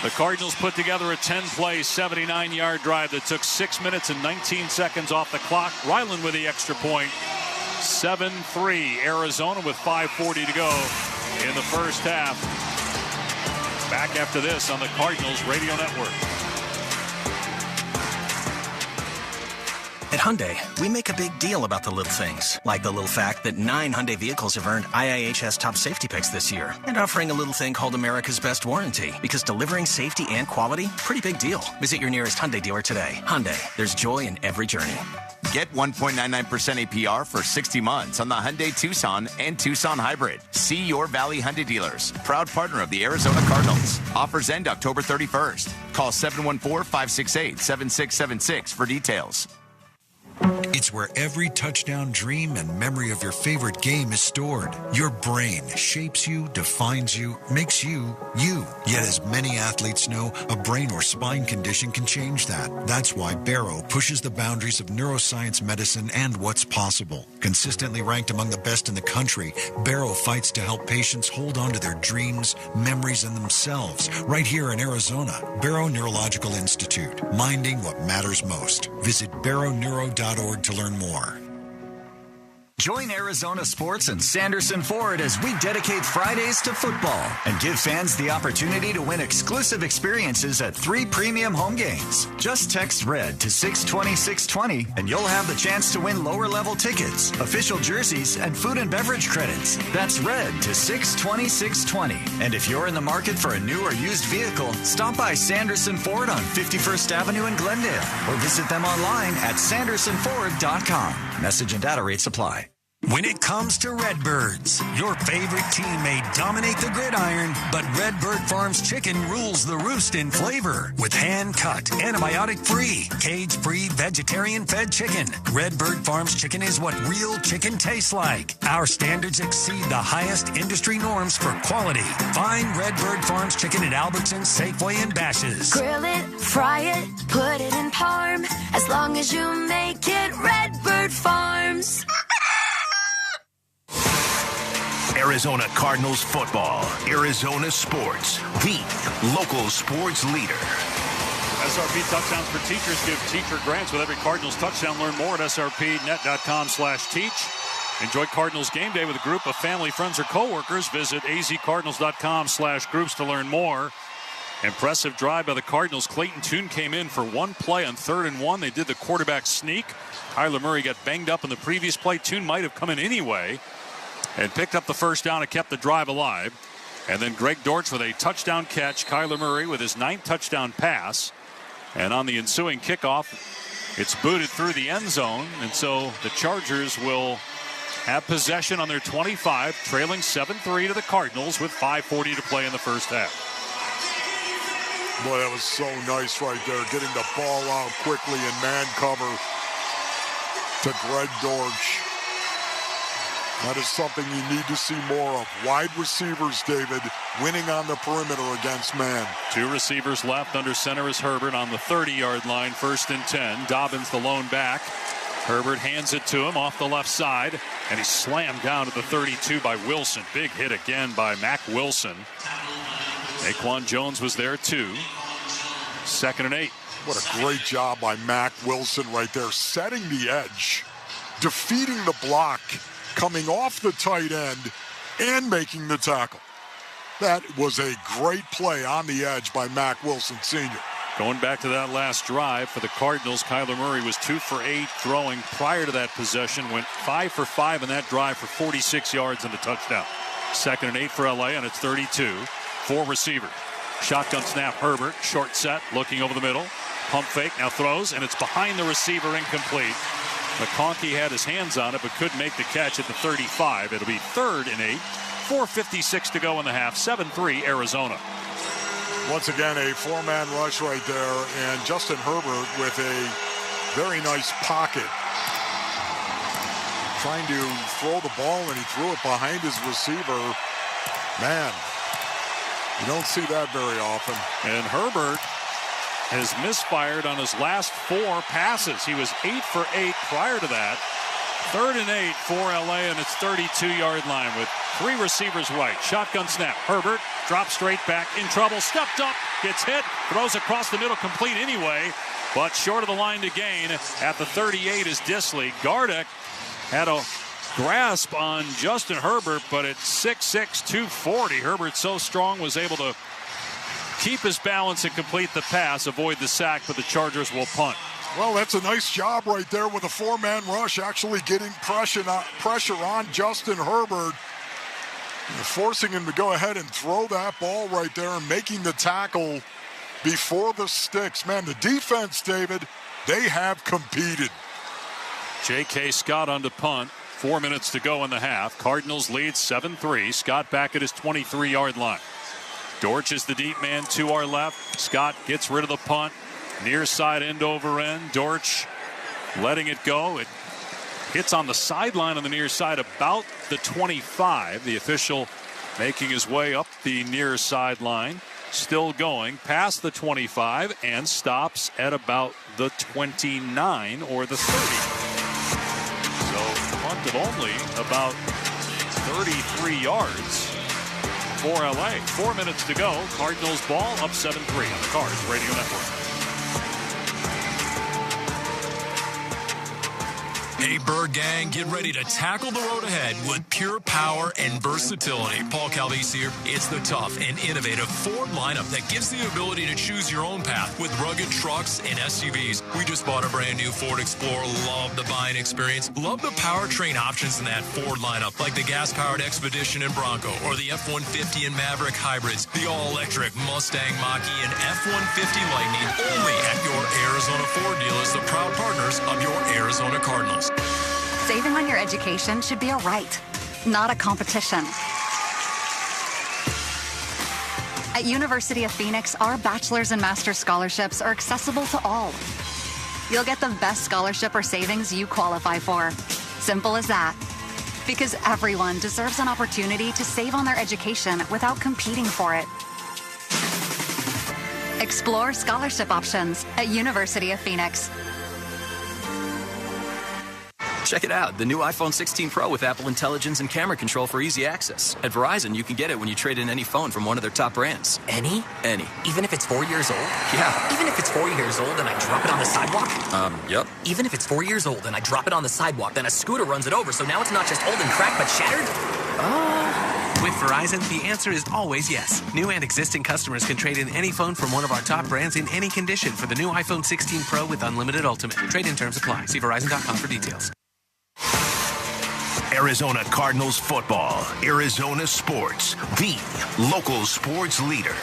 The Cardinals put together a 10-play, 79-yard drive that took 6 minutes and 19 seconds off the clock. Ryland with the extra point. 7-3 Arizona with 5:40 to go in the first half. Back after this on the Cardinals Radio Network. At Hyundai, we make a big deal about the little things, like the little fact that 9 Hyundai vehicles have earned IIHS Top Safety Picks this year, and offering a little thing called America's Best Warranty, because delivering safety and quality, pretty big deal. Visit your nearest Hyundai dealer today. Hyundai, there's joy in every journey. Get 1.99% APR for 60 months on the Hyundai Tucson and Tucson Hybrid. See your Valley Hyundai dealers. Proud partner of the Arizona Cardinals. Offers end October 31st. Call 714-568-7676 for details. It's where every touchdown dream and memory of your favorite game is stored. Your brain shapes you, defines you, makes you, you. Yet as many athletes know, a brain or spine condition can change that. That's why Barrow pushes the boundaries of neuroscience medicine and what's possible. Consistently ranked among the best in the country, Barrow fights to help patients hold on to their dreams, memories, and themselves. Right here in Arizona, Barrow Neurological Institute. Minding what matters most. Visit barrowneuro.org to learn more. Join Arizona Sports and Sanderson Ford as we dedicate Fridays to football and give fans the opportunity to win exclusive experiences at 3 premium home games. Just text RED to 620-620 and you'll have the chance to win lower level tickets, official jerseys, and food and beverage credits. That's RED to 620-620. And if you're in the market for a new or used vehicle, stop by Sanderson Ford on 51st Avenue in Glendale or visit them online at sandersonford.com. Message and data rates apply. When it comes to Redbirds, your favorite team may dominate the gridiron, but Redbird Farms chicken rules the roost in flavor. With hand-cut, antibiotic-free, cage-free, vegetarian-fed chicken, Redbird Farms chicken is what real chicken tastes like. Our standards exceed the highest industry norms for quality. Find Redbird Farms chicken at Albertsons, Safeway, and Bash's. Grill it, fry it, put it in parm. As long as you make it Redbird Farms. Arizona Cardinals football. Arizona Sports, the local sports leader. SRP Touchdowns for Teachers give teacher grants with every Cardinals touchdown. Learn more at srpnet.com/teach. Enjoy Cardinals game day with a group of family, friends, or coworkers. Visit azcardinals.com/groups to learn more. Impressive drive by the Cardinals. Clayton Tune came in for one play on 3rd and 1. They did the quarterback sneak. Kyler Murray got banged up in the previous play. Tune might have come in anyway and picked up the first down and kept the drive alive. And then Greg Dortch with a touchdown catch. Kyler Murray with his 9th touchdown pass. And on the ensuing kickoff, it's booted through the end zone. And so the Chargers will have possession on their 25, trailing 7-3 to the Cardinals with 5:40 to play in the first half. Boy, that was so nice right there, getting the ball out quickly in man cover to Greg Dortch. That is something you need to see more of. Wide receivers, David, winning on the perimeter against man. 2 receivers left. Under center is Herbert on the 30-yard line, 1st and 10. Dobbins the lone back. Herbert hands it to him off the left side, and he's slammed down to the 32 by Wilson. Big hit again by Mac Wilson. Naquan Jones was there too. 2nd and 8. What a great job by Mac Wilson right there, setting the edge, defeating the block, coming off the tight end, and making the tackle. That was a great play on the edge by Mac Wilson Sr. Going back to that last drive for the Cardinals, Kyler Murray was 2 for 8 throwing prior to that possession. Went 5 for 5 in that drive for 46 yards and a touchdown. 2nd and 8 for LA on its 32. 4 receiver. Shotgun snap, Herbert. Short set, looking over the middle. Pump fake, now throws, and it's behind the receiver, incomplete. McConkey had his hands on it, but couldn't make the catch at the 35. It'll be 3rd and 8. 4:56 to go in the half. 7-3 Arizona. Once again, a 4-man rush right there, and Justin Herbert with a very nice pocket. Trying to throw the ball, and he threw it behind his receiver. Man, you don't see that very often. And Herbert has misfired on his last 4 passes. He was 8 for 8 prior to that. 3rd and 8 for LA, and it's 32-yard line with 3 receivers right. Shotgun snap. Herbert drops straight back, in trouble, stepped up, gets hit, throws across the middle, complete anyway, but short of the line to gain. At the 38 is Disley. Gardeck had a grasp on Justin Herbert, but at 6'6", 240, Herbert so strong was able to keep his balance and complete the pass, avoid the sack, but the Chargers will punt. Well, that's a nice job right there with a 4-man rush, actually getting pressure on Justin Herbert, forcing him to go ahead and throw that ball right there and making the tackle before the sticks. Man, the defense, David, they have competed. J.K. Scott on to punt. 4 minutes to go in the half. Cardinals lead 7-3. Scott back at his 23-yard line. Dortch is the deep man to our left. Scott gets rid of the punt. Near side, end over end. Dortch letting it go. It hits on the sideline on the near side about the 25. The official making his way up the near sideline. Still going past the 25 and stops at about the 29 or the 30. So punt of only about 33 yards for LA. 4 minutes to go. Cardinals ball up 7-3 on the Cards Radio Network. Hey, Bird Gang, get ready to tackle the road ahead with pure power and versatility. Paul Calvisi here. It's the tough and innovative Ford lineup that gives the ability to choose your own path with rugged trucks and SUVs. We just bought a brand new Ford Explorer. Love the buying experience. Love the powertrain options in that Ford lineup, like the gas-powered Expedition and Bronco, or the F-150 and Maverick hybrids, the all-electric Mustang Mach-E and F-150 Lightning, only at your Arizona Ford dealers, the proud partners of your Arizona Cardinals. Saving on your education should be a right, not a competition. At University of Phoenix, our bachelor's and master's scholarships are accessible to all. You'll get the best scholarship or savings you qualify for. Simple as that. Because everyone deserves an opportunity to save on their education without competing for it. Explore scholarship options at University of Phoenix. Check it out, the new iPhone 16 Pro with Apple Intelligence and camera control for easy access. At Verizon, you can get it when you trade in any phone from one of their top brands. Any? Any. Even if it's 4 years old? Yeah. Even if it's 4 years old and I drop it on the sidewalk? Yep. Even if it's 4 years old and I drop it on the sidewalk, then a scooter runs it over, so now it's not just old and cracked, but shattered? With Verizon, the answer is always yes. New and existing customers can trade in any phone from one of our top brands in any condition for the new iPhone 16 Pro with Unlimited Ultimate. Trade-in terms apply. See Verizon.com for details. Arizona Cardinals football. Arizona Sports, the local sports leader.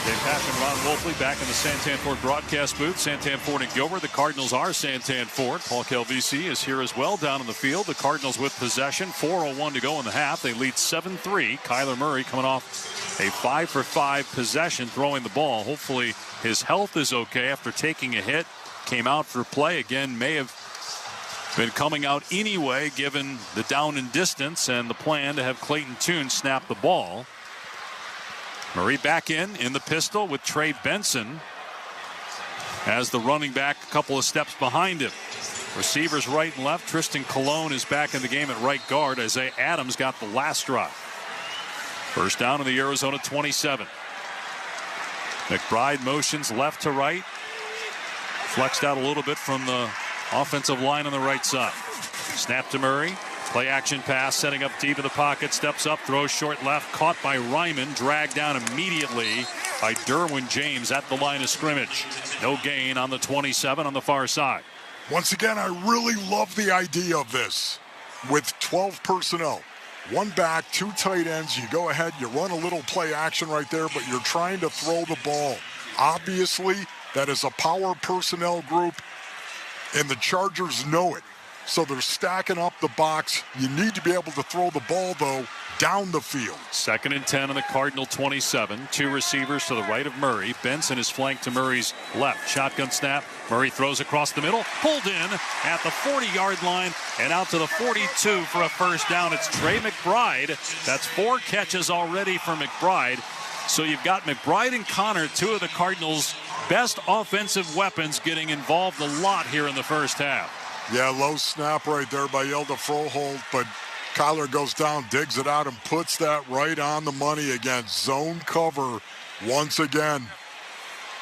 Dave Pack and Ron Wolfley back in the Santan Ford broadcast booth. Santan Ford and Gilbert. The Cardinals are Santan Ford. Paul Calvisi is here as well down in the field. The Cardinals with possession. 4:01 to go in the half. They lead 7-3. Kyler Murray coming off a 5-for-5 possession throwing the ball. Hopefully his health is okay after taking a hit. Came out for play again. May have been coming out anyway given the down and distance and the plan to have Clayton Tune snap the ball. Murray back in the pistol with Trey Benson as the running back a couple of steps behind him. Receivers right and left. Tristan Colon is back in the game at right guard. Isaiah Adams got the last drive. First down in the Arizona 27. McBride motions left to right. Flexed out a little bit from the offensive line on the right side. Snap to Murray. Play action pass, setting up deep in the pocket. Steps up, throws short left. Caught by Ryman. Dragged down immediately by Derwin James at the line of scrimmage. No gain on the 27 on the far side. Once again, I really love the idea of this. With 12 personnel, one back, two tight ends, you go ahead, you run a little play action right there, but you're trying to throw the ball. Obviously, that is a power personnel group, and the Chargers know it. So they're stacking up the box. You need to be able to throw the ball, though, down the field. 2nd and 10 on the Cardinal 27. Two receivers to the right of Murray. Benson is flanked to Murray's left. Shotgun snap. Murray throws across the middle. Pulled in at the 40-yard line and out to the 42 for a first down. It's Trey McBride. That's 4 catches already for McBride. So you've got McBride and Connor, two of the Cardinals' best offensive weapons, getting involved a lot here in the first half. Yeah, low snap right there by Yelda Froholt, but Kyler goes down, digs it out, and puts that right on the money again. Zone cover once again.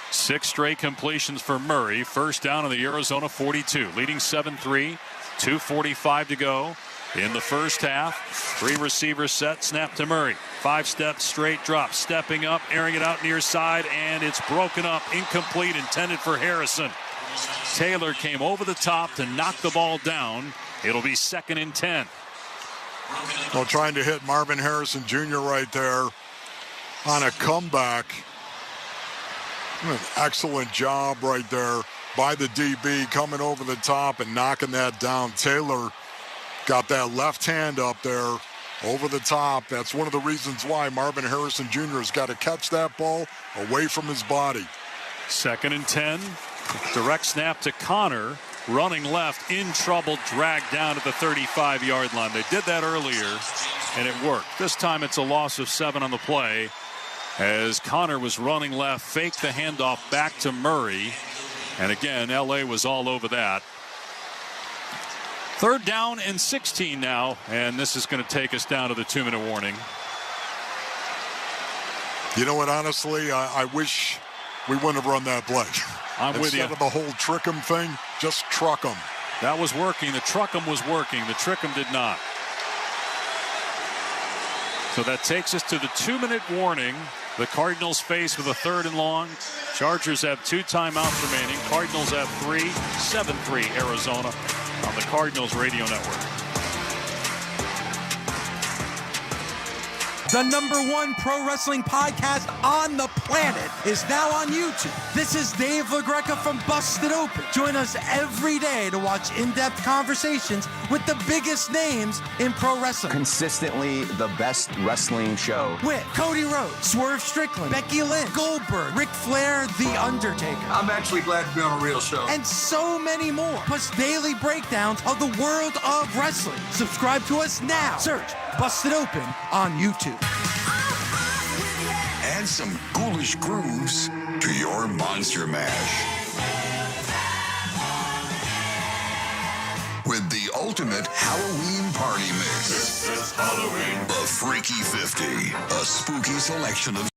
6 straight completions for Murray. First down on the Arizona 42. Leading 7-3. 2:45 to go in the first half. 3 receivers set. Snap to Murray. 5 steps straight drop. Stepping up, airing it out near side, and it's broken up. Incomplete, intended for Harrison. Taylor came over the top to knock the ball down. It'll be 2nd and 10. Well, trying to hit Marvin Harrison Jr. right there on a comeback. An excellent job right there by the DB, coming over the top and knocking that down. Taylor got that left hand up there over the top. That's one of the reasons why Marvin Harrison Jr. has got to catch that ball away from his body. 2nd and 10. Direct snap to Connor. Running left, in trouble, dragged down to the 35-yard line. They did that earlier, and it worked. This time it's a loss of 7 on the play, as Connor was running left, faked the handoff back to Murray. And again, L.A. was all over that. 3rd down and 16 now, and this is going to take us down to the 2-minute warning. You know what, honestly, I wish we wouldn't have run that play. I'm with you. Instead of the whole trick 'em thing, just truck 'em. That was working. The truck 'em was working. The trick 'em did not. So that takes us to the 2-minute warning. The Cardinals face with a 3rd and long. Chargers have 2 timeouts remaining. Cardinals have 3. 7-3 Arizona on the Cardinals radio network. The #1 pro wrestling podcast on the planet is now on YouTube. This is Dave LaGreca from Busted Open. Join us every day to watch in-depth conversations with the biggest names in pro wrestling. Consistently the best wrestling show. With Cody Rhodes, Swerve Strickland, Becky Lynch, Goldberg, Ric Flair, The Undertaker. I'm actually glad to be on a real show. And so many more. Plus daily breakdowns of the world of wrestling. Subscribe to us now. Search Busted Open on YouTube. Add some ghoulish grooves to your Monster Mash. With the ultimate Halloween party mix. This is Halloween. The Freaky 50. A spooky selection of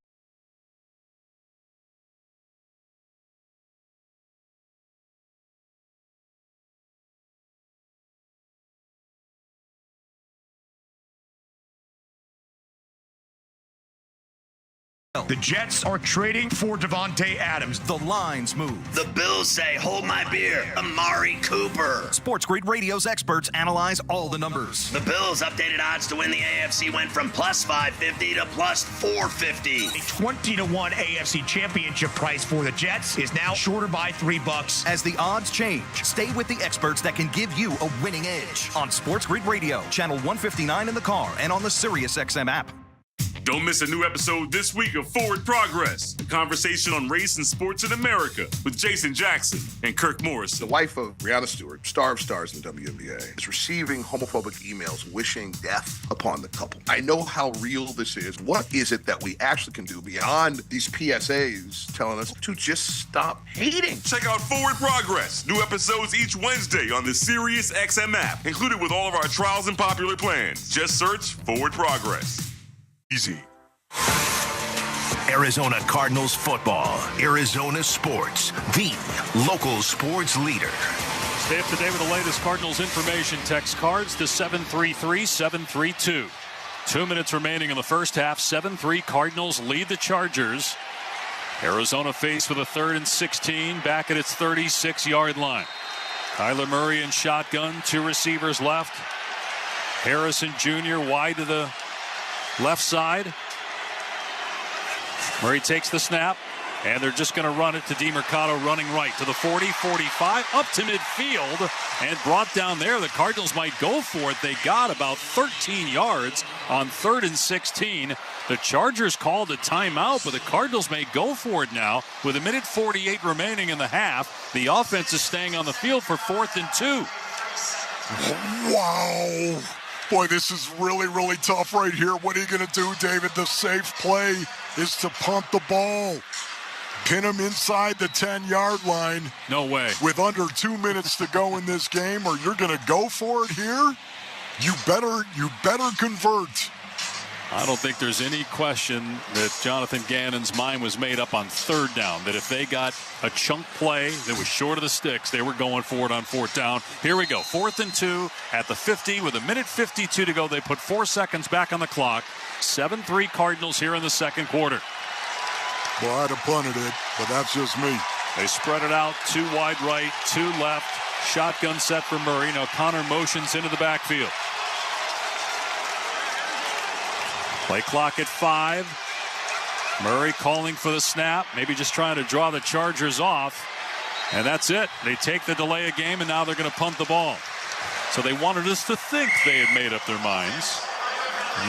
The Jets are trading for Devontae Adams. The lines move. The Bills say, hold my beer, Amari Cooper. Sports Grid Radio's experts analyze all the numbers. The Bills' updated odds to win the AFC went from plus 550 to plus 450. A 20-1 AFC championship price for the Jets is now shorter by $3. As the odds change, stay with the experts that can give you a winning edge. On Sports Grid Radio, channel 159 in the car and on the SiriusXM app. Don't miss a new episode this week of Forward Progress, a conversation on race and sports in America with Jason Jackson and Kirk Morris. The wife of Brianna Stewart, star of stars in the WNBA, is receiving homophobic emails wishing death upon the couple. I know how real this is. What is it that we actually can do beyond these PSAs telling us to just stop hating? Check out Forward Progress. New episodes each Wednesday on the SiriusXM app, included with all of our trials and popular plans. Just search Forward Progress. Easy. Arizona Cardinals football. Arizona Sports, the local sports leader. Stay up to date with the latest Cardinals information. Text cards to 733-732. 2 minutes remaining in the first half. 7-3 Cardinals lead the Chargers. Arizona faced with a 3rd and 16 back at its 36-yard line. Kyler Murray in shotgun. 2 receivers left. Harrison Jr. wide to the left side. Murray takes the snap, and they're just going to run it to DeMercado, running right to the 40, 45, up to midfield, and brought down there. The Cardinals might go for it. They got about 13 yards on 3rd and 16. The Chargers called a timeout, but the Cardinals may go for it now. With 1:48 remaining in the half, the offense is staying on the field for 4th and 2. Wow. Boy, this is really, really tough right here. What are you going to do, David? The safe play is to punt the ball. Pin them inside the 10-yard line. No way. With under 2 minutes to go in this game, or you're going to go for it here? You better convert. I don't think there's any question that Jonathan Gannon's mind was made up on third down, that if they got a chunk play that was short of the sticks, they were going for it on fourth down. Here we go. 4th and 2 at the 50 with 1:52 to go. They put 4 seconds back on the clock. 7-3 Cardinals here in the second quarter. Well, I'd have punted it, but that's just me. They spread it out, 2 wide right, 2 left. Shotgun set for Murray. Now Connor motions into the backfield. Play clock at 5. Murray calling for the snap, maybe just trying to draw the Chargers off. And that's it. They take the delay of game, and now they're going to punt the ball. So they wanted us to think they had made up their minds.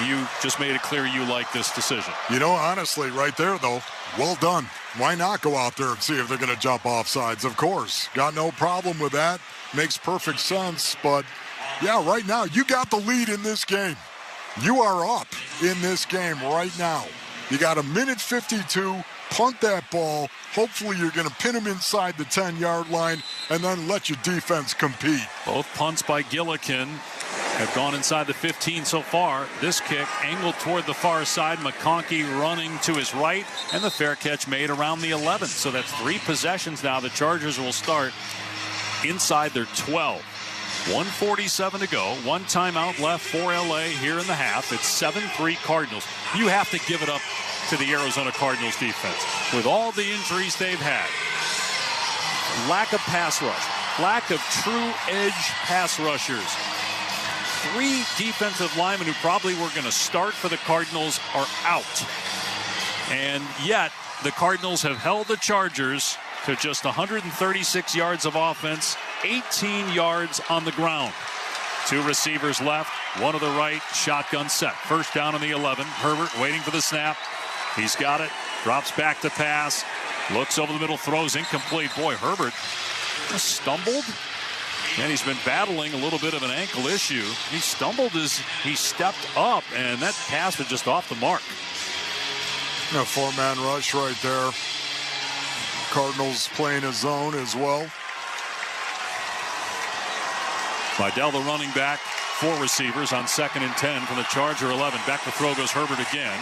You just made it clear you like this decision. You know, honestly, right there, though, well done. Why not go out there and see if they're going to jump off sides? Of course. Got no problem with that. Makes perfect sense. But, yeah, right now, you got the lead in this game. You are up in this game right now. You got 1:52. Punt that ball. Hopefully you're going to pin them inside the 10-yard line and then let your defense compete. Both punts by Gillikin have gone inside the 15 so far. This kick angled toward the far side. McConkey running to his right, and the fair catch made around the 11. So that's 3 possessions now. The Chargers will start inside their 12. 1:47 to go. 1 timeout left for LA here in the half. It's 7-3 Cardinals. You have to give it up to the Arizona Cardinals defense. With all the injuries they've had, lack of pass rush, lack of true edge pass rushers. 3 defensive linemen who probably were going to start for the Cardinals are out. And yet, the Cardinals have held the Chargers to just 136 yards of offense, 18 yards on the ground. 2 receivers left, 1 to the right, shotgun set. First down on the 11. Herbert waiting for the snap. He's got it, drops back to pass, looks over the middle, throws incomplete. Boy, Herbert just stumbled, and he's been battling a little bit of an ankle issue. He stumbled as he stepped up, and that pass was just off the mark. A 4-man rush right there. Cardinals playing a zone as well. Vidal, the running back, 4 receivers on 2nd and 10 from the Charger 11. Back to throw goes Herbert again.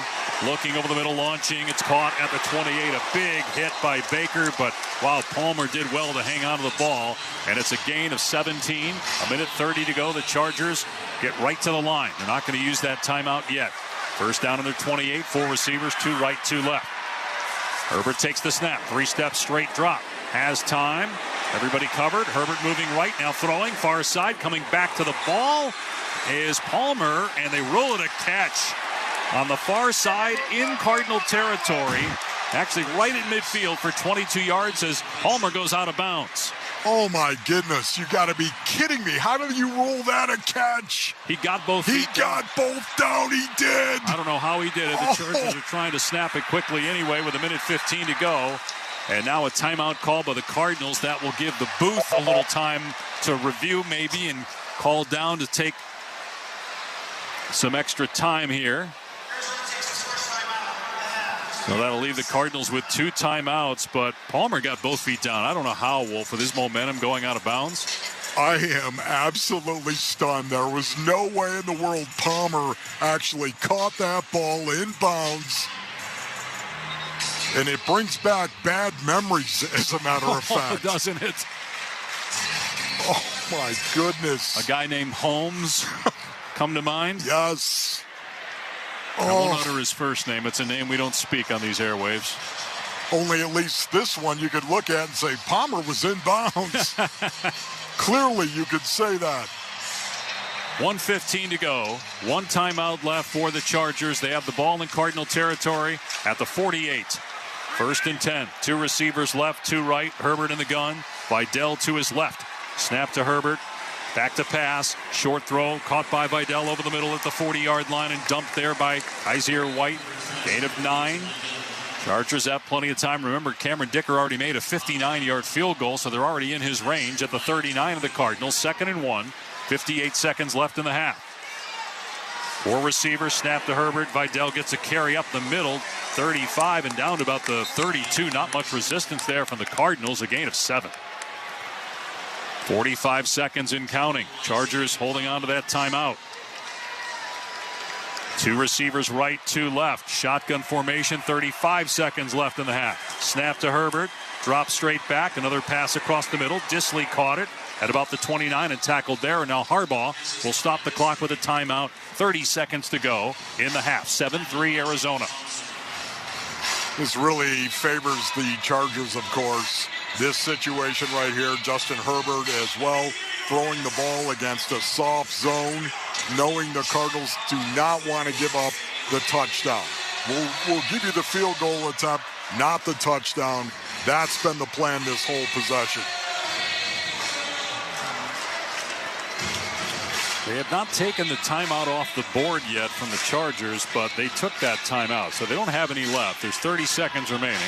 Looking over the middle, launching. It's caught at the 28. A big hit by Baker, but wow, Palmer did well to hang on to the ball. And it's a gain of 17. 1:30 to go. The Chargers get right to the line. They're not going to use that timeout yet. First down on their 28. 4 receivers, 2 right, 2 left. Herbert takes the snap. 3 steps straight drop. Has time. Everybody covered. Herbert moving right, now throwing. Far side, coming back to the ball is Palmer, and they roll it a catch on the far side in Cardinal territory. Actually right at midfield for 22 yards as Palmer goes out of bounds. Oh, my goodness. You got to be kidding me. How did you roll that a catch? He got both feet down. He got both down. He did. I don't know how he did it. The Chargers are trying to snap it quickly anyway with 1:15 to go. And now a timeout call by the Cardinals. That will give the booth a little time to review maybe and call down to take some extra time here. So that'll leave the Cardinals with 2 timeouts, but Palmer got both feet down. I don't know how, Wolf, with his momentum going out of bounds. I am absolutely stunned. There was no way in the world Palmer actually caught that ball in bounds. And it brings back bad memories, as a matter of fact. Doesn't it? Oh, my goodness. A guy named Holmes come to mind? Yes. I won't utter his first name. It's a name we don't speak on these airwaves. Only at least this one you could look at and say, Palmer was in bounds. Clearly, you could say that. 1:15 to go. 1 timeout left for the Chargers. They have the ball in Cardinal territory at the 48. 1st and 10. 2 receivers left, 2 right. Herbert in the gun. Vidal to his left. Snap to Herbert. Back to pass. Short throw. Caught by Vidal over the middle at the 40-yard line and dumped there by Isaiah White. Gain of 9. Chargers have plenty of time. Remember, Cameron Dicker already made a 59-yard field goal, so they're already in his range at the 39 of the Cardinals. 2nd and 1. 58 seconds left in the half. 4 receivers, snap to Herbert. Vidal gets a carry up the middle, 35 and down to about the 32. Not much resistance there from the Cardinals, a gain of 7. 45 seconds in counting. Chargers holding on to that timeout. 2 receivers right, 2 left. Shotgun formation, 35 seconds left in the half. Snap to Herbert, drop straight back, another pass across the middle. Disley caught it at about the 29 and tackled there. And now Harbaugh will stop the clock with a timeout. 30 seconds to go in the half. 7-3 Arizona. This really favors the Chargers, of course. This situation right here, Justin Herbert as well, throwing the ball against a soft zone, knowing the Cardinals do not want to give up the touchdown. We'll give you the field goal attempt, not the touchdown. That's been the plan this whole possession. They have not taken the timeout off the board yet from the Chargers, but they took that timeout, so they don't have any left. There's 30 seconds remaining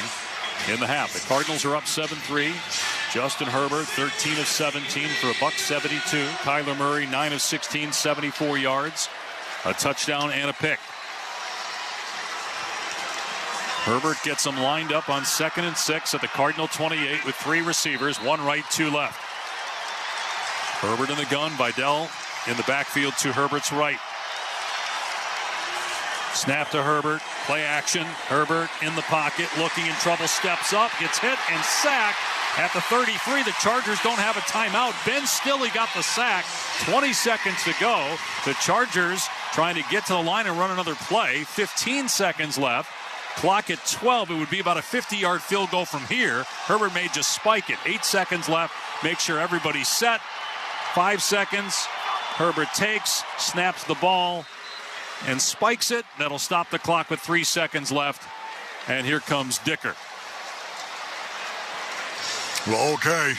in the half. The Cardinals are up 7-3. Justin Herbert, 13 of 17 for $172. Kyler Murray, 9 of 16, 74 yards, a touchdown and a pick. Herbert gets them lined up on 2nd and 6 at the Cardinal 28 with 3 receivers, 1 right, 2 left. Herbert in the gun, Vidal in the backfield to Herbert's right. Snap to Herbert, play action. Herbert in the pocket, looking in trouble, steps up, gets hit and sacked at the 33. The Chargers don't have a timeout. Ben Stille got the sack. 20 seconds to go. The Chargers trying to get to the line and run another play. 15 seconds left. Clock at 12. It would be about a 50-yard field goal from here. Herbert may just spike it. 8 seconds left. Make sure everybody's set. 5 seconds. Herbert takes, snaps the ball, and spikes it. That'll stop the clock with 3 seconds left. And here comes Dicker. Well, okay.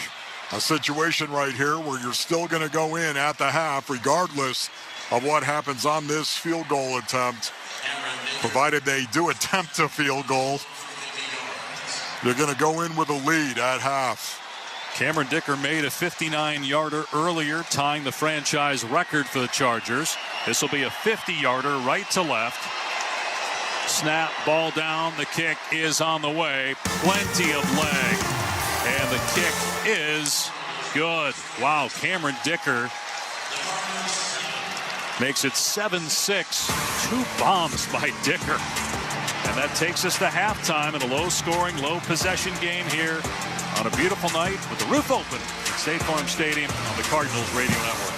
A situation right here where you're still going to go in at the half regardless of what happens on this field goal attempt. Provided they do attempt a field goal, you're going to go in with a lead at half. Cameron Dicker made a 59-yarder earlier, tying the franchise record for the Chargers. This will be a 50-yarder right to left. Snap, ball down. The kick is on the way. Plenty of leg. And the kick is good. Wow, Cameron Dicker makes it 7-6. 2 bombs by Dicker. And that takes us to halftime in a low-scoring, low-possession game here on a beautiful night with the roof open at State Farm Stadium on the Cardinals Radio Network.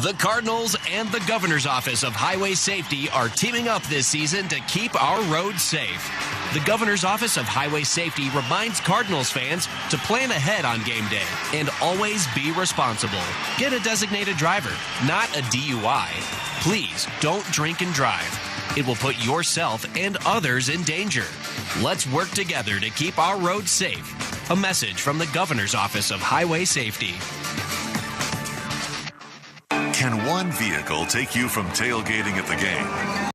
The Cardinals and the Governor's Office of Highway Safety are teaming up this season to keep our roads safe. The Governor's Office of Highway Safety reminds Cardinals fans to plan ahead on game day and always be responsible. Get a designated driver, not a DUI. Please don't drink and drive. It will put yourself and others in danger. Let's work together to keep our roads safe. A message from the Governor's Office of Highway Safety. Can one vehicle take you from tailgating at the game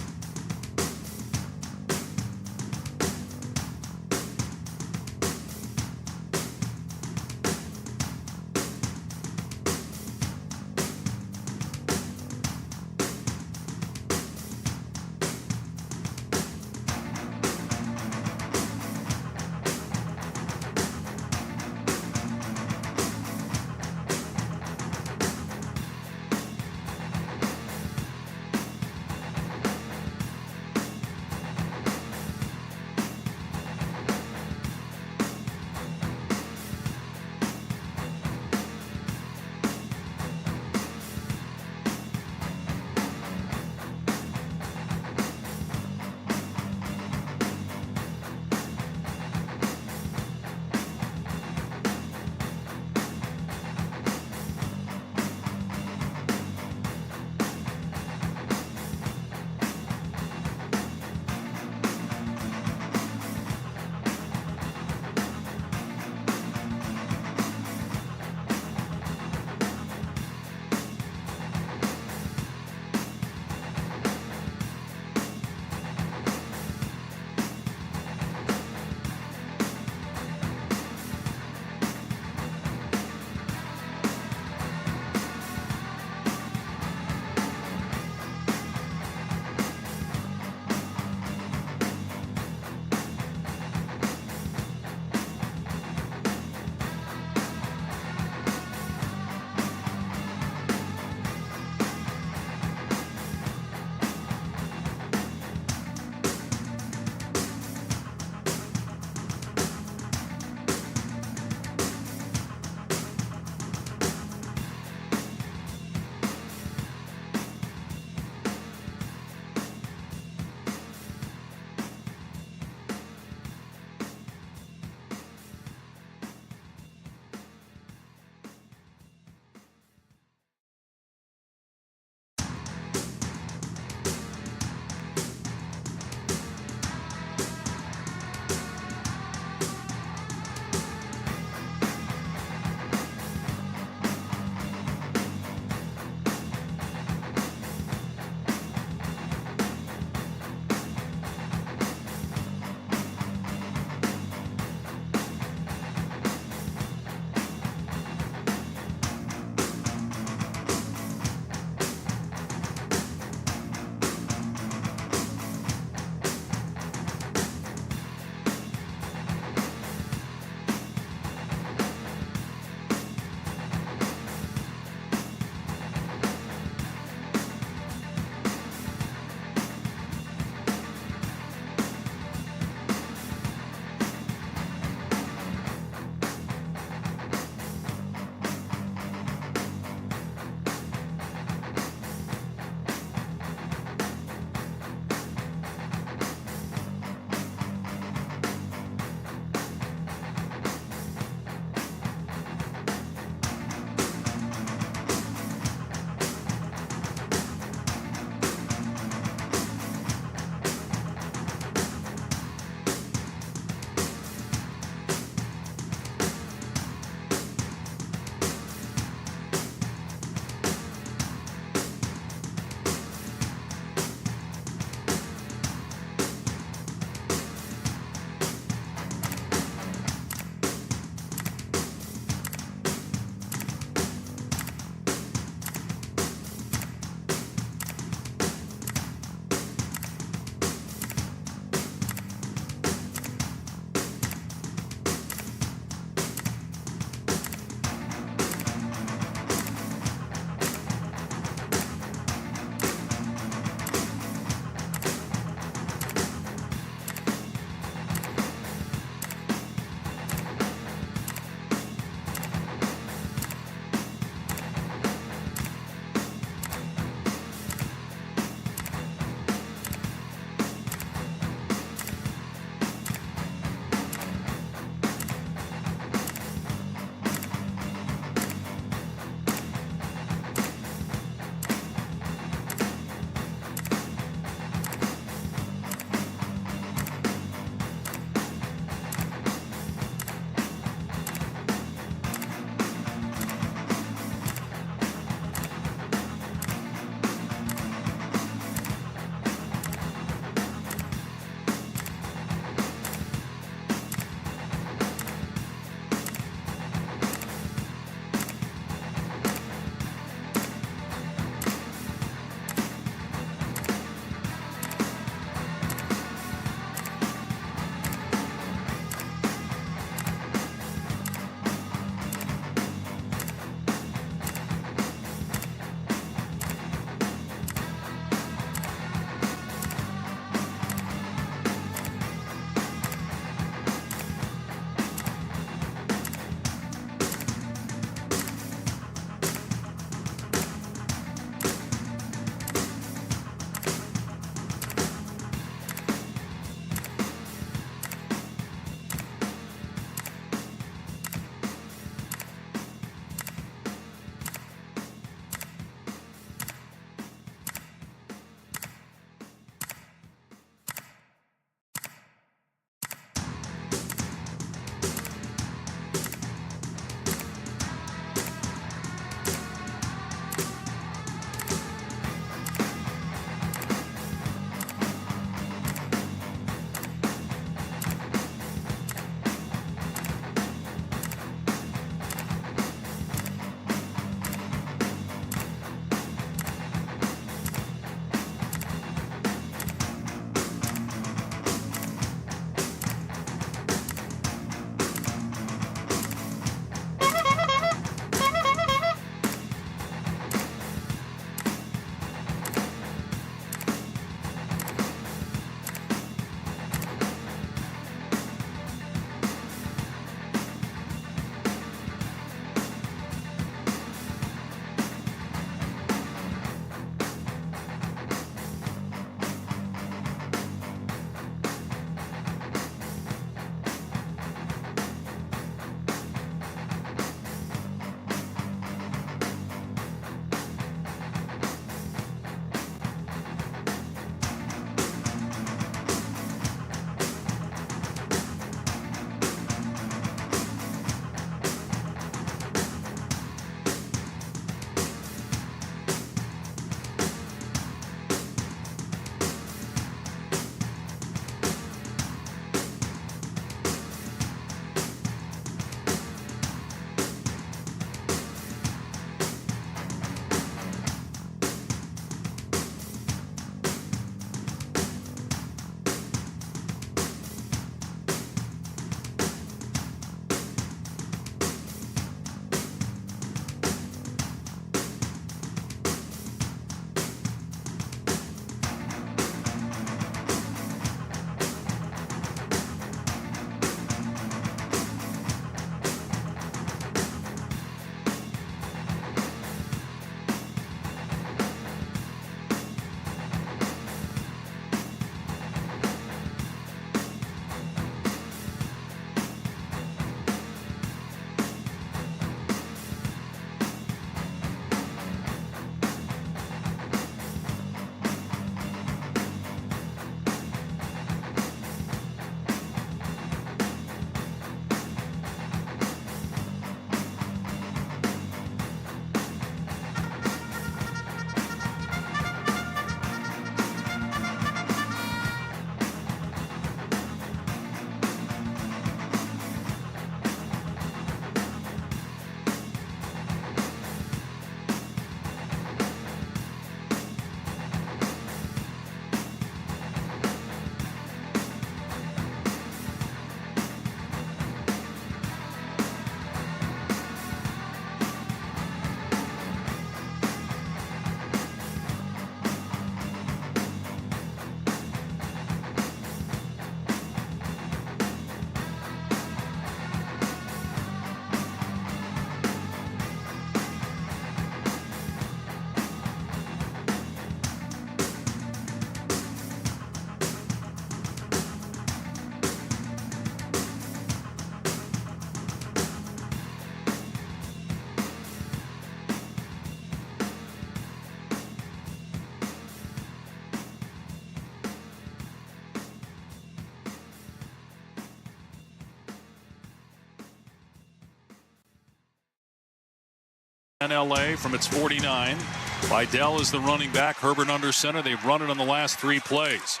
in L.A. from its 49. Vidal is the running back. Herbert under center. They've run it on the last 3 plays.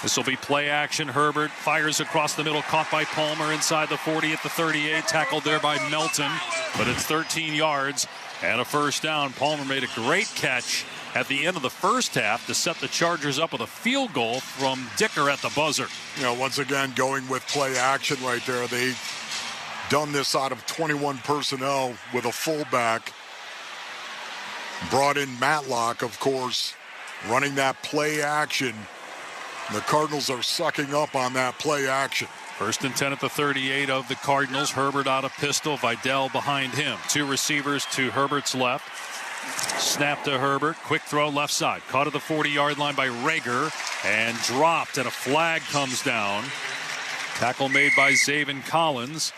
This will be play action. Herbert fires across the middle, caught by Palmer inside the 40 at the 38. Tackled there by Melton, but it's 13 yards and a first down. Palmer made a great catch at the end of the first half to set the Chargers up with a field goal from Dicker at the buzzer. You know, once again, going with play action right there. They've done this out of 21 personnel with a fullback. Brought in Matlock, of course, running that play action. The Cardinals are sucking up on that play action. 1st and 10 at the 38 of the Cardinals. Herbert out of pistol. Vidal behind him. 2 receivers to Herbert's left. Snap to Herbert. Quick throw left side. Caught at the 40-yard line by Rager and dropped, and a flag comes down. Tackle made by Zaven Collins.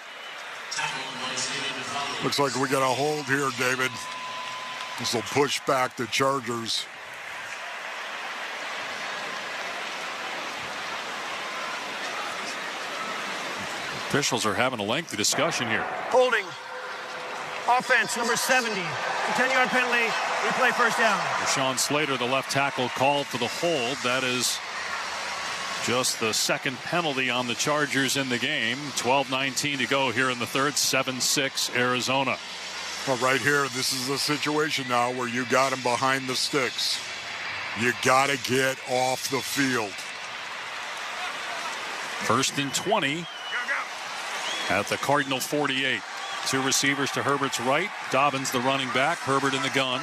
Looks like we got a hold here, David. This will push back the Chargers. Officials are having a lengthy discussion here. Holding. Offense, number 70. 10-yard penalty. Replay first down. Rashawn Slater, the left tackle, called for the hold. That is just the second penalty on the Chargers in the game. 12:19 to go here in the third. 7-6 Arizona. Well, right here, this is a situation now where you got him behind the sticks. You got to get off the field. 1st and 20 at the Cardinal 48. 2 receivers to Herbert's right. Dobbins, the running back. Herbert in the gun.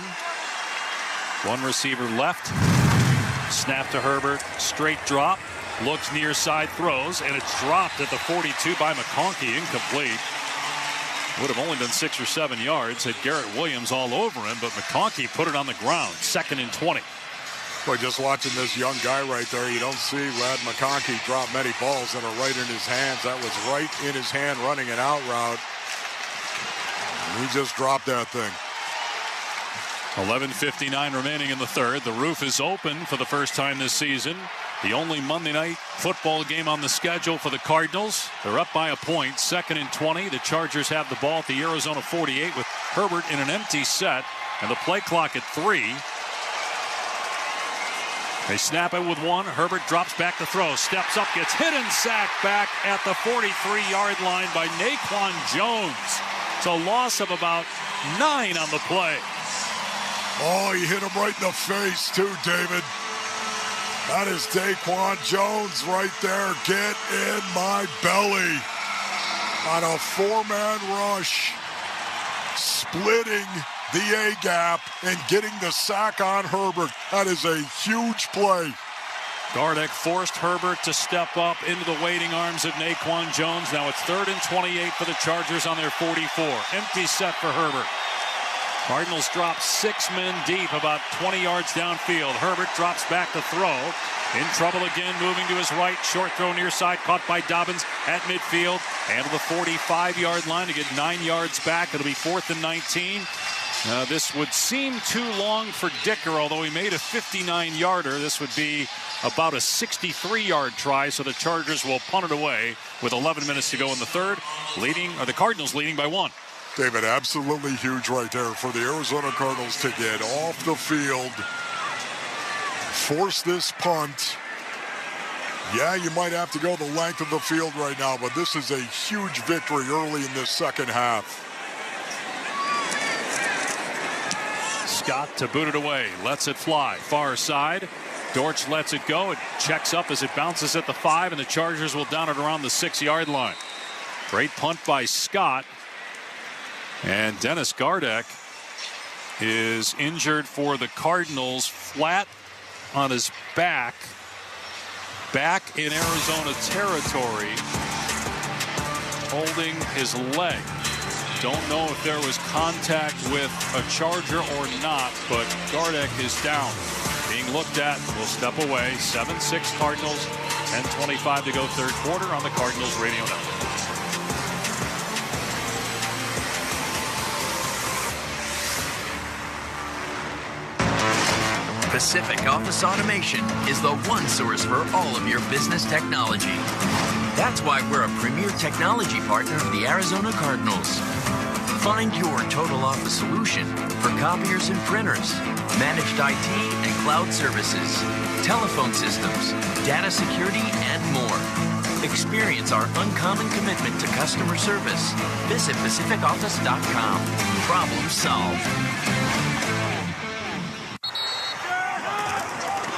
1 receiver left. Snap to Herbert. Straight drop. Looks near side, throws, and it's dropped at the 42 by McConkey. Incomplete. Would have only been 6 or 7 yards had Garrett Williams all over him, but McConkey put it on the ground. 2nd and 20. Boy, just watching this young guy right there, you don't see Rad McConkey drop many balls that are right in his hands. That was right in his hand running an out route. He just dropped that thing. 11:59 remaining in the third. The roof is open for the first time this season. The only Monday night football game on the schedule for the Cardinals. They're up by a point. 2nd and 20. The Chargers have the ball at the Arizona 48 with Herbert in an empty set and the play clock at 3. They snap it with 1. Herbert drops back to throw. Steps up, gets hit and sacked back at the 43-yard line by Naquan Jones. It's a loss of about 9 on the play. Oh, he hit him right in the face, too, David. That is Daquan Jones right there. Get in my belly. On a 4-man rush. Splitting the A-gap and getting the sack on Herbert. That is a huge play. Gardeck forced Herbert to step up into the waiting arms of Naquan Jones. Now it's 3rd and 28 for the Chargers on their 44. Empty set for Herbert. Cardinals drop 6 men deep about 20 yards downfield. Herbert drops back to throw. In trouble again, moving to his right. Short throw near side, caught by Dobbins at midfield. And to the 45-yard line to get 9 yards back. It'll be 4th and 19. This would seem too long for Dicker, although he made a 59-yarder. This would be about a 63-yard try, so the Chargers will punt it away with 11 minutes to go in the third. The Cardinals leading by 1. David, absolutely huge right there for the Arizona Cardinals to get off the field, force this punt. Yeah, you might have to go the length of the field right now, but this is a huge victory early in this second half. Scott to boot it away, lets it fly, far side. Dortch lets it go. It checks up as it bounces at the 5, and the Chargers will down it around the 6-yard line. Great punt by Scott. And Dennis Gardeck is injured for the Cardinals, flat on his back in Arizona territory, holding his leg. Don't know if there was contact with a Charger or not, but Gardeck is down. Being looked at, will step away. 7-6 Cardinals, 10:25 to go third quarter on the Cardinals Radio Network. Pacific Office Automation is the one source for all of your business technology. That's why we're a premier technology partner of the Arizona Cardinals. Find your total office solution for copiers and printers, managed IT and cloud services, telephone systems, data security, and more. Experience our uncommon commitment to customer service. Visit PacificOffice.com. Problem solved.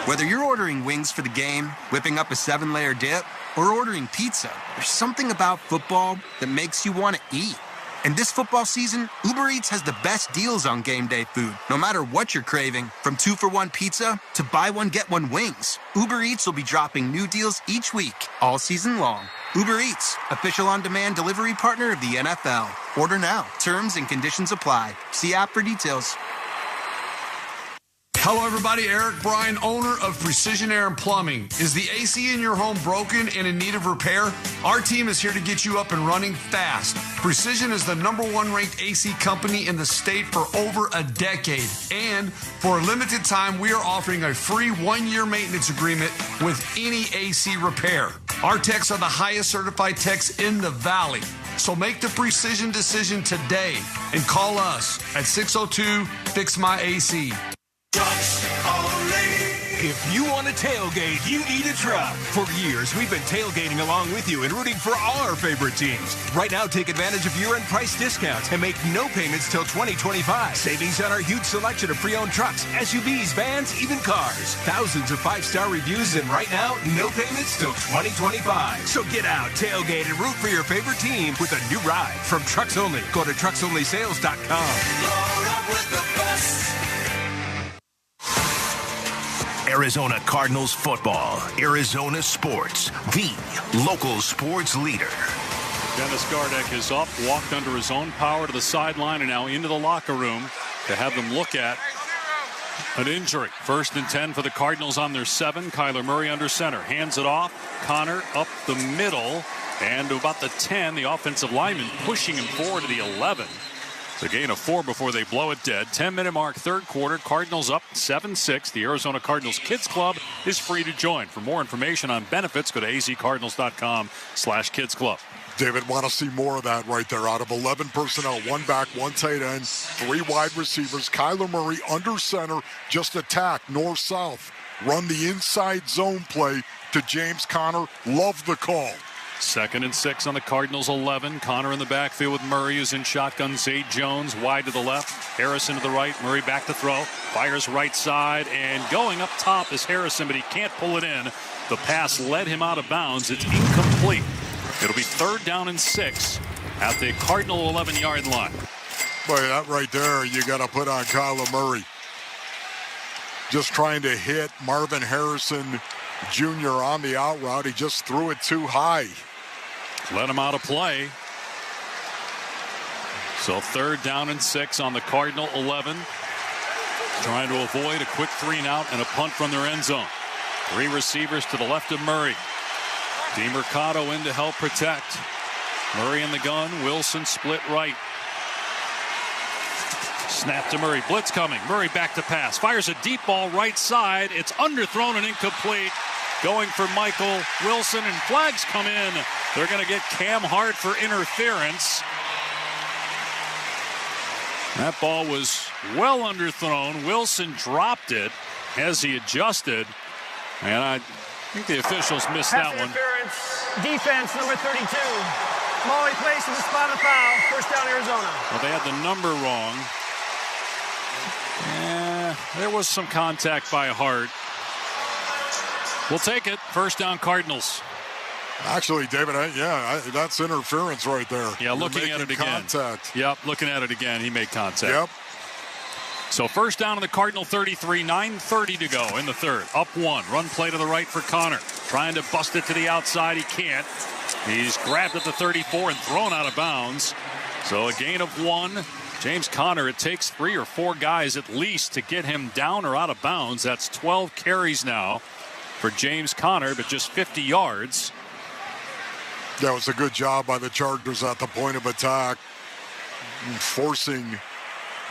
Whether you're ordering wings for the game, whipping up a 7-layer dip, or ordering pizza, there's something about football that makes you want to eat. And this football season, Uber Eats has the best deals on game day food. No matter what you're craving, from 2-for-1 pizza to buy one, get one wings, Uber Eats will be dropping new deals each week, all season long. Uber Eats, official on-demand delivery partner of the NFL. Order now. Terms and conditions apply. See app for details. Hello, everybody. Eric Bryan, owner of Precision Air and Plumbing. Is the AC in your home broken and in need of repair? Our team is here to get you up and running fast. Precision is the #1 ranked AC company in the state for over a decade. And for a limited time, we are offering a free 1-year maintenance agreement with any AC repair. Our techs are the highest certified techs in the Valley. So make the Precision decision today and call us at 602-FIX-MY-AC. Trucks only. If you want a tailgate, you need a truck. For years, we've been tailgating along with you and rooting for all our favorite teams. Right now, take advantage of year-end price discounts and make no payments till 2025. Savings on our huge selection of pre-owned trucks, SUVs, vans, even cars. Thousands of 5-star reviews, and right now, no payments till 2025. So get out, tailgate, and root for your favorite team with a new ride from Trucks Only. Go to trucksonlysales.com. Load up with the best. Arizona Cardinals football. Arizona Sports, the local sports leader. Dennis Gardeck is up, walked under his own power to the sideline, and now into the locker room to have them look at an injury. 1st and 10 for the Cardinals on their 7. Kyler Murray under center. Hands it off. Connor up the middle. And to about the 10, the offensive lineman pushing him forward to the 11. It's a gain of 4 before they blow it dead. 10-minute mark, 3rd quarter. Cardinals up 7-6. The Arizona Cardinals Kids Club is free to join. For more information on benefits, go to azcardinals.com/kidsclub. David, want to see more of that right there. Out of 11 personnel, 1 back, 1 tight end, 3 wide receivers. Kyler Murray under center, just attack north-south. Run the inside zone play to James Conner. Love the call. 2nd and 6 on the Cardinals 11. Connor in the backfield with Murray, who's in shotgun. Zay Jones wide to the left. Harrison to the right. Murray back to throw. Fires right side. And going up top is Harrison, but he can't pull it in. The pass led him out of bounds. It's incomplete. It'll be 3rd down and 6 at the Cardinal 11-yard line. Boy, that right there, you got to put on Kyler Murray. Just trying to hit Marvin Harrison Jr. on the out route. He just threw it too high. Let him out of play. So 3rd down and 6 on the Cardinal 11. Trying to avoid a quick 3-and-out and a punt from their end zone. 3 receivers to the left of Murray. DeMercado in to help protect. Murray in the gun. Wilson split right. Snap to Murray. Blitz coming. Murray back to pass. Fires a deep ball right side. It's underthrown and incomplete. Going for Michael Wilson, and flags come in. They're going to get Cam Hart for interference. That ball was well underthrown. Wilson dropped it as he adjusted. And I think the officials missed that one. Interference. Defense number 32. Molly placed in the spot of foul. 1st down, Arizona. Well, they had the number wrong. There was some contact by Hart. We'll take it. 1st down, Cardinals. Actually, David, that's interference right there. Yeah, looking at it again. Contact. Yep, looking at it again. He made contact. Yep. So 1st down on the Cardinal 33, 9:30 to go in the 3rd. Up 1. Run play to the right for Connor. Trying to bust it to the outside. He can't. He's grabbed at the 34 and thrown out of bounds. So a gain of 1. James Conner, it takes 3 or 4 guys at least to get him down or out of bounds. That's 12 carries now for James Conner, but just 50 yards. That was a good job by the Chargers at the point of attack, forcing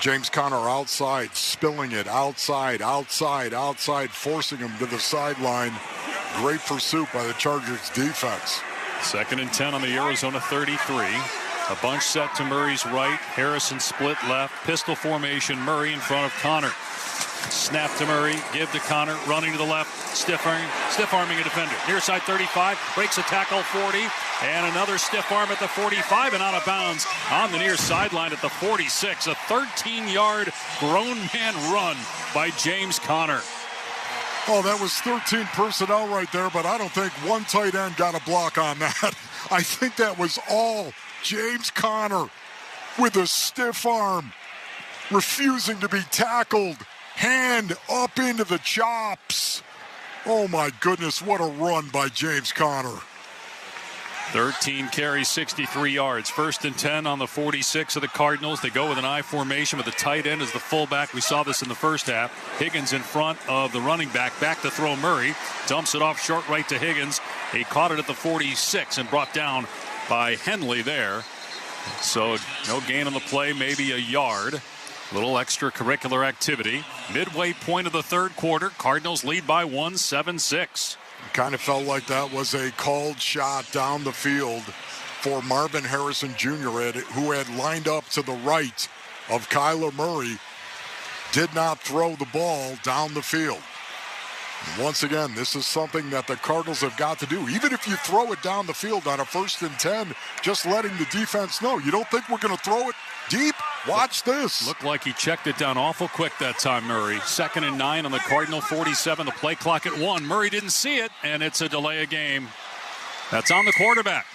James Conner outside, spilling it outside, forcing him to the sideline. Great pursuit by the Chargers defense. 2nd and 10 on the Arizona 33. A bunch set to Murray's right. Harrison split left. Pistol formation. Murray in front of Connor. Snap to Murray. Give to Connor. Running to the left. Stiff arming a defender. Near side 35. Breaks a tackle 40. And another stiff arm at the 45 and out of bounds on the near sideline at the 46. A 13-yard grown man run by James Conner. Oh, that was 13 personnel right there, but I don't think one tight end got a block on that. I think that was all James Conner with a stiff arm, refusing to be tackled, hand up into the chops. Oh, my goodness, what a run by James Conner. 13 carries, 63 yards. 1st and 10 on the 46 of the Cardinals. They go with an I formation with the tight end as the fullback. We saw this in the first half. Higgins in front of the running back. Back to throw Murray. Dumps it off short right to Higgins. He caught it at the 46 and brought down by Henley there. So no gain on the play, maybe a yard. Little extracurricular activity. Midway point of the third quarter. Cardinals lead by 1, 7-6. Kind of felt like that was a called shot down the field for Marvin Harrison Jr., who had lined up to the right of Kyler Murray. Did not throw the ball down the field. And once again, this is something that the Cardinals have got to do. Even if you throw it down the field on a 1st and 10, just letting the defense know, you don't think we're going to throw it deep? Watch this. Looked like he checked it down awful quick that time, Murray. 2nd and 9 on the Cardinal 47. The play clock at 1. Murray didn't see it, and it's a delay of game. That's on the quarterback.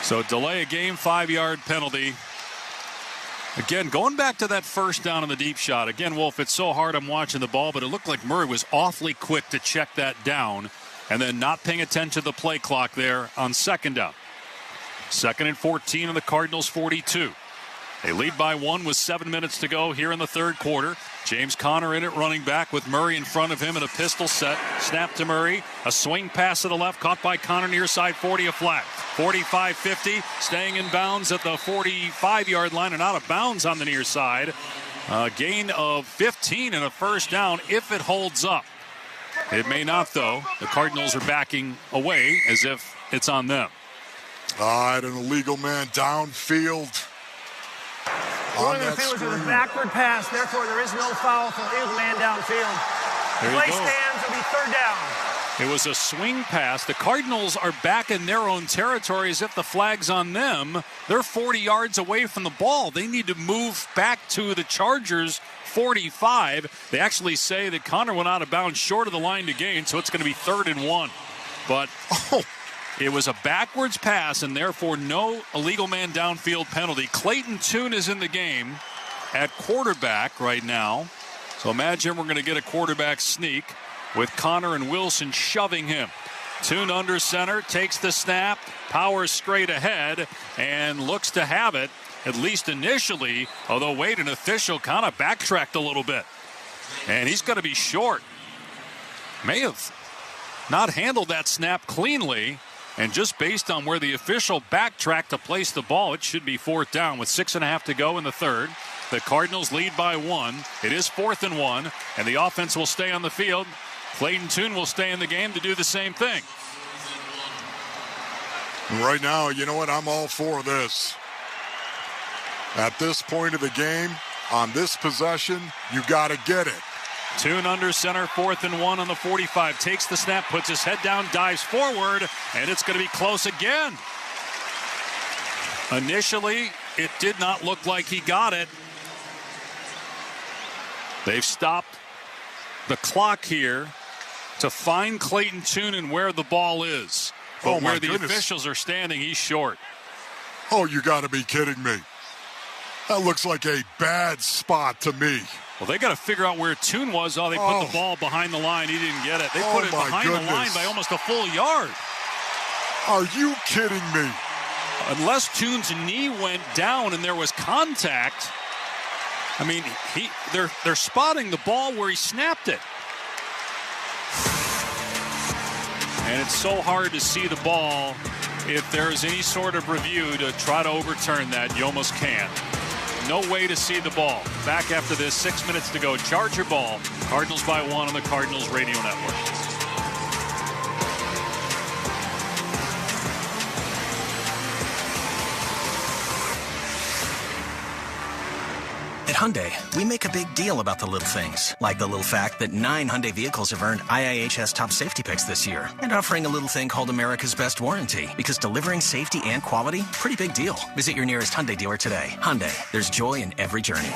So delay of game, 5-yard penalty. Again, going back to that first down on the deep shot. Again, Wolf, it's so hard I'm watching the ball, but it looked like Murray was awfully quick to check that down and then not paying attention to the play clock there on 2nd down. 2nd and 14 on the Cardinals 42. They lead by 1 with 7 minutes to go here in the third quarter. James Conner in at running back with Murray in front of him in a pistol set. Snap to Murray. A swing pass to the left, caught by Conner near side 40, a flat. 45-50, staying in bounds at the 45-yard line and out of bounds on the near side. A gain of 15 and a first down if it holds up. It may not, though. The Cardinals are backing away as if it's on them. An illegal man downfield. One of the field was a backward pass, therefore there is no foul for illegal man downfield. There you Play go. stands, will be 3rd down. It was a swing pass. The Cardinals are back in their own territory as if the flag's on them. They're 40 yards away from the ball. They need to move back to the Chargers' 45. They actually say that Conner went out of bounds short of the line to gain, so it's going to be 3rd and 1. But it was a backwards pass, and therefore no illegal man downfield penalty. Clayton Tune is in the game at quarterback right now. So imagine we're going to get a quarterback sneak with Conner and Wilson shoving him. Tune under center, takes the snap, powers straight ahead, and looks to have it, at least initially, although Wade, an official, kind of backtracked a little bit. And he's going to be short. May have not handled that snap cleanly, and just based on where the official backtracked to place the ball, it should be 4th down with 6.5 to go in the third. The Cardinals lead by 1. It is 4th and 1, and the offense will stay on the field. Clayton Tune will stay in the game to do the same thing. Right now, you know what? I'm all for this. At this point of the game, on this possession, you got to get it. Tune under center, 4th and 1 on the 45. Takes the snap, puts his head down, dives forward, and it's going to be close again. Initially, it did not look like he got it. They've stopped the clock here to find Clayton Tune and where the ball is. But where the officials are standing, he's short. Oh, you got to be kidding me. That looks like a bad spot to me. Well, they got to figure out where Tune was. Oh, they put the ball behind the line. He didn't get it. They put it behind the line by almost a full yard. Are you kidding me? Unless Tune's knee went down and there was contact. I mean, they're spotting the ball where he snapped it. And it's so hard to see the ball. If there's any sort of review to try to overturn that, you almost can't. No way to see the ball. Back after this, 6 minutes to go. Charger ball. Cardinals by 1 on the Cardinals radio network. At Hyundai, we make a big deal about the little things, like the little fact that 9 Hyundai vehicles have earned IIHS top safety picks this year, and offering a little thing called America's Best Warranty, because delivering safety and quality, pretty big deal. Visit your nearest Hyundai dealer today. Hyundai, there's joy in every journey.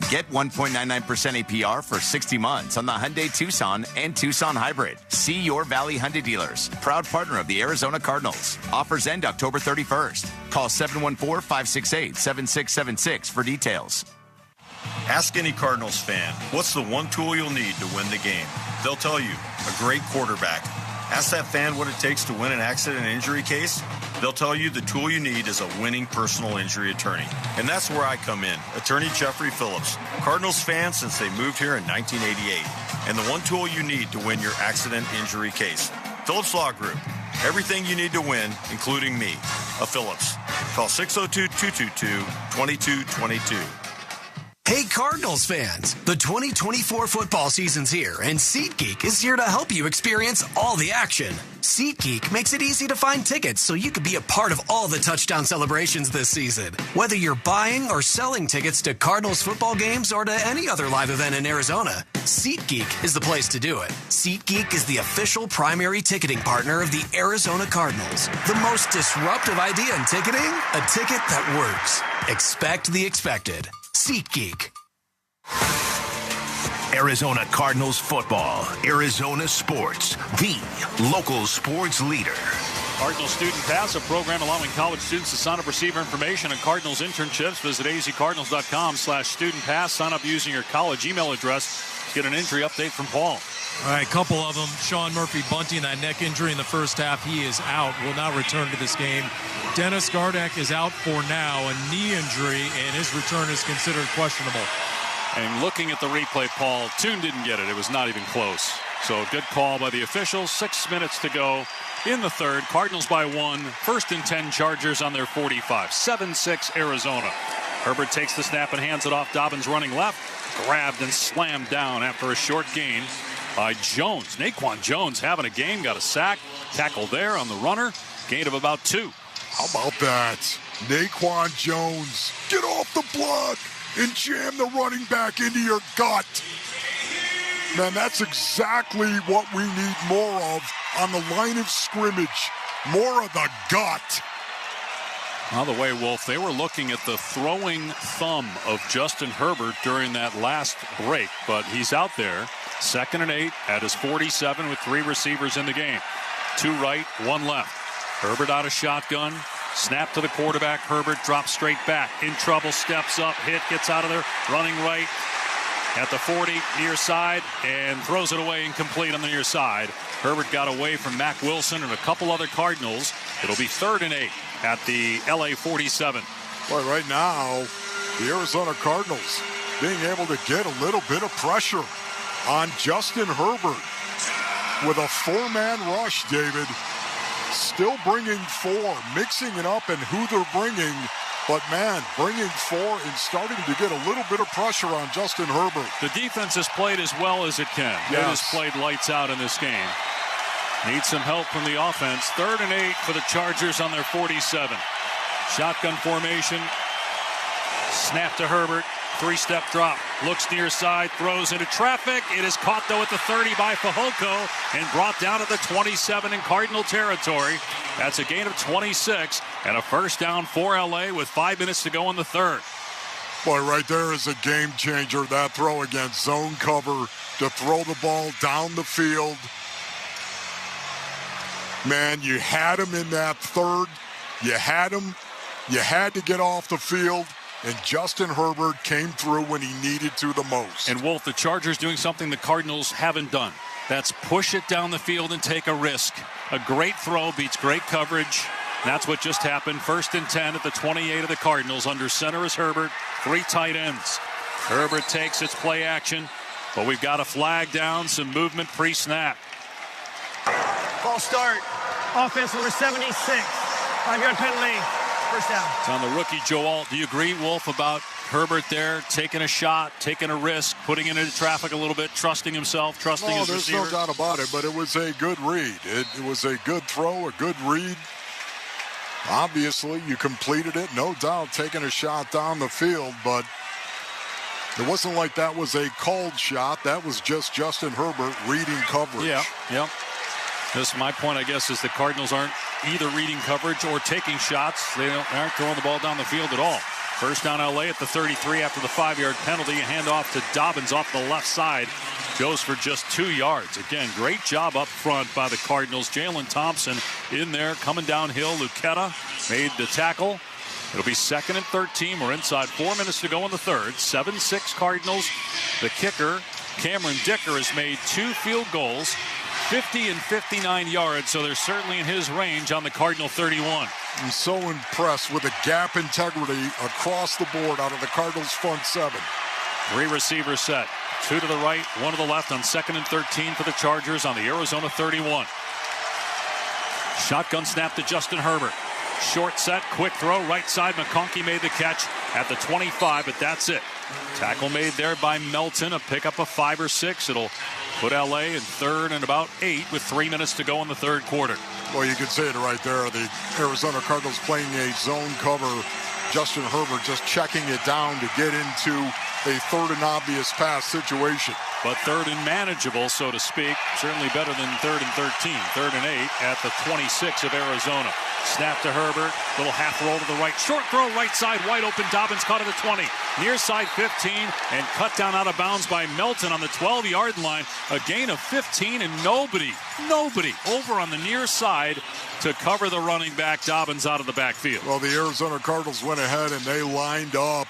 Get 1.99% APR for 60 months on the Hyundai Tucson and Tucson Hybrid. See your Valley Hyundai dealers. Proud partner of the Arizona Cardinals. Offers end October 31st. Call 714-568-7676 for details. Ask any Cardinals fan, what's the one tool you'll need to win the game? They'll tell you, a great quarterback. Ask that fan what it takes to win an accident and injury case. They'll tell you the tool you need is a winning personal injury attorney. And that's where I come in, Attorney Jeffrey Phillips. Cardinals fan since they moved here in 1988. And the one tool you need to win your accident injury case. Phillips Law Group. Everything you need to win, including me, a Phillips. Call 602-222-2222. Hey Cardinals fans, the 2024 football season's here and SeatGeek is here to help you experience all the action. SeatGeek makes it easy to find tickets so you can be a part of all the touchdown celebrations this season. Whether you're buying or selling tickets to Cardinals football games or to any other live event in Arizona, SeatGeek is the place to do it. SeatGeek is the official primary ticketing partner of the Arizona Cardinals. The most disruptive idea in ticketing, a ticket that works. Expect the expected. SeatGeek. Arizona Cardinals football. Arizona sports. The local sports leader. Cardinals Student Pass, a program allowing college students to sign up, receive information on Cardinals internships. Visit azcardinals.com/student pass. Sign up using your college email address. Get an injury update from Paul. All right, a couple of them. Sean Murphy-Bunting, that neck injury in the first half, he is out, will not return to this game. Dennis Gardeck is out for now, a knee injury, and his return is considered questionable. And looking at the replay, Paul, Toon didn't get it. It was not even close. So good call by the officials. 6 minutes to go in the third. Cardinals by 1. 1st and 10 Chargers on their 45. 7-6 Arizona. Herbert takes the snap and hands it off. Dobbins running left. Grabbed and slammed down after a short gain by Jones. Naquan Jones having a game. Got a sack. Tackle there on the runner. Gain of about 2. How about that? Naquan Jones, get off the block and jam the running back into your gut. Man, that's exactly what we need more of on the line of scrimmage. More of the gut. By the way, Wolf, they were looking at the throwing thumb of Justin Herbert during that last break, but he's out there. 2nd and 8 at his 47 with 3 receivers in the game. 2 right, 1 left. Herbert out of shotgun. Snap to the quarterback. Herbert drops straight back. In trouble, steps up, hit, gets out of there. Running right at the 40, near side, and throws it away incomplete on the near side. Herbert got away from Mack Wilson and a couple other Cardinals. It'll be 3rd and 8 at the LA 47. Boy, right now, the Arizona Cardinals being able to get a little bit of pressure on Justin Herbert with a 4-man rush, David. Still bringing 4, mixing it up and who they're bringing. But, man, bringing 4 and starting to get a little bit of pressure on Justin Herbert. The defense has played as well as it can. Yes. It has played lights out in this game. Needs some help from the offense. 3rd and 8 for the Chargers on their 47. Shotgun formation. Snap to Herbert. 3-step drop. Looks near side. Throws into traffic. It is caught, though, at the 30 by Fehoko and brought down at the 27 in Cardinal territory. That's a gain of 26 and a first down for LA with 5 minutes to go in the third. Boy, right there is a game changer. That throw against zone cover to throw the ball down the field. Man, you had him in that third. You had him. You had to get off the field. And Justin Herbert came through when he needed to the most. And Wolf, the Chargers doing something the Cardinals haven't done. That's push it down the field and take a risk. A great throw beats great coverage. That's what just happened. 1st and 10 at the 28 of the Cardinals. Under center is Herbert. 3 tight ends. Herbert takes its play action, but we've got a flag down, some movement pre-snap. Ball start. Offense number 76. 5-yard penalty. First down. It's on the rookie, Joe Alt. Do you agree, Wolf, about Herbert there, taking a shot, taking a risk, putting it into traffic a little bit, trusting himself, trusting his receiver? There's no doubt about it, but it was a good read. It was a good throw, a good read. Obviously, you completed it, no doubt, taking a shot down the field, but it wasn't like that was a called shot. That was just Justin Herbert reading coverage. Yeah. This is my point, I guess, is the Cardinals aren't either reading coverage or taking shots. They aren't throwing the ball down the field at all. First down LA at the 33 after the 5-yard penalty. Hand off to Dobbins off the left side. Goes for just 2 yards. Again, great job up front by the Cardinals. Jalen Thompson in there coming downhill. Lucetta made the tackle. It'll be 2nd and 13. We're inside 4 minutes to go in the third. 7-6 Cardinals. The kicker, Cameron Dicker, has made 2 field goals, 50 and 59 yards, so they're certainly in his range on the Cardinal 31. I'm so impressed with the gap integrity across the board out of the Cardinals front 7. 3 receivers set. 2 to the right, 1 to the left on 2nd and 13 for the Chargers on the Arizona 31. Shotgun snap to Justin Herbert. Short set, quick throw, right side. McConkey made the catch at the 25, but that's it. Tackle made there by Melton, a pickup of 5 or 6. It'll put LA in 3rd and about 8 with 3 minutes to go in the third quarter. Well, you can see it right there. The Arizona Cardinals playing a zone cover. Justin Herbert just checking it down to get into a 3rd and obvious pass situation. But 3rd and manageable, so to speak. Certainly better than 3rd and 13. 3rd and 8 at the 26 of Arizona. Snap to Herbert. Little half roll to the right. Short throw right side. Wide open. Dobbins caught at the 20. Near side 15 and cut down out of bounds by Melton on the 12-yard line. A gain of 15 and nobody over on the near side to cover the running back. Dobbins out of the backfield. Well, the Arizona Cardinals went ahead and they lined up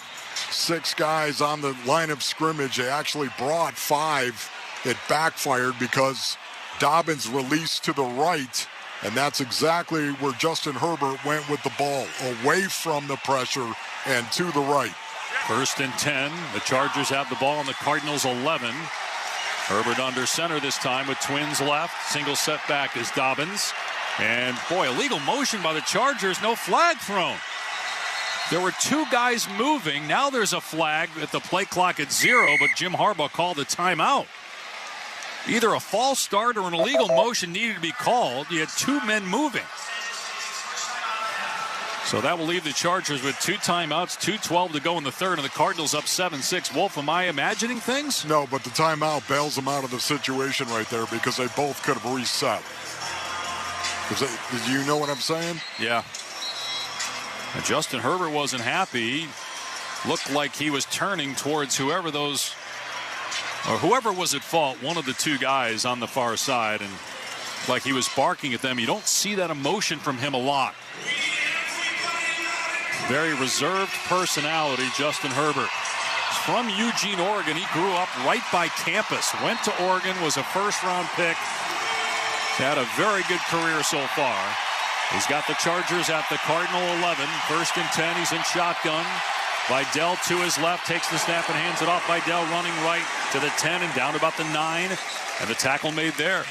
6 guys on the line of scrimmage. They actually brought 5. It backfired because Dobbins released to the right, and that's exactly where Justin Herbert went with the ball, away from the pressure and to the right. 1st and 10. The Chargers have the ball on the Cardinals 11. Herbert under center this time with twins left. Single setback is Dobbins. And boy, illegal motion by the Chargers. No flag thrown. There were 2 guys moving. Now there's a flag at the play clock at 0, but Jim Harbaugh called a timeout. Either a false start or an illegal motion needed to be called. You had 2 men moving. So that will leave the Chargers with 2 timeouts, 2:12 to go in the third, and the Cardinals up 7-6. Wolf, am I imagining things? No, but the timeout bails them out of the situation right there because they both could have reset. Do you know what I'm saying? Yeah. And Justin Herbert wasn't happy. He looked like he was turning towards whoever was at fault, one of the 2 guys on the far side, and like he was barking at them. You don't see that emotion from him a lot. Very reserved personality, Justin Herbert. He's from Eugene, Oregon. He grew up right by campus. Went to Oregon, was a first-round pick. Had a very good career so far. He's got the Chargers at the Cardinal 11. 1st and 10. He's in shotgun. Vidal to his left, takes the snap and hands it off. Vidal running right to the 10 and down about the 9. And the tackle made there.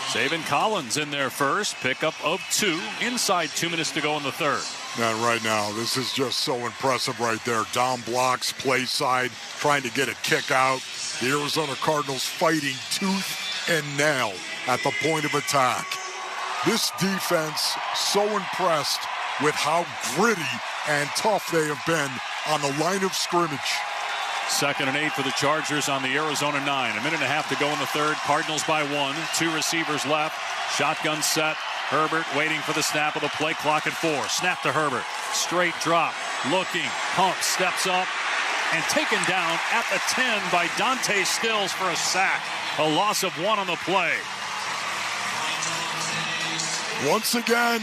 Zaven Collins in there first. Pickup of 2. Inside 2 minutes to go in the third. And right now, this is just so impressive right there. Down blocks, play side, trying to get a kick out. The Arizona Cardinals fighting tooth and nail at the point of attack. This defense, so impressed with how gritty and tough they have been on the line of scrimmage. 2nd and 8 for the Chargers on the Arizona 9. A minute and a half to go in the third. Cardinals by 1. 2 receivers left. Shotgun set. Herbert waiting for the snap of the play clock at 4. Snap to Herbert. Straight drop. Looking. Pump. Steps up. And taken down at the 10 by Dante Stills for a sack. A loss of 1 on the play. Once again,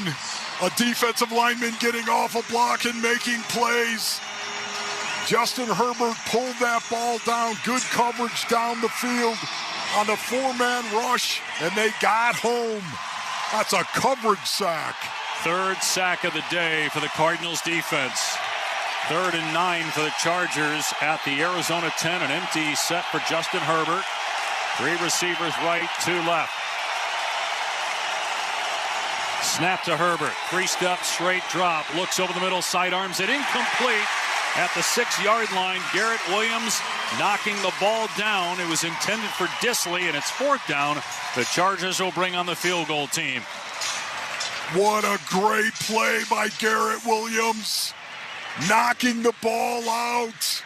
a defensive lineman getting off a block and making plays. Justin Herbert pulled that ball down. Good coverage down the field on the 4-man rush, and they got home. That's a coverage sack. 3rd sack of the day for the Cardinals defense. 3rd and 9 for the Chargers at the Arizona 10. An empty set for Justin Herbert. 3 receivers right, 2 left. Snap to Herbert. 3-step straight drop. Looks over the middle, sidearms it incomplete at the 6-yard line. Garrett Williams knocking the ball down. It was intended for Disley, and it's 4th down. The Chargers will bring on the field goal team. What a great play by Garrett Williams. Knocking the ball out.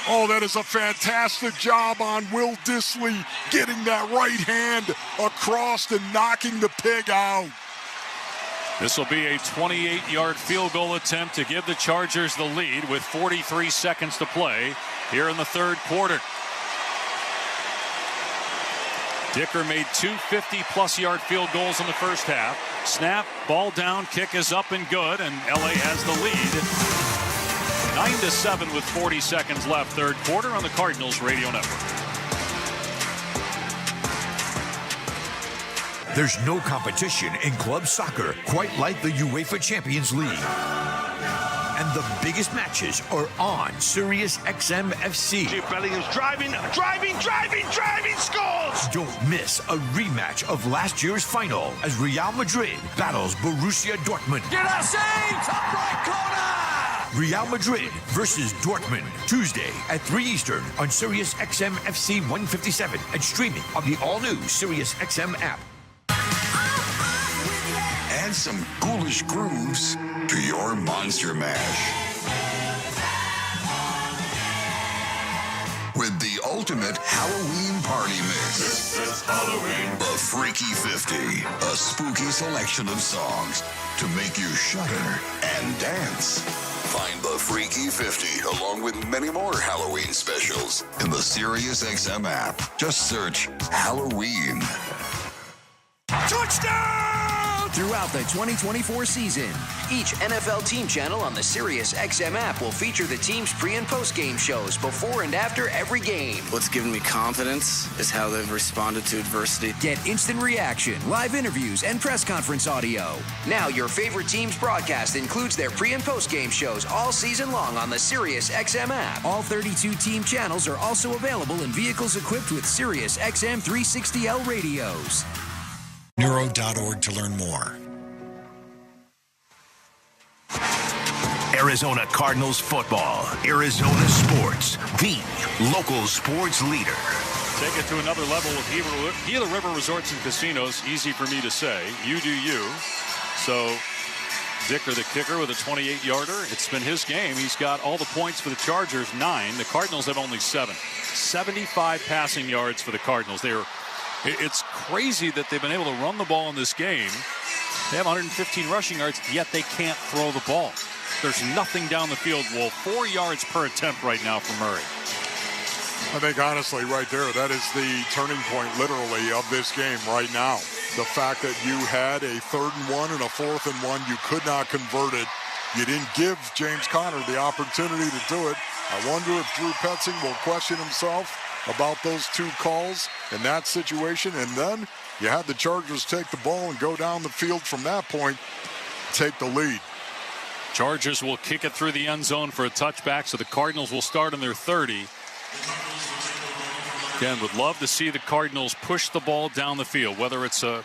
Oh, that is a fantastic job on Will Disley, getting that right hand across and knocking the pig out. This will be a 28-yard field goal attempt to give the Chargers the lead with 43 seconds to play here in the third quarter. Dicker made 2 50-plus yard field goals in the first half. Snap, ball down, kick is up and good, and LA has the lead. 9-7 with 40 seconds left, third quarter on the Cardinals Radio Network. There's no competition in club soccer quite like the UEFA Champions League. And the biggest matches are on Sirius XM FC. Jude Bellingham's driving, scores! Don't miss a rematch of last year's final as Real Madrid battles Borussia Dortmund. Top right corner! Real Madrid versus Dortmund, Tuesday at 3 Eastern on Sirius XM FC 157 and streaming on the all-new Sirius XM app. Add some ghoulish grooves to your Monster Mash. With the ultimate Halloween party mix. This is Halloween. The Freaky 50. A spooky selection of songs to make you shudder and dance. Find the Freaky 50 along with many more Halloween specials in the SiriusXM app. Just search Halloween. Touchdown! Throughout the 2024 season, each NFL team channel on the SiriusXM app will feature the team's pre- and post-game shows before and after every game. What's given me confidence is how they've responded to adversity. Get instant reaction, live interviews, and press conference audio. Now your favorite team's broadcast includes their pre- and post-game shows all season long on the SiriusXM app. All 32 team channels are also available in vehicles equipped with SiriusXM 360L radios. Neuro.org to learn more. Arizona Cardinals football. Arizona sports. The local sports leader. Take it to another level with Gila River Resorts and Casinos. Easy for me to say. You do you. So Dicker, the kicker, with a 28-yarder. It's been his game. He's got all the points for the Chargers, 9. The Cardinals have only 7. 75 passing yards for the Cardinals. It's crazy that they've been able to run the ball in this game. They have 115 rushing yards, yet they can't throw the ball. There's nothing down the field. Well, 4 yards per attempt right now for Murray. I think, honestly, right there, that is the turning point, literally, of this game right now. The fact that you had a 3rd and 1 and a 4th and 1, you could not convert it. You didn't give James Conner the opportunity to do it. I wonder if Drew Petzing will question himself about those 2 calls in that situation. And then you had the Chargers take the ball and go down the field from that point, take the lead. Chargers will kick it through the end zone for a touchback, so the Cardinals will start on their 30. Again, would love to see the Cardinals push the ball down the field, whether it's a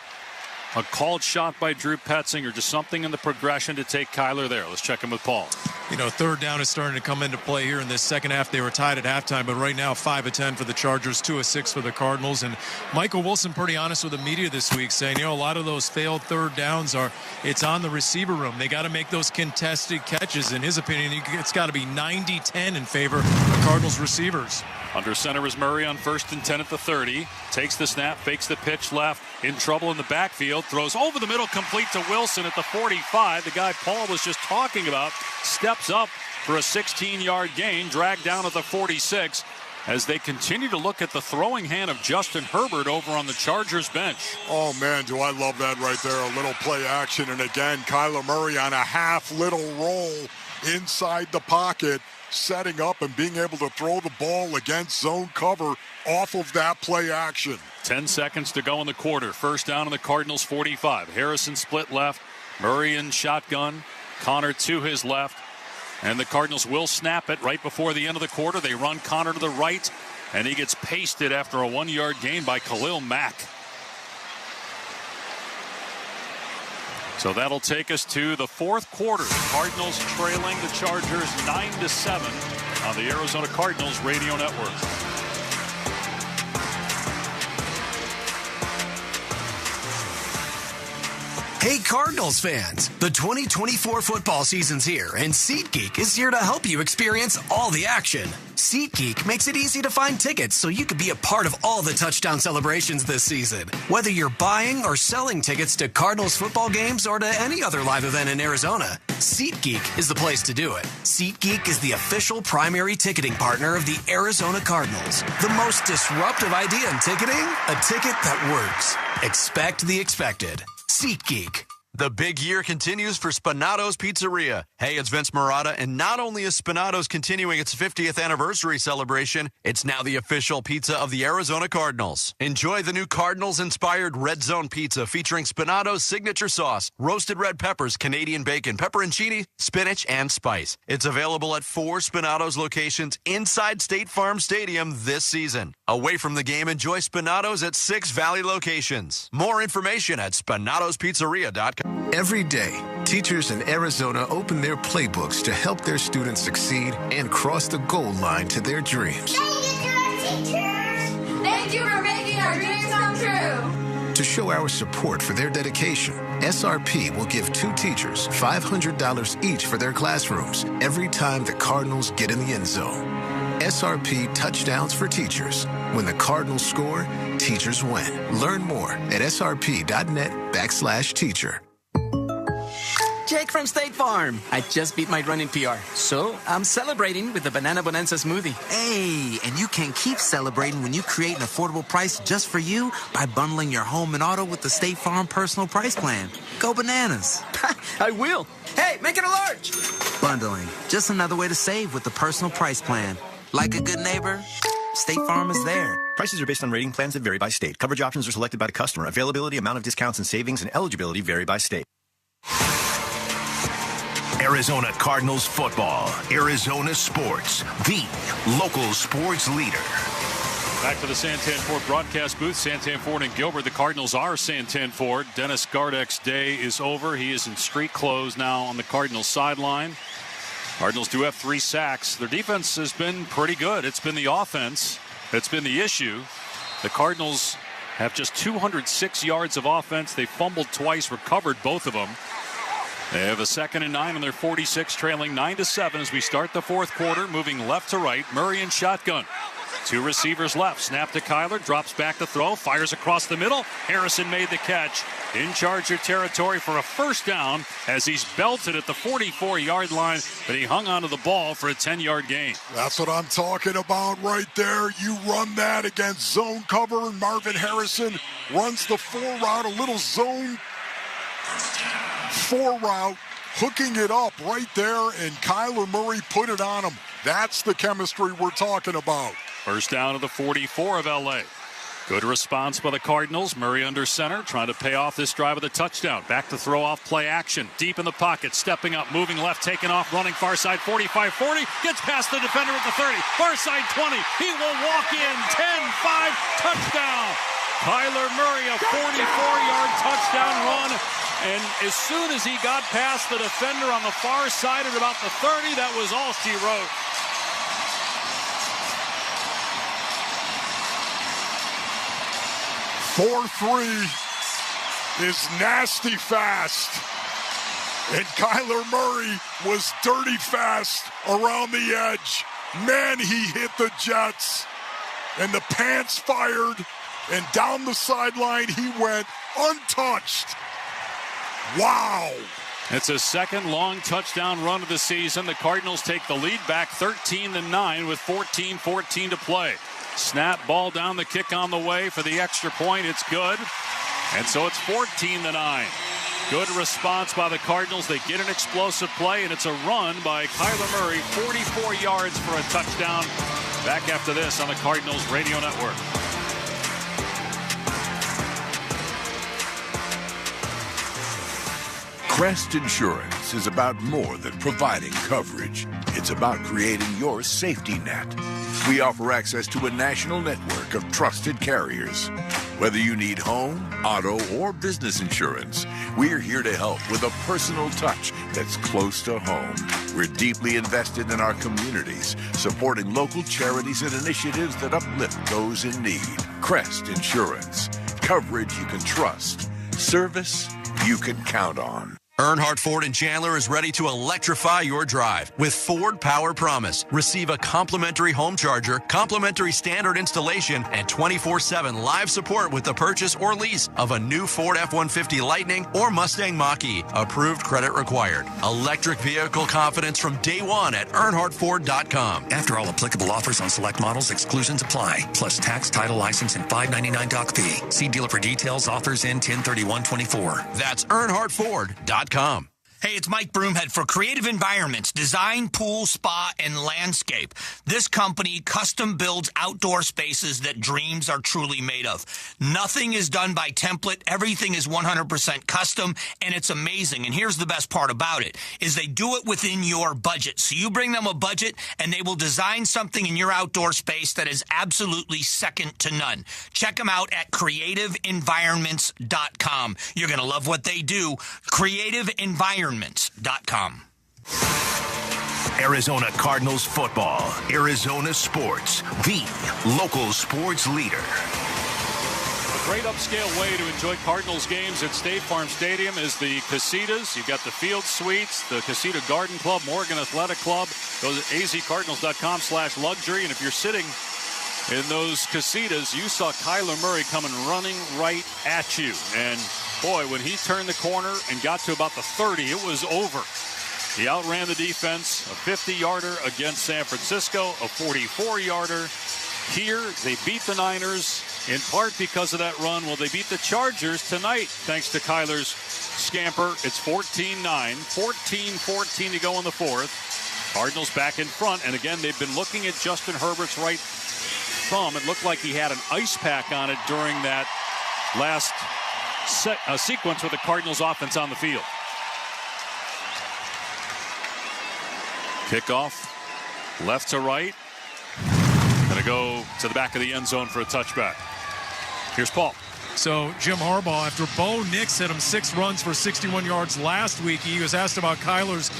called shot by Drew Petzing or just something in the progression to take Kyler there. Let's check in with Paul. You know, 3rd down is starting to come into play here in this second half. They were tied at halftime, but right now 5 of 10 for the Chargers, 2 of 6 for the Cardinals. And Michael Wilson pretty honest with the media this week, saying, you know, a lot of those failed 3rd downs it's on the receiver room. They got to make those contested catches. In his opinion, it's got to be 90-10 in favor of the Cardinals receivers. Under center is Murray on 1st and 10 at the 30. Takes the snap, fakes the pitch left, in trouble in the backfield, throws over the middle, complete to Wilson at the 45. The guy Paul was just talking about steps up for a 16-yard gain, dragged down at the 46 as they continue to look at the throwing hand of Justin Herbert over on the Chargers bench. Oh, man, do I love that right there. A little play action. And again, Kyler Murray on a half little roll inside the pocket, setting up and being able to throw the ball against zone cover off of that play action. 10 seconds to go in the quarter. 1st down on the Cardinals 45. Harrison split left. Murray in shotgun. Connor to his left. And the Cardinals will snap it right before the end of the quarter. They run Connor to the right, and he gets pasted after a 1-yard gain by Khalil Mack. So that'll take us to the fourth quarter. The Cardinals trailing the Chargers 9-7 on the Arizona Cardinals radio network. Hey Cardinals fans, the 2024 football season's here, and SeatGeek is here to help you experience all the action. SeatGeek makes it easy to find tickets so you could be a part of all the touchdown celebrations this season. Whether you're buying or selling tickets to Cardinals football games or to any other live event in Arizona, SeatGeek is the place to do it. SeatGeek is the official primary ticketing partner of the Arizona Cardinals. The most disruptive idea in ticketing? A ticket that works. Expect the expected. SeatGeek. The big year continues for Spinato's Pizzeria. Hey, it's Vince Marotta, and not only is Spinato's continuing its 50th anniversary celebration, it's now the official pizza of the Arizona Cardinals. Enjoy the new Cardinals-inspired Red Zone Pizza featuring Spinato's signature sauce, roasted red peppers, Canadian bacon, pepperoncini, spinach, and spice. It's available at 4 Spinato's locations inside State Farm Stadium this season. Away from the game, enjoy Spinato's at 6 Valley locations. More information at spinatospizzeria.com. Every day, teachers in Arizona open their playbooks to help their students succeed and cross the goal line to their dreams. Thank you to our teachers. Thank you for making our dreams come true. To show our support for their dedication, SRP will give 2 teachers $500 each for their classrooms every time the Cardinals get in the end zone. SRP Touchdowns for Teachers. When the Cardinals score, teachers win. Learn more at srp.net/teacher. Jake from State Farm. I just beat my running PR, so I'm celebrating with the Banana Bonanza smoothie. Hey, and you can keep celebrating when you create an affordable price just for you by bundling your home and auto with the State Farm Personal Price Plan. Go bananas. I will. Hey, make it a large. Bundling. Just another way to save with the Personal Price Plan. Like a good neighbor, State Farm is there. Prices are based on rating plans that vary by state. Coverage options are selected by the customer. Availability, amount of discounts and savings, and eligibility vary by state. Arizona Cardinals football. Arizona sports. The local sports leader. Back to the Santan Ford broadcast booth. Santan Ford and Gilbert. The Cardinals are Santan Ford. Dennis Gardeck's day is over. He is in street clothes now on the Cardinals sideline. Cardinals do have 3 sacks. Their defense has been pretty good. It's been the offense that's been the issue. The Cardinals have just 206 yards of offense. They fumbled twice, recovered both of them. They have a 2nd and 9 on their 46, trailing 9-7 as we start the fourth quarter, moving left to right. Murray in shotgun. 2 receivers left. Snap to Kyler, drops back to throw, fires across the middle. Harrison made the catch in Charger territory for a first down as he's belted at the 44-yard line, but he hung onto the ball for a 10-yard gain. That's what I'm talking about right there. You run that against zone cover, and Marvin Harrison runs the 4 route, a little zone 4 route, hooking it up right there, and Kyler Murray put it on him. That's the chemistry we're talking about. First down to the 44 of L.A. Good response by the Cardinals. Murray under center, trying to pay off this drive with a touchdown. Back to throw off play action. Deep in the pocket, stepping up, moving left, taking off, running far side, 45-40. Gets past the defender at the 30. Far side 20. He will walk in. 10-5 touchdown. Kyler Murray, a 44-yard touchdown run. And as soon as he got past the defender on the far side at about the 30, that was all she wrote. "4-3 is nasty fast." And Kyler Murray was dirty fast around the edge. Man, he hit the Jets. And the pants fired. And down the sideline he went untouched. Wow. It's a second long touchdown run of the season. The Cardinals take the lead back 13-9 with 14-14 to play. Snap, ball down, the kick on the way for the extra point. It's good. And so it's 14-9. Good response by the Cardinals. They get an explosive play, and it's a run by Kyler Murray, 44 yards for a touchdown. Back after this on the Cardinals Radio Network. Crest Insurance is about more than providing coverage. It's about creating your safety net. We offer access to a national network of trusted carriers. Whether you need home, auto, or business insurance, we're here to help with a personal touch that's close to home. We're deeply invested in our communities, supporting local charities and initiatives that uplift those in need. Crest Insurance. Coverage you can trust. Service you can count on. Earnhardt Ford in Chandler is ready to electrify your drive with Ford Power Promise. Receive a complimentary home charger, complimentary standard installation, and 24/7 live support with the purchase or lease of a new Ford F-150 Lightning or Mustang Mach-E. Approved credit required. Electric vehicle confidence from day one at EarnhardtFord.com. After all applicable offers on select models, exclusions apply. Plus tax, title, license, and $5.99 doc fee. See dealer for details. Offers in 10/31/24. That's EarnhardtFord.com. Hey, it's Mike Broomhead for Creative Environments, design, pool, spa, and landscape. This company custom builds outdoor spaces that dreams are truly made of. Nothing is done by template. Everything is 100% custom, and it's amazing. And here's the best part about it, is they do it within your budget. So you bring them a budget, and they will design something in your outdoor space that is absolutely second to none. Check them out at creativeenvironments.com. You're going to love what they do. creativeenvironments.com. Arizona Cardinals football. Arizona sports. The local sports leader. A great upscale way to enjoy Cardinals games at State Farm Stadium is the casitas. You've got the field suites, the Casita Garden Club, Morgan Athletic Club. Go to azcardinals.com/luxury. And if you're sitting in those casitas, you saw Kyler Murray coming running right at you. And boy, when he turned the corner and got to about the 30, it was over. He outran the defense, a 50-yarder against San Francisco, a 44-yarder. Here, they beat the Niners in part because of that run. Well, they beat the Chargers tonight thanks to Kyler's scamper. It's 14-9, 14-14 to go in the fourth. Cardinals back in front, and again, they've been looking at Justin Herbert's right thumb. It looked like he had an ice pack on it during that last sequence with the Cardinals offense on the field. Kickoff, left to right. Going to go to the back of the end zone for a touchback. Here's Paul. So Jim Harbaugh, after Bo Nix hit him 6 runs for 61 yards last week, he was asked about Kyler's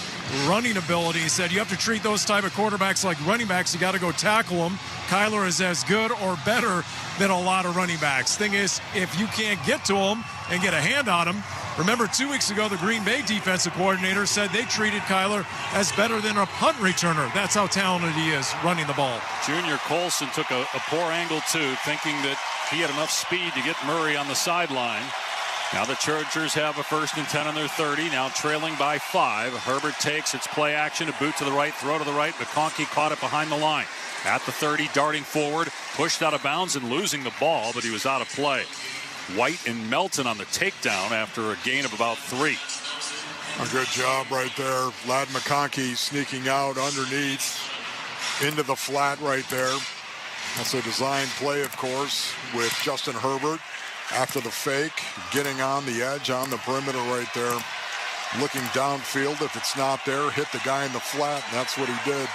running ability. He said, you have to treat those type of quarterbacks like running backs. You got to go tackle them. Kyler is as good or better than a lot of running backs. Thing is, if you can't get to him and get a hand on him, remember 2 weeks ago, the Green Bay defensive coordinator said they treated Kyler as better than a punt returner. That's how talented he is running the ball. Junior Colson took a poor angle, too, thinking that he had enough speed to get Murray on the sideline. Now the Chargers have a 1st and 10 on their 30, now trailing by 5. Herbert takes its play action, a boot to the right, throw to the right. McConkey caught it behind the line. At the 30, darting forward, pushed out of bounds and losing the ball, but he was out of play. White and Melton on the takedown after a gain of about 3. A good job right there. Ladd McConkey sneaking out underneath into the flat right there. That's a design play, of course, with Justin Herbert after the fake, getting on the edge on the perimeter right there, looking downfield. If it's not there, hit the guy in the flat, and that's what he did.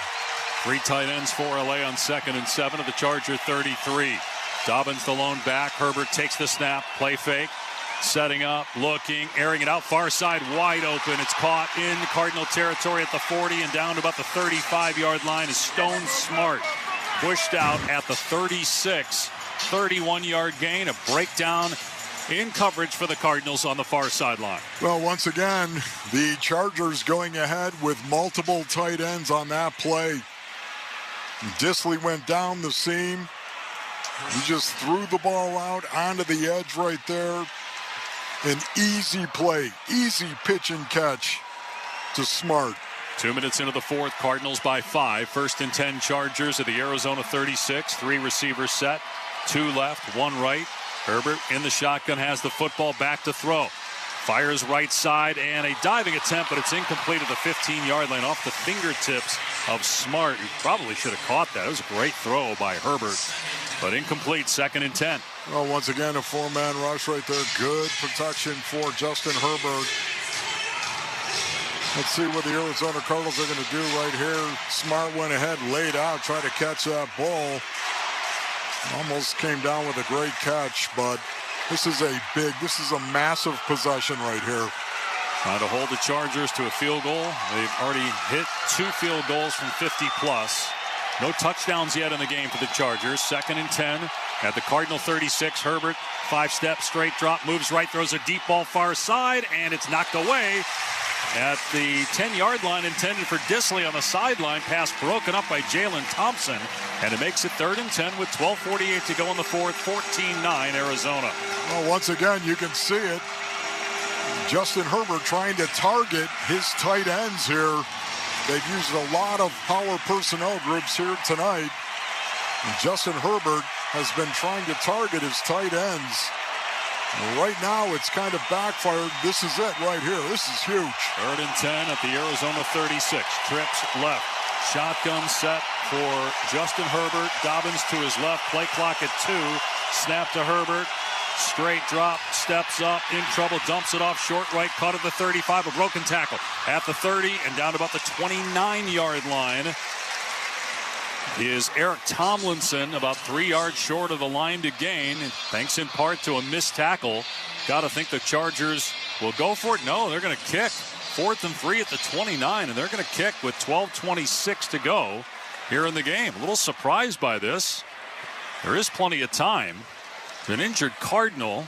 3 tight ends for LA on 2nd and 7 of the Charger 33. Dobbins the lone back. Herbert takes the snap, play fake, setting up, looking, airing it out, far side, wide open. It's caught in Cardinal territory at the 40 and down to about the 35-yard line is Stone Smart. Pushed out at the 36, 31-yard gain, a breakdown in coverage for the Cardinals on the far sideline. Well, once again, the Chargers going ahead with multiple tight ends on that play. Disley went down the seam. He just threw the ball out onto the edge right there. An easy play, easy pitch and catch to Smart. 2 minutes into the fourth, Cardinals by 5. 1st and 10 Chargers at the Arizona 36. 3 receivers set, 2 left, 1 right. Herbert in the shotgun has the football, back to throw. Fires right side and a diving attempt, but it's incomplete at the 15-yard line off the fingertips of Smart, who probably should have caught that. It was a great throw by Herbert, but incomplete. 2nd and 10. Well, once again, a 4-man rush right there. Good protection for Justin Herbert. Let's see what the Arizona Cardinals are going to do right here. Smart went ahead, laid out, tried to catch that ball. Almost came down with a great catch, but this is a massive possession right here. Trying to hold the Chargers to a field goal. They've already hit 2 field goals from 50+. No touchdowns yet in the game for the Chargers. 2nd and 10 at the Cardinal 36. Herbert, 5-step straight drop, moves right, throws a deep ball far side, and it's knocked away at the 10-yard line, intended for Disley on the sideline. Pass broken up by Jalen Thompson, and it makes it 3rd and 10 with 12:48 to go in the fourth. 14-9 Arizona. Well, once again, you can see it. Justin Herbert trying to target his tight ends here. They've used a lot of power personnel groups here tonight. And Justin Herbert has been trying to target his tight ends. And right now, it's kind of backfired. This is it right here. This is huge. 3rd and 10 at the Arizona 36. Trips left. Shotgun set for Justin Herbert. Dobbins to his left. Play clock at 2. Snap to Herbert. Straight drop, steps up, in trouble, dumps it off short right, caught at the 35, a broken tackle at the 30, and down about the 29-yard line is Eric Tomlinson, about 3 yards short of the line to gain, thanks in part to a missed tackle. Got to think the Chargers will go for it. No, they're going to kick. 4th and 3 at the 29, and they're going to kick with 12:26 to go here in the game. A little surprised by this. There is plenty of time. An injured Cardinal.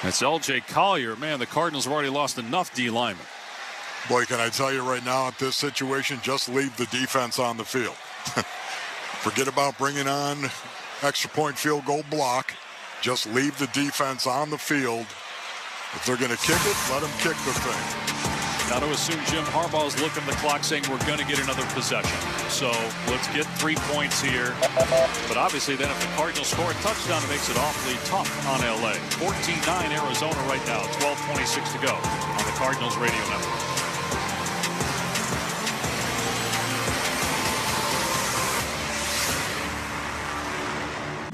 It's L.J. Collier. Man, the Cardinals have already lost enough D linemen. Boy, can I tell you right now, at this situation, just leave the defense on the field. Forget about bringing on extra point field goal block. Just leave the defense on the field. If they're going to kick it, let them kick the thing. Got to assume Jim Harbaugh is looking at the clock saying we're going to get another possession. So let's get 3 points here. But obviously then if the Cardinals score a touchdown, it makes it awfully tough on LA. 14-9 Arizona right now. 12:26 to go on the Cardinals radio network.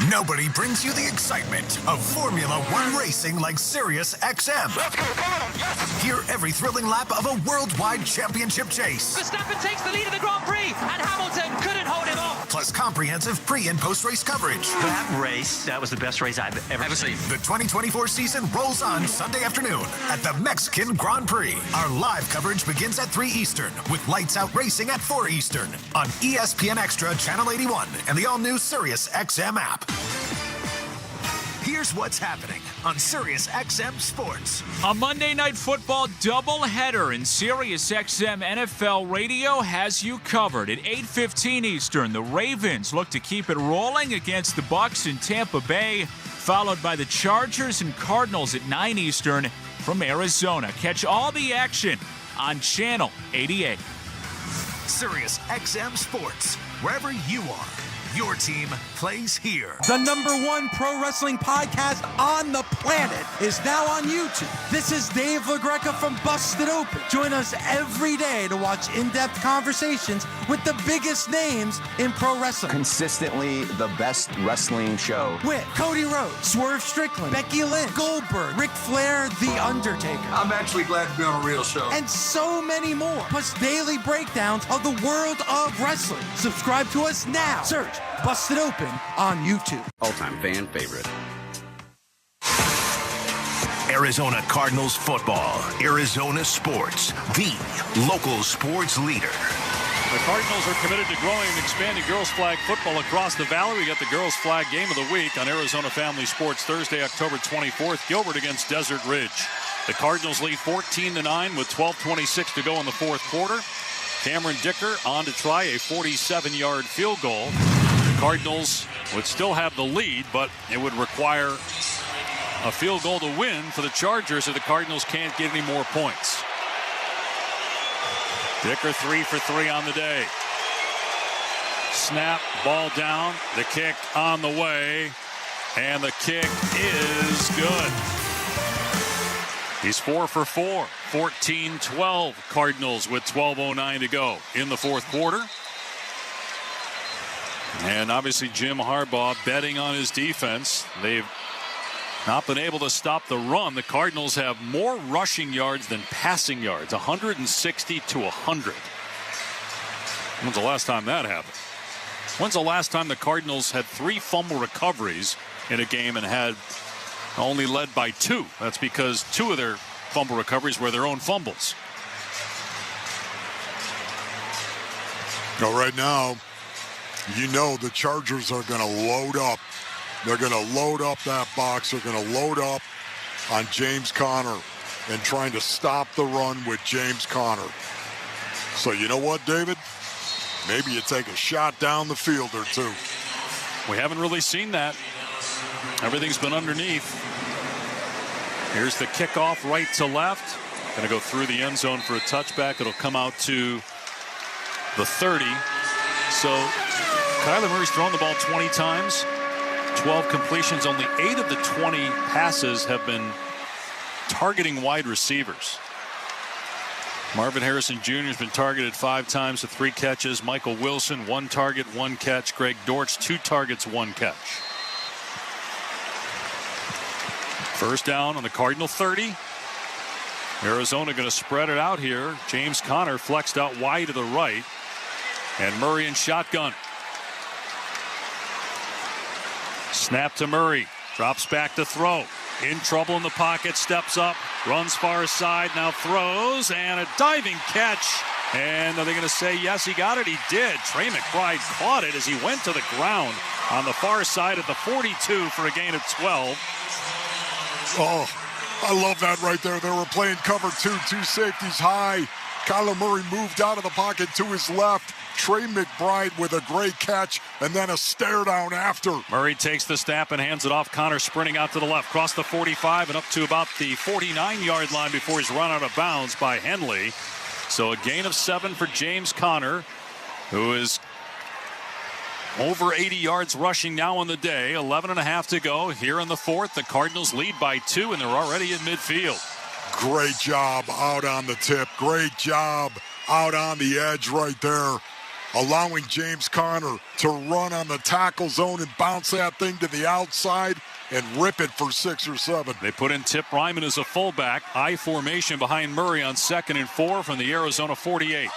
Nobody brings you the excitement of Formula One racing like Sirius XM. Let's go, come on, yes! Hear every thrilling lap of a worldwide championship chase. Verstappen takes the lead of the Grand Prix, and Hamilton couldn't hold him off. Plus comprehensive pre- and post-race coverage. That race, that was the best race I've ever seen. The 2024 season rolls on Sunday afternoon at the Mexican Grand Prix. Our live coverage begins at 3 Eastern, with Lights Out Racing at 4 Eastern on ESPN Extra Channel 81 and the all-new Sirius XM app. Here's what's happening on Sirius XM Sports. A Monday Night Football doubleheader in Sirius XM NFL Radio has you covered. At 8:15 Eastern, the Ravens look to keep it rolling against the Bucs in Tampa Bay, followed by the Chargers and Cardinals at 9 Eastern from Arizona. Catch all the action on Channel 88. Sirius XM Sports, wherever you are. Your team plays here. The #1 pro wrestling podcast on the planet is now on YouTube. This is Dave LaGreca from Busted Open. Join us every day to watch in-depth conversations with the biggest names in pro wrestling. Consistently the best wrestling show. With Cody Rhodes, Swerve Strickland, Becky Lynch, Goldberg, Ric Flair, The Undertaker. I'm actually glad to be on a real show. And so many more. Plus daily breakdowns of the world of wrestling. Subscribe to us now. Search Busted Open on YouTube. All-time fan favorite. Arizona Cardinals football. Arizona sports. The local sports leader. The Cardinals are committed to growing and expanding girls flag football across the valley. We got the girls flag game of the week on Arizona Family Sports Thursday, October 24th. Gilbert against Desert Ridge. The Cardinals lead 14-9 with 12:26 to go in the fourth quarter. Cameron Dicker on to try a 47-yard field goal. The Cardinals would still have the lead, but it would require a field goal to win for the Chargers if the Cardinals can't get any more points. Dicker 3 for 3 on the day. Snap, ball down, the kick on the way, and the kick is good. He's 4 for 4. 14-12 Cardinals with 12:09 to go in the fourth quarter. And obviously Jim Harbaugh betting on his defense. They've not been able to stop the run. The Cardinals have more rushing yards than passing yards, 160 to 100. When's the last time that happened? When's the last time the Cardinals had 3 fumble recoveries in a game and had only led by 2? That's because 2 of their fumble recoveries were their own fumbles. Now, right now, you know the Chargers are going to load up. They're going to load up that box. They're going to load up on James Conner and trying to stop the run with James Conner. So you know what, David? Maybe you take a shot down the field or 2. We haven't really seen that. Everything's been underneath. Here's the kickoff right to left. Going to go through the end zone for a touchback. It'll come out to the 30. So Kyler Murray's thrown the ball 20 times. 12 completions. Only 8 of the 20 passes have been targeting wide receivers. Marvin Harrison Jr. has been targeted 5 times with 3 catches. Michael Wilson, 1 target, 1 catch. Greg Dortch, 2 targets, 1 catch. First down on the Cardinal 30. Arizona going to spread it out here. James Conner flexed out wide to the right. And Murray in shotgun. Snap to Murray. Drops back to throw. In trouble in the pocket. Steps up. Runs far side. Now throws. And a diving catch. And are they going to say, yes, he got it? He did. Trey McBride caught it as he went to the ground on the far side at the 42 for a gain of 12. Oh, I love that right there. They were playing cover 2, 2 safeties high. Kyler Murray moved out of the pocket to his left. Trey McBride with a great catch and then a stare down after. Murray takes the snap and hands it off. Conner sprinting out to the left, across the 45 and up to about the 49-yard line before he's run out of bounds by Henley. So a gain of 7 for James Conner, who is over 80 yards rushing now on the day. 11.5 to go here in the 4th. The Cardinals lead by 2, and they're already in midfield. Great job out on the tip. Great job out on the edge right there. Allowing James Conner to run on the tackle zone and bounce that thing to the outside and rip it for 6 or 7. They put in Tip Ryman as a fullback. I formation behind Murray on 2nd and 4 from the Arizona 48.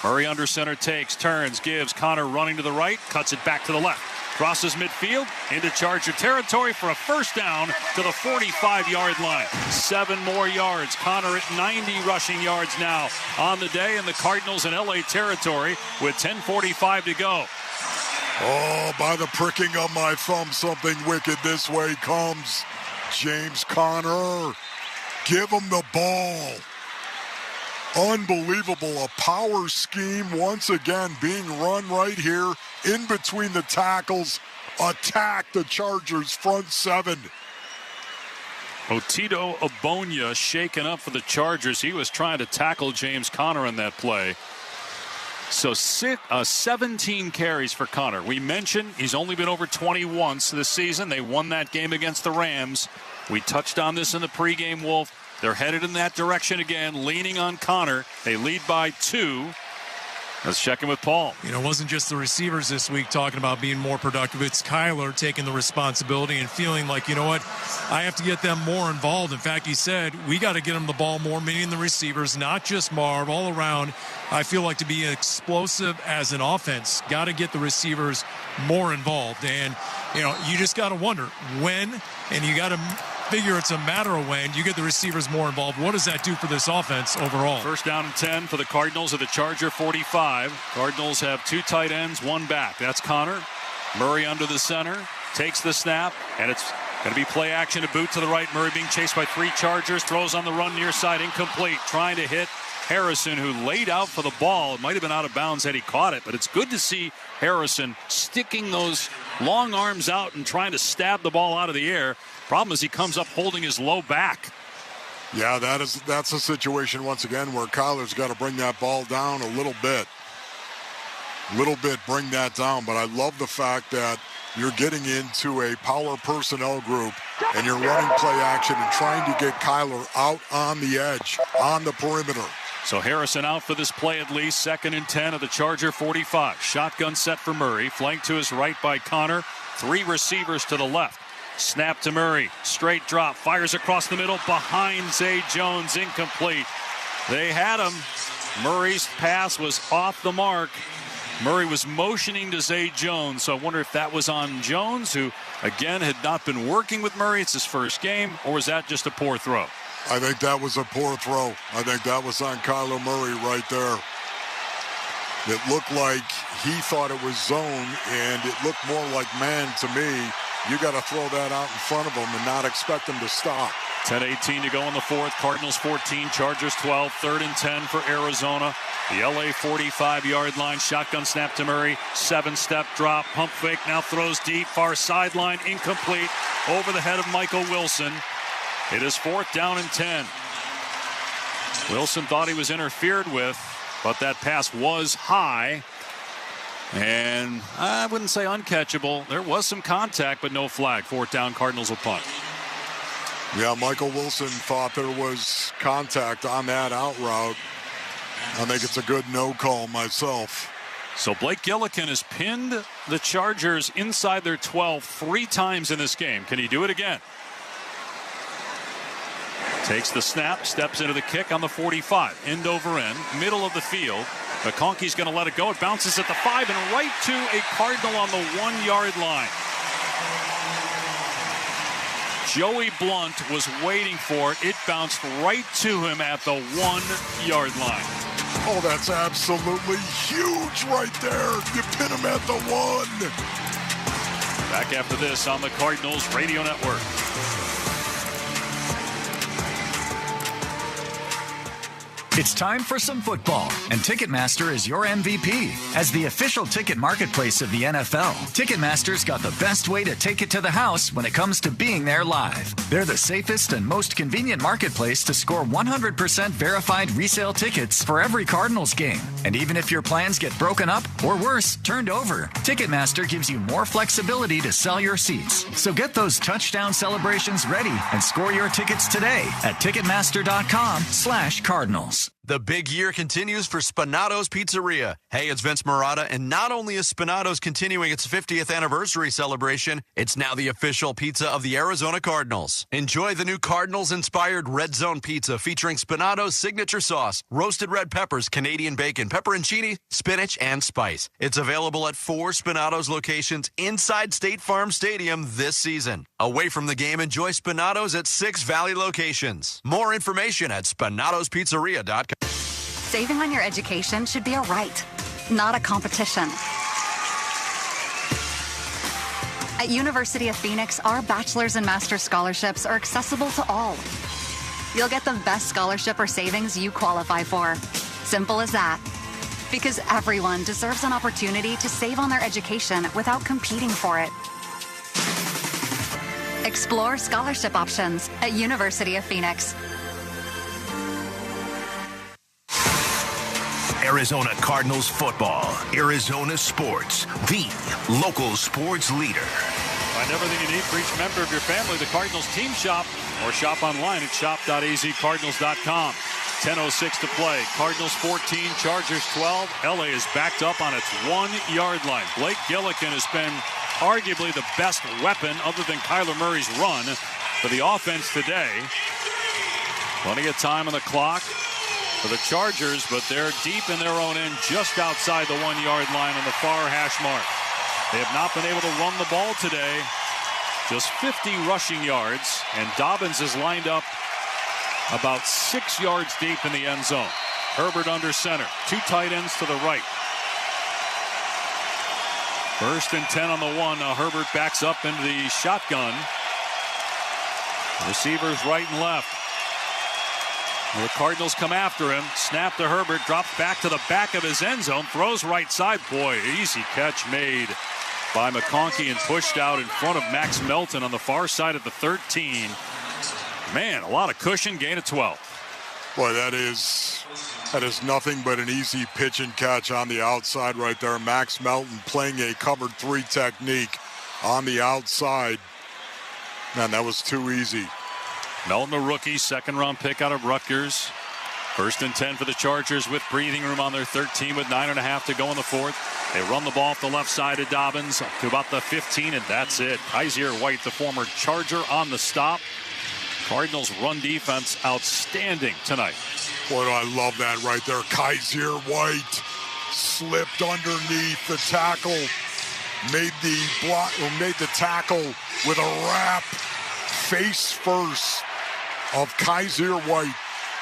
Murray under center takes, turns, gives. Conner running to the right, cuts it back to the left. Crosses midfield into Charger territory for a first down to the 45-yard line. 7 more yards. Conner at 90 rushing yards now on the day, and the Cardinals in LA territory with 10:45 to go. Oh, by the pricking of my thumb, something wicked this way comes. James Conner. Give him the ball. Unbelievable. A power scheme once again being run right here in between the tackles. Attack the Chargers front 7. Otito Abonia shaken up for the Chargers. He was trying to tackle James Conner in that play. So 17 carries for Conner. We mentioned he's only been over 20 once this season. They won that game against the Rams. We touched on this in the pregame, Wolf. They're headed in that direction again, leaning on Conner. They lead by 2. Let's check in with Paul. You know, it wasn't just the receivers this week talking about being more productive. It's Kyler taking the responsibility and feeling like, you know what, I have to get them more involved. In fact, he said, we got to get them the ball more, meaning the receivers, not just Marv, all around. I feel like to be explosive as an offense, got to get the receivers more involved. And, you know, you just got to wonder when, and you got to figure it's a matter of when you get the receivers more involved. What does that do for this offense overall? First down and 10 for the Cardinals at the Charger 45. Cardinals have 2 tight ends, 1 back. That's Conner. Murray under the center, takes the snap, and it's going to be play action, a boot to the right. Murray being chased by 3 Chargers, throws on the run near side, incomplete, trying to hit Harrison, who laid out for the ball. It might have been out of bounds had he caught it, but it's good to see Harrison sticking those long arms out and trying to stab the ball out of the air. Problem is he comes up holding his low back. Yeah, that's a situation once again where Kyler's got to bring that ball down a little bit. Bring that down. But I love the fact that you're getting into a power personnel group and you're running play action and trying to get Kyler out on the edge, on the perimeter. So Harrison out for this play at least. 2nd and 10 of the Charger 45. Shotgun set for Murray. Flanked to his right by Conner. 3 receivers to the left. Snap to Murray. Straight drop. Fires across the middle. Behind Zay Jones. Incomplete. They had him. Murray's pass was off the mark. Murray was motioning to Zay Jones, so I wonder if that was on Jones, who, again, had not been working with Murray. It's his first game, or was that just a poor throw? I think that was a poor throw. I think that was on Kyler Murray right there. It looked like he thought it was zone, and it looked more like man to me. You got to throw that out in front of him and not expect him to stop. 10:18 to go in the fourth. Cardinals 14, Chargers 12. 3rd and 10 for Arizona. The LA 45-yard line. Shotgun snap to Murray. 7-step drop. Pump fake. Now throws deep. Far sideline. Incomplete. Over the head of Michael Wilson. It is 4th down and 10. Wilson thought he was interfered with, but that pass was high. And I wouldn't say uncatchable. There was some contact, but no flag. 4th down, Cardinals will punt. Yeah, Michael Wilson thought there was contact on that out route. I think it's a good no call myself. So Blake Gillikin has pinned the Chargers inside their 12 3 times in this game. Can he do it again? Takes the snap, steps into the kick on the 45. End over end, middle of the field. McConkey's going to let it go. It bounces at the 5 and right to a Cardinal on the 1-yard line. Joey Blunt was waiting for it. It bounced right to him at the 1-yard line. Oh, that's absolutely huge right there. You pin him at the 1. Back after this on the Cardinals Radio Network. It's time for some football, and Ticketmaster is your MVP. As the official ticket marketplace of the NFL, Ticketmaster's got the best way to take it to the house when it comes to being there live. They're the safest and most convenient marketplace to score 100% verified resale tickets for every Cardinals game. And even if your plans get broken up, or worse, turned over, Ticketmaster gives you more flexibility to sell your seats. So get those touchdown celebrations ready and score your tickets today at Ticketmaster.com/Cardinals. The big year continues for Spanato's Pizzeria. Hey, it's Vince Marotta, and not only is Spanato's continuing its 50th anniversary celebration, it's now the official pizza of the Arizona Cardinals. Enjoy the new Cardinals-inspired Red Zone pizza featuring Spanato's signature sauce, roasted red peppers, Canadian bacon, pepperoncini, spinach, and spice. It's available at 4 Spanato's locations inside State Farm Stadium this season. Away from the game, enjoy Spanato's at 6 Valley locations. More information at SpanatosPizzeria.com. Saving on your education should be a right, not a competition. At University of Phoenix, our bachelor's and master's scholarships are accessible to all. You'll get the best scholarship or savings you qualify for. Simple as that. Because everyone deserves an opportunity to save on their education without competing for it. Explore scholarship options at University of Phoenix. Arizona Cardinals football. Arizona Sports, the local sports leader. Find everything you need for each member of your family. The Cardinals team shop or shop online at shop.azcardinals.com. 10:06 to play. Cardinals 14, Chargers 12. LA is backed up on its 1-yard line. Blake Gillikin has been arguably the best weapon other than Kyler Murray's run for the offense today. Plenty of time on the clock for the Chargers, but they're deep in their own end, just outside the 1-yard line on the far hash mark. They have not been able to run the ball today. Just 50 rushing yards, and Dobbins is lined up about 6 yards deep in the end zone. Herbert under center, 2 tight ends to the right. 1st and 10 on the 1. Now Herbert backs up into the shotgun. Receivers right and left. The Cardinals come after him. Snap to Herbert. Drops back to the back of his end zone. Throws right side. Boy, easy catch made by McConkey and pushed out in front of Max Melton on the far side of the 13. Man, a lot of cushion. Gain of 12. Boy, that is nothing but an easy pitch and catch on the outside right there. Max Melton playing a covered 3 technique on the outside. Man, that was too easy. Melton, the rookie, 2nd-round pick out of Rutgers. 1st and 10 for the Chargers with breathing room on their 13 with 9.5 to go in the 4th. They run the ball off the left side of Dobbins to about the 15, and that's it. Kaiser White, the former Charger, on the stop. Cardinals run defense outstanding tonight. Boy, do I love that right there. Kaiser White slipped underneath the tackle, made the tackle with a wrap face first of Kaiser White.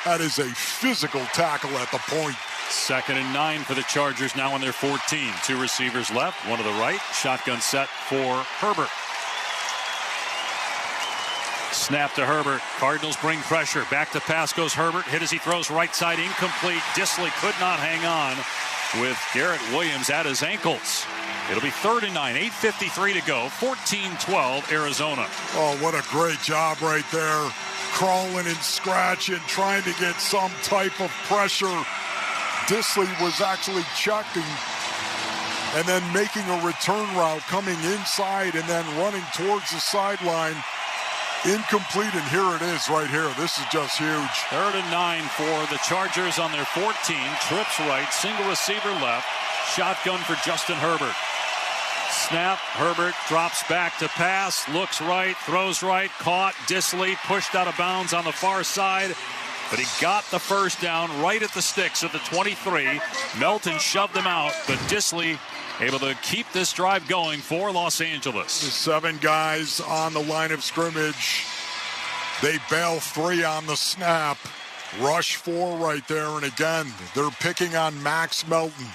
That is a physical tackle at the point. 2nd and 9 for the Chargers now on their 14. 2 receivers left, one to the right. Shotgun set for Herbert. Snap to Herbert. Cardinals bring pressure. Back to pass goes Herbert. Hit as he throws right side, incomplete. Dissly could not hang on with Garrett Williams at his ankles. It'll be 3rd and 9, 8:53 to go. 14-12 Arizona. Oh, what a great job right there. Crawling and scratching, trying to get some type of pressure. Dissly was actually checking and then making a return route, coming inside and then running towards the sideline. Incomplete, and here it is right here. This is just huge. 3rd and 9 for the Chargers on their 14. Trips right, single receiver left. Shotgun for Justin Herbert. Snap, Herbert drops back to pass, looks right, throws right, caught. Dissly pushed out of bounds on the far side, but he got the first down right at the sticks of the 23. Melton shoved him out, but Dissly able to keep this drive going for Los Angeles. 7 guys on the line of scrimmage. They bail 3 on the snap. Rush 4 right there, and again, they're picking on Max Melton.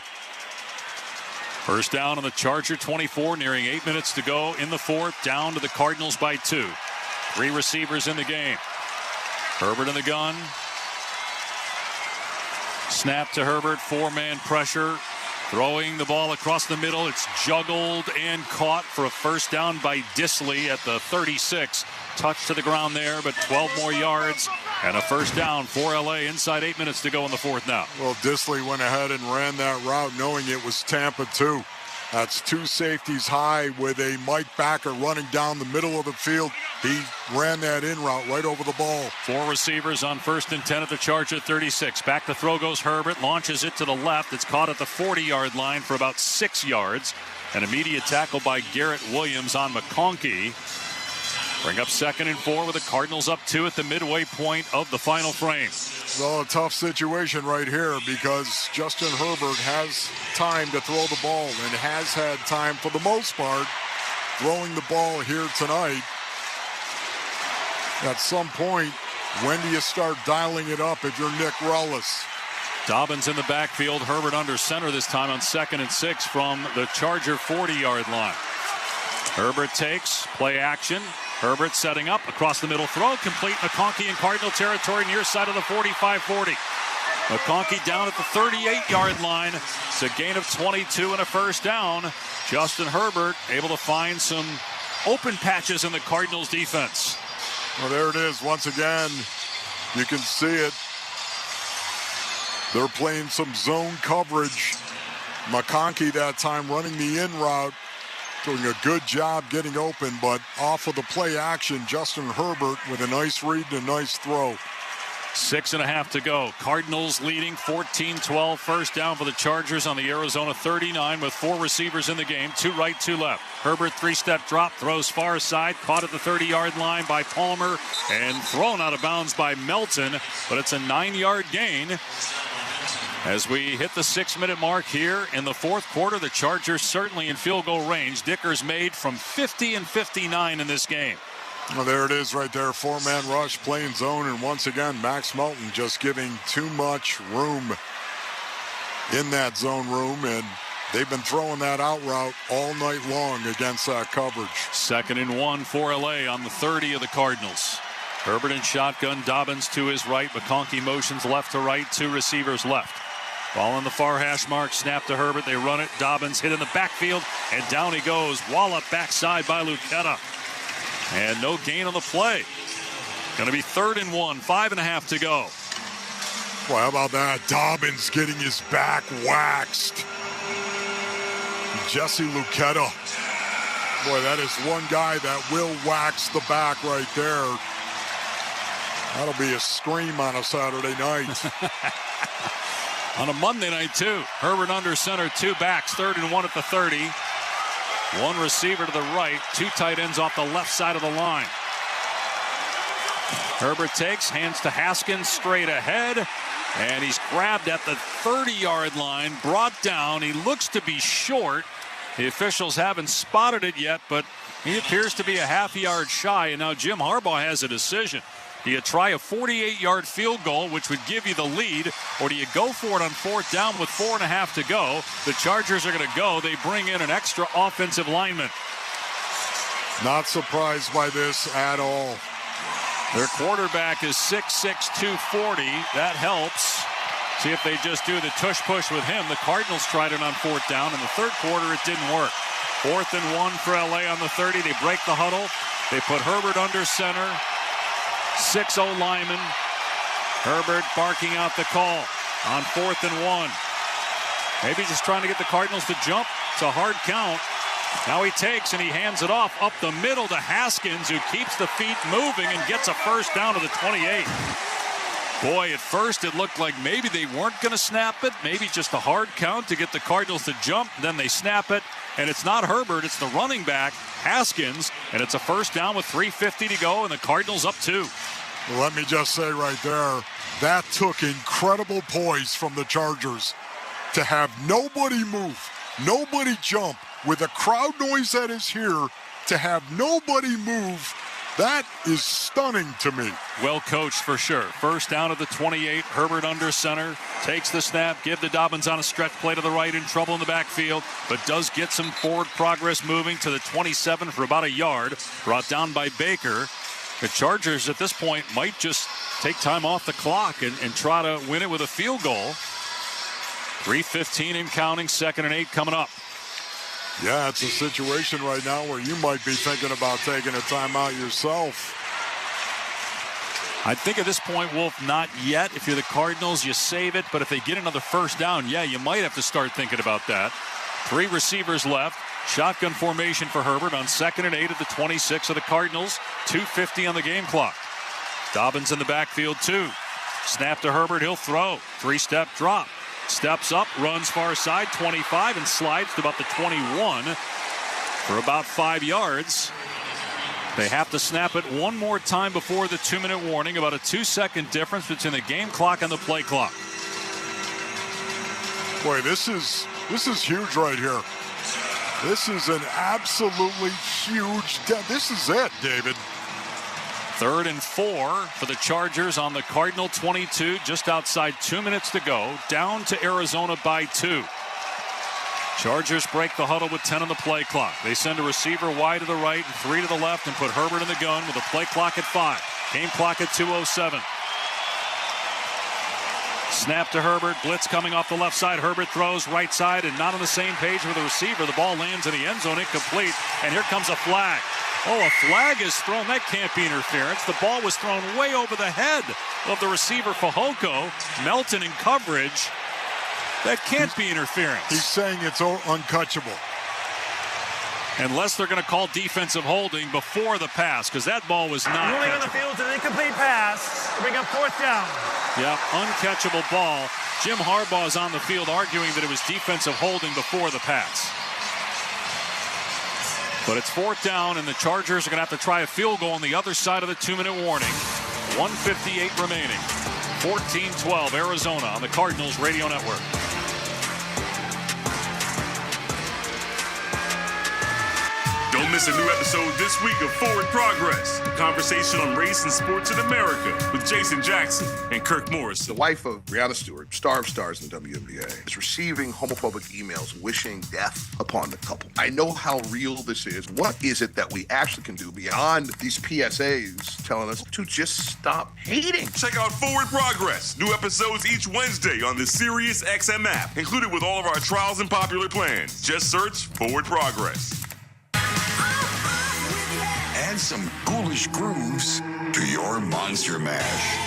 First down on the Charger 24, nearing 8 minutes to go in the 4th, down to the Cardinals by 2. 3 receivers in the game. Herbert in the gun. Snap to Herbert, 4-man pressure. Throwing the ball across the middle. It's juggled and caught for a first down by Dissly at the 36. Touch to the ground there, but 12 more yards and a first down for LA inside 8 minutes to go in the 4th now. Well, Dissly went ahead and ran that route knowing it was Tampa 2. That's 2 safeties high with a Mike Backer running down the middle of the field. He ran that in route right over the ball. 4 receivers on 1st and 10 at the Charger 36. Back to throw goes Herbert. Launches it to the left. It's caught at the 40-yard line for about 6 yards. An immediate tackle by Garrett Williams on McConkey. Bring up 2nd and 4 with the Cardinals up 2 at the midway point of the final frame. Well, a tough situation right here because Justin Herbert has time to throw the ball and has had time for the most part throwing the ball here tonight. At some point, when do you start dialing it up if you're Nick Rellis? Dobbins in the backfield. Herbert under center this time on 2nd and 6 from the Charger 40-yard line. Herbert takes play action. Herbert setting up across the middle throw. Complete. McConkey in Cardinal territory near side of the 45-40. McConkey down at the 38-yard line. It's a gain of 22 and a first down. Justin Herbert able to find some open patches in the Cardinals defense. Well, there it is. Once again, you can see it. They're playing some zone coverage. McConkey that time running the in route. Doing a good job getting open, but off of the play action, Justin Herbert with a nice read and a nice throw. 6.5 to go. Cardinals leading 14-12. First down for the Chargers on the Arizona 39 with 4 receivers in the game. 2 right, 2 left. Herbert 3-step drop, throws far side, caught at the 30-yard line by Palmer and thrown out of bounds by Melton, but it's a 9-yard gain. As we hit the 6-minute mark here in the 4th quarter, the Chargers certainly in field goal range. Dickers made from 50 and 59 in this game. Well, there it is right there. 4-man rush, playing zone, and once again, Max Melton just giving too much room in that zone room, and they've been throwing that out route all night long against that coverage. 2nd and 1 for LA on the 30 of the Cardinals. Herbert in shotgun, Dobbins to his right. McConkey motions left to right, 2 receivers left. Ball on the far hash mark, snap to Herbert. They run it. Dobbins hit in the backfield, and down he goes. Wallop backside by Lucchetta. And no gain on the play. Going to be 3rd and 1, 5.5 to go. Well, how about that? Dobbins getting his back waxed. Jesse Lucchetta. Boy, that is one guy that will wax the back right there. That'll be a scream on a Saturday night. On a Monday night, too. Herbert under center, 2 backs, 3rd and 1 at the 30. 1 receiver to the right, 2 tight ends off the left side of the line. Herbert takes, hands to Haskins straight ahead, And he's grabbed at the 30-yard line, brought down. He looks to be short. The officials haven't spotted it yet, but he appears to be a half yard shy. And now Jim Harbaugh has a decision. Do you try a 48-yard field goal, which would give you the lead, or do you go for it on 4th down with 4.5 to go? The Chargers are going to go. They bring in an extra offensive lineman. Not surprised by this at all. Their quarterback is 6'6", 240. That helps. See if they just do the tush-push with him. The Cardinals tried it on 4th down. In the third quarter, it didn't work. 4th and 1 for LA on the 30. They break the huddle. They put Herbert under center. 6-0 lineman. Herbert barking out the call on 4th and 1. Maybe just trying to get the Cardinals to jump. It's a hard count. Now he takes and he hands it off up the middle to Haskins, who keeps the feet moving and gets a first down to the 28. Boy, at first it looked like maybe they weren't going to snap it. Maybe just a hard count to get the Cardinals to jump. Then they snap it, and it's not Herbert. It's the running back, Haskins, and it's a first down with 3:50 to go, and the Cardinals up 2. Well, let me just say right there, that took incredible poise from the Chargers to have nobody move, nobody jump, with a crowd noise that is here, to have nobody move. That is stunning to me. Well coached for sure. First down at the 28. Herbert under center. Takes the snap. Give to Dobbins on a stretch play to the right. In trouble in the backfield. But does get some forward progress moving to the 27 for about a yard. Brought down by Baker. The Chargers at this point might just take time off the clock and try to win it with a field goal. 3:15 and counting. 2nd and 8 coming up. Yeah, it's a situation right now where you might be thinking about taking a timeout yourself. I think at this point, Wolf, not yet. If you're the Cardinals, you save it. But if they get another first down, yeah, you might have to start thinking about that. 3 receivers left. Shotgun formation for Herbert on 2nd and 8 at the 26 of the Cardinals. 2:50 on the game clock. Dobbins in the backfield, too. Snap to Herbert. He'll throw. 3-step drop. Steps up, runs far side, 25, and slides to about the 21 for about 5 yards. They have to snap it one more time before the 2-minute warning. About a 2-second difference between the game clock and the play clock. Boy, this is huge right here. This is an absolutely huge. This is it, David. 3rd and 4 for the Chargers on the Cardinal 22, just outside 2 minutes to go. Down to Arizona by 2. Chargers break the huddle with 10 on the play clock. They send a receiver wide to the right and 3 to the left and put Herbert in the gun with a play clock at 5. Game clock at 2:07. Snap to Herbert. Blitz coming off the left side. Herbert throws right side and not on the same page with the receiver. The ball lands in the end zone, incomplete. And here comes a flag. Oh, a flag is thrown. That can't be interference. The ball was thrown way over the head of the receiver, Fehoko. Melton in coverage. That can't be interference. He's saying it's uncatchable. Unless they're going to call defensive holding before the pass, because that ball was not Ruling on the catchable. field, it's an incomplete pass to bring up 4th down. Yeah, uncatchable ball. Jim Harbaugh is on the field arguing that it was defensive holding before the pass. But it's 4th down, and the Chargers are going to have to try a field goal on the other side of the 2-minute warning. 1:58 remaining. 14-12 Arizona on the Cardinals Radio Network. Don't miss a new episode this week of Forward Progress, a conversation on race and sports in America with Jason Jackson and Kirk Morris. The wife of Brianna Stewart, star of stars in WNBA, is receiving homophobic emails wishing death upon the couple. I know how real this is. What is it that we actually can do beyond these PSAs telling us to just stop hating? Check out Forward Progress. New episodes each Wednesday on the SiriusXM app, included with all of our trials and popular plans. Just search Forward Progress. Add some ghoulish grooves to your Monster Mash.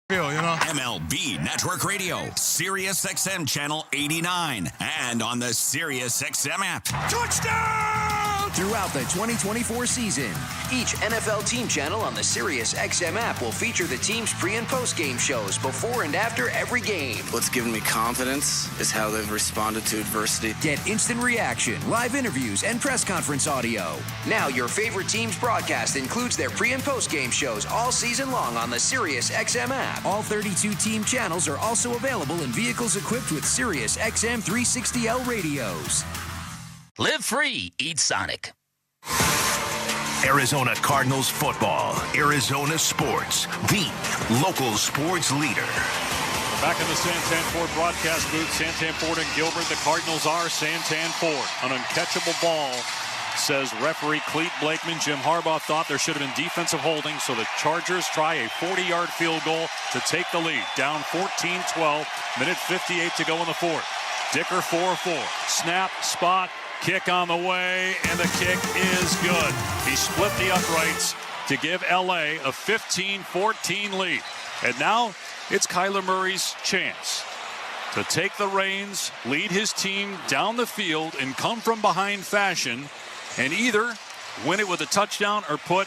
MLB Network Radio, Sirius XM Channel 89, and on the Sirius XM app. Touchdown! Throughout the 2024 season, each NFL team channel on the Sirius XM app will feature the team's pre- and post-game shows before and after every game. What's given me confidence is how they've responded to adversity. Get instant reaction, live interviews, and press conference audio. Now your favorite team's broadcast includes their pre- and post-game shows all season long on the Sirius XM app. All 32 team channels are also available in vehicles equipped with Sirius XM 360L radios. Live free, eat Sonic. Arizona Cardinals football, Arizona sports, the local sports leader. Back in the Santan Ford broadcast booth, Santan Ford and Gilbert. The Cardinals are Santan Ford. An uncatchable ball, says referee Clete Blakeman. Jim Harbaugh thought there should have been defensive holding, so the Chargers try a 40-yard field goal to take the lead. Down 14-12, minute 58 to go in the fourth. Dicker 4-4. Snap, spot, kick on the way, and the kick is good. He split the uprights to give LA a 15-14 lead. And now it's Kyler Murray's chance to take the reins, lead his team down the field, and come from behind fashion, and either win it with a touchdown or put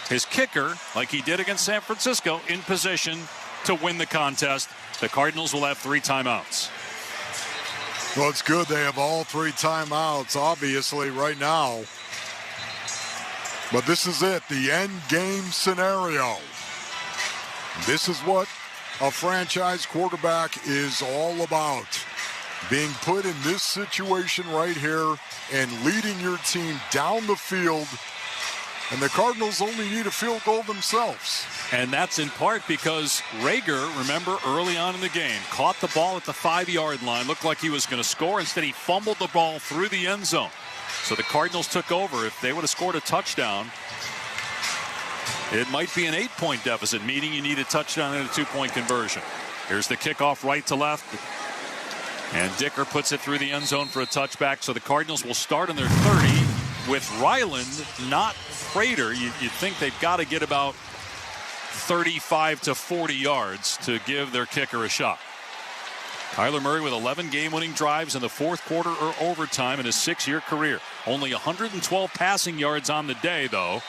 his kicker, like he did against San Francisco, in position to win the contest. The Cardinals will have 3 timeouts. Well, it's good they have all 3 timeouts, obviously, right now. But this is it, the end game scenario. This is what a franchise quarterback is all about. Being put in this situation right here and leading your team down the field. And the Cardinals only need a field goal themselves. And that's in part because Rager, remember, early on in the game, caught the ball at the 5-yard line, looked like he was going to score. Instead, he fumbled the ball through the end zone. So the Cardinals took over. If they would have scored a touchdown, it might be an 8-point deficit, meaning you need a touchdown and a 2-point conversion. Here's the kickoff right to left. And Dicker puts it through the end zone for a touchback. So the Cardinals will start on their 30 with Ryland, not Prater. You'd think they've got to get about 35 to 40 yards to give their kicker a shot. Kyler Murray with 11 game-winning drives in the fourth quarter or overtime in his 6-year career. Only 112 passing yards on the day, though.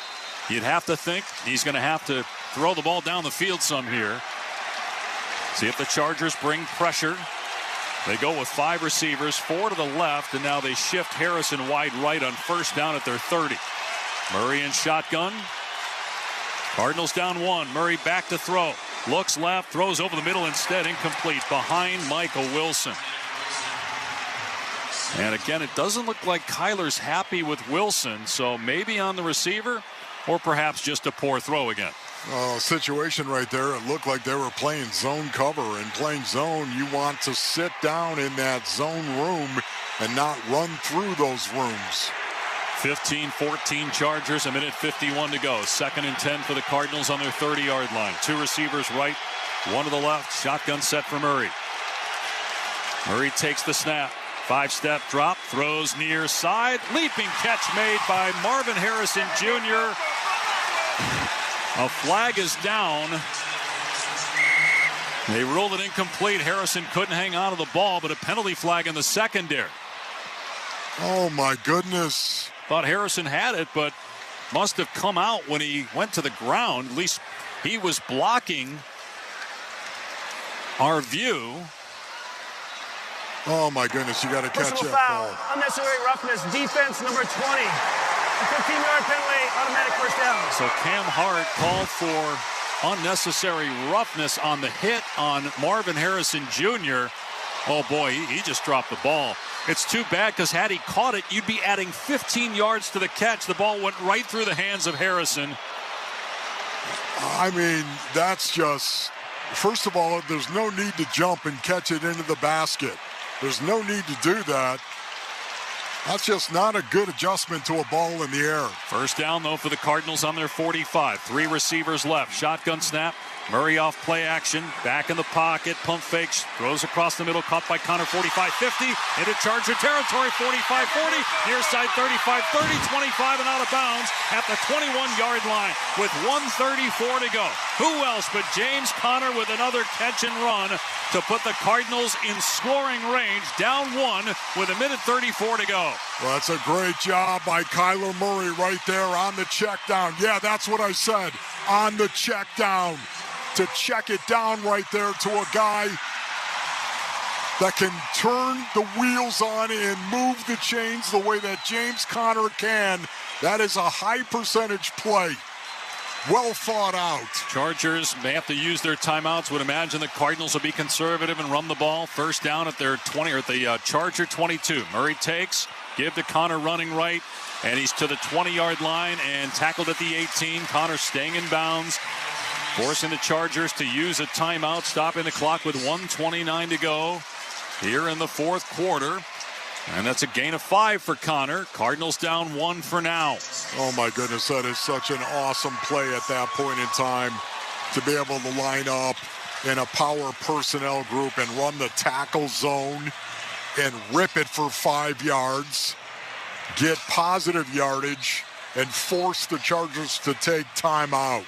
You'd have to think he's going to have to throw the ball down the field some here. See if the Chargers bring pressure. They go with 5 receivers, 4 to the left, and now they shift Harrison wide right on first down at their 30. Murray in shotgun. Cardinals down 1. Murray back to throw. Looks left, throws over the middle instead, incomplete, behind Michael Wilson. And again, it doesn't look like Kyler's happy with Wilson, so maybe on the receiver, or perhaps just a poor throw again. Situation right there, it looked like they were playing zone cover. And playing zone, you want to sit down in that zone room and not run through those rooms. 15-14 Chargers, a minute 51 to go. 2nd and 10 for the Cardinals on their 30-yard line. 2 receivers right, 1 to the left. Shotgun set for Murray. Murray takes the snap. 5-step drop, throws near side. Leaping catch made by Marvin Harrison Jr. A flag is down. They ruled it incomplete. Harrison couldn't hang on to the ball, but a penalty flag in the secondary. Oh, my goodness. Thought Harrison had it, but must have come out when he went to the ground. At least he was blocking our view. Oh, my goodness. You got to catch that ball. Unnecessary roughness. Defense number 20. A 15-yard penalty, automatic first down. So Cam Hart called for unnecessary roughness on the hit on Marvin Harrison Jr. Oh, boy, he just dropped the ball. It's too bad because had he caught it, you'd be adding 15 yards to the catch. The ball went right through the hands of Harrison. I mean, that's just, first of all, there's no need to jump and catch it into the basket. There's no need to do that. That's just not a good adjustment to a ball in the air. First down, though, for the Cardinals on their 45. 3 receivers left. Shotgun snap. Murray off play action. Back in the pocket. Pump fakes. Throws across the middle. Caught by Connor. 45-50. Into Charger territory. 45-40. Near side 35-30. 25 and out of bounds at the 21-yard line with 1:34 to go. Who else but James Conner with another catch and run to put the Cardinals in scoring range. Down 1 with 1:34 to go. Well, that's a great job by Kyler Murray right there on the check down. Yeah, that's what I said. On the check down. To check it down right there to a guy that can turn the wheels on and move the chains the way that James Conner can. That is a high percentage play. Well thought out. Chargers may have to use their timeouts. Would imagine the Cardinals will be conservative and run the ball. First down at their 20 or at the Charger 22. Murray takes, give to Conner running right, and he's to the 20-yard line and tackled at the 18. Conner staying in bounds, forcing the Chargers to use a timeout, stopping the clock with 1:29 to go here in the fourth quarter. And that's a gain of 5 for Conner. Cardinals down 1 for now. Oh, my goodness, that is such an awesome play at that point in time to be able to line up in a power personnel group and run the tackle zone and rip it for 5 yards, get positive yardage, and force the Chargers to take timeout.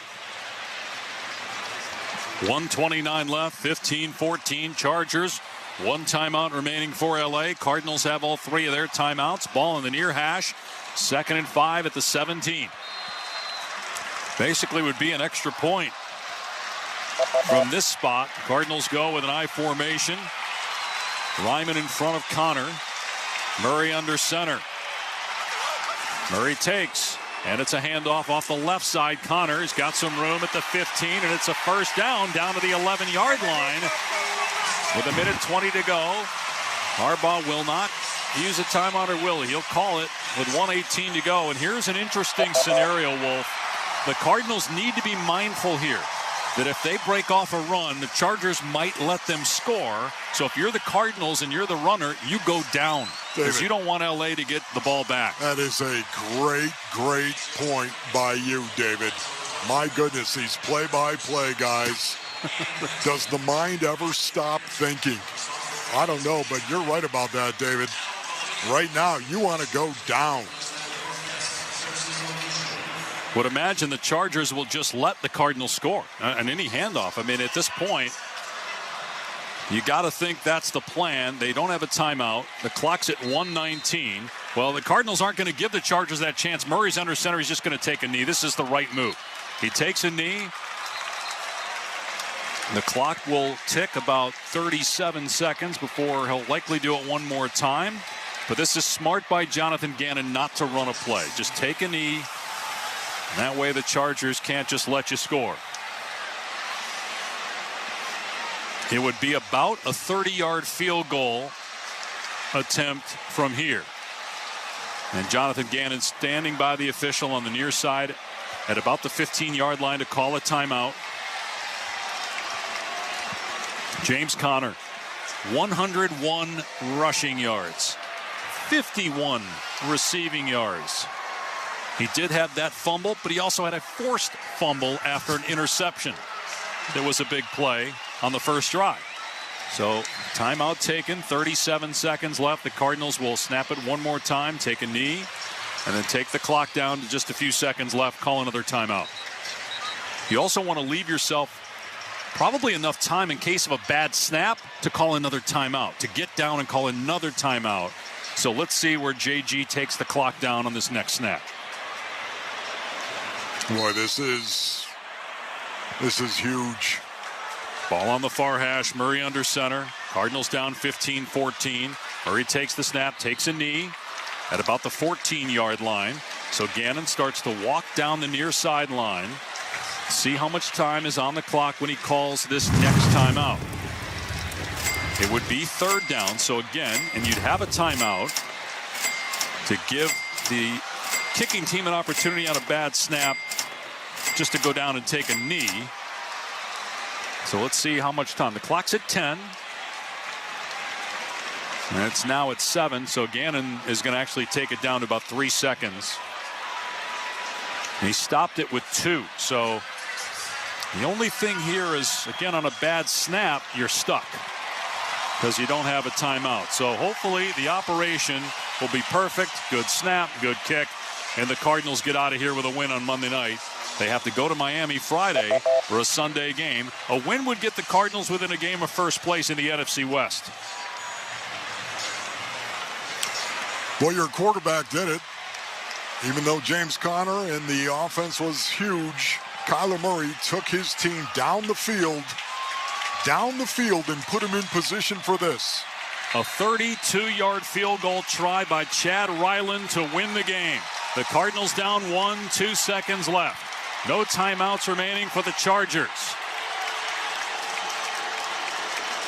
1:29 left, 15-14 Chargers. 1 timeout remaining for LA. Cardinals have all 3 of their timeouts. Ball in the near hash. 2nd and 5 at the 17. Basically would be an extra point from this spot. Cardinals go with an I formation. Ryman in front of Conner. Murray under center. Murray takes, and it's a handoff off the left side. Conner's got some room at the 15, and it's a first down to the 11-yard line. With 1:20 to go, Harbaugh will not use a timeout, or will he? He'll call it with 1:18 to go. And here's an interesting scenario, Wolf. The Cardinals need to be mindful here that if they break off a run, the Chargers might let them score. So if you're the Cardinals and you're the runner, you go down because you don't want LA to get the ball back. That is a great, great point by you, David. My goodness, these play-by-play guys. Does the mind ever stop thinking? I don't know, but you're right about that, David. Right now, you want to go down. Would imagine the Chargers will just let the Cardinals score on any handoff. I mean, at this point, you got to think that's the plan. They don't have a timeout. The clock's at 1:19. Well, the Cardinals aren't going to give the Chargers that chance. Murray's under center. He's just going to take a knee. This is the right move. He takes a knee. The clock will tick about 37 seconds before he'll likely do it one more time. But this is smart by Jonathan Gannon not to run a play. Just take a knee. And that way the Chargers can't just let you score. It would be about a 30-yard field goal attempt from here. And Jonathan Gannon standing by the official on the near side at about the 15-yard line to call a timeout. James Conner, 101 rushing yards, 51 receiving yards. He did have that fumble, but he also had a forced fumble after an interception. There was a big play on the first drive. So timeout taken, 37 seconds left. The Cardinals will snap it one more time, take a knee, and then take the clock down to just a few seconds left, call another timeout. You also want to leave yourself probably enough time in case of a bad snap to call another timeout, to get down and call another timeout. So let's see where JG takes the clock down on this next snap. Boy, this is huge. Ball on the far hash. Murray under center. Cardinals down 15-14. Murray takes the snap, takes a knee at about the 14-yard line. So Gannon starts to walk down the near sideline. See how much time is on the clock when he calls this next timeout. It would be 3rd down. So again, and you'd have a timeout to give the kicking team an opportunity on a bad snap just to go down and take a knee. So let's see how much time. The clock's at 10. And it's now at 7, so Gannon is going to actually take it down to about 3 seconds. He stopped it with 2, so the only thing here is, again, on a bad snap, you're stuck because you don't have a timeout. So hopefully the operation will be perfect. Good snap, good kick, and the Cardinals get out of here with a win on Monday night. They have to go to Miami Friday for a Sunday game. A win would get the Cardinals within a game of first place in the NFC West. Well, your quarterback did it. Even though James Conner and the offense was huge, Kyler Murray took his team down the field, and put him in position for this. A 32-yard field goal try by Chad Ryland to win the game. The Cardinals down 1, 2 seconds left. No timeouts remaining for the Chargers.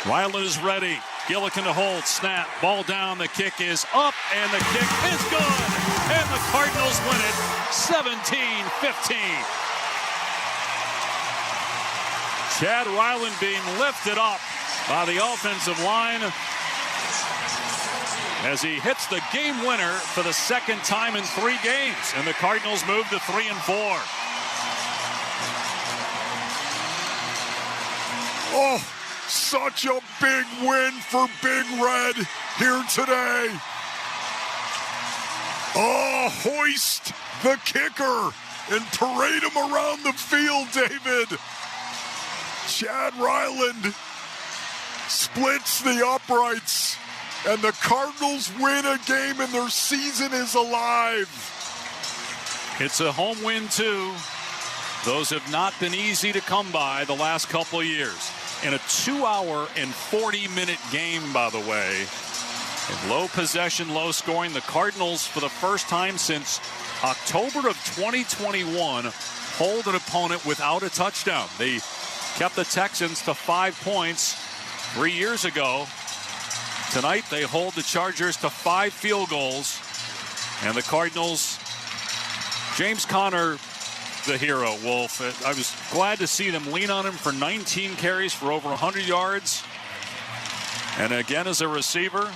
Ryland is ready. Gillikin to hold, snap, ball down, the kick is up, and the kick is good. And the Cardinals win it 17-15. Chad Ryland being lifted up by the offensive line as he hits the game winner for the second time in 3 games. And the Cardinals move to 3-4. Oh, such a big win for Big Red here today. Oh, hoist the kicker and parade him around the field, David. Chad Ryland splits the uprights, and the Cardinals win a game, and their season is alive. It's a home win, too. Those have not been easy to come by the last couple of years. In a 2-hour and 40-minute game, by the way. In low possession, low scoring, the Cardinals, for the first time since October of 2021, hold an opponent without a touchdown. They kept the Texans to 5 points 3 years ago. Tonight, they hold the Chargers to 5 field goals. And the Cardinals, James Conner, the hero, Wolf. I was glad to see them lean on him for 19 carries for over 100 yards. And again, as a receiver,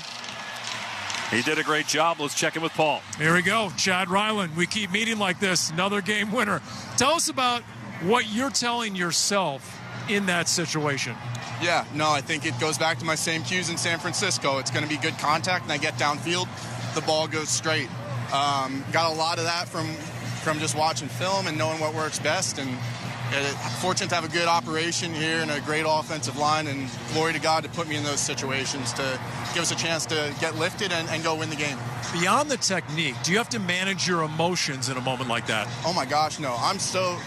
he did a great job. Let's check in with Paul. Here we go. Chad Ryland. We keep meeting like this. Another game winner. Tell us about what you're telling yourself in that situation. Yeah, no, I think it goes back to my same cues in San Francisco. It's going to be good contact, and I get downfield, the ball goes straight. Got a lot of that from just watching film and knowing what works best, and fortunate to have a good operation here and a great offensive line, and glory to God to put me in those situations to give us a chance to get lifted and go win the game. Beyond the technique, do you have to manage your emotions in a moment like that? Oh my gosh, no. I'm so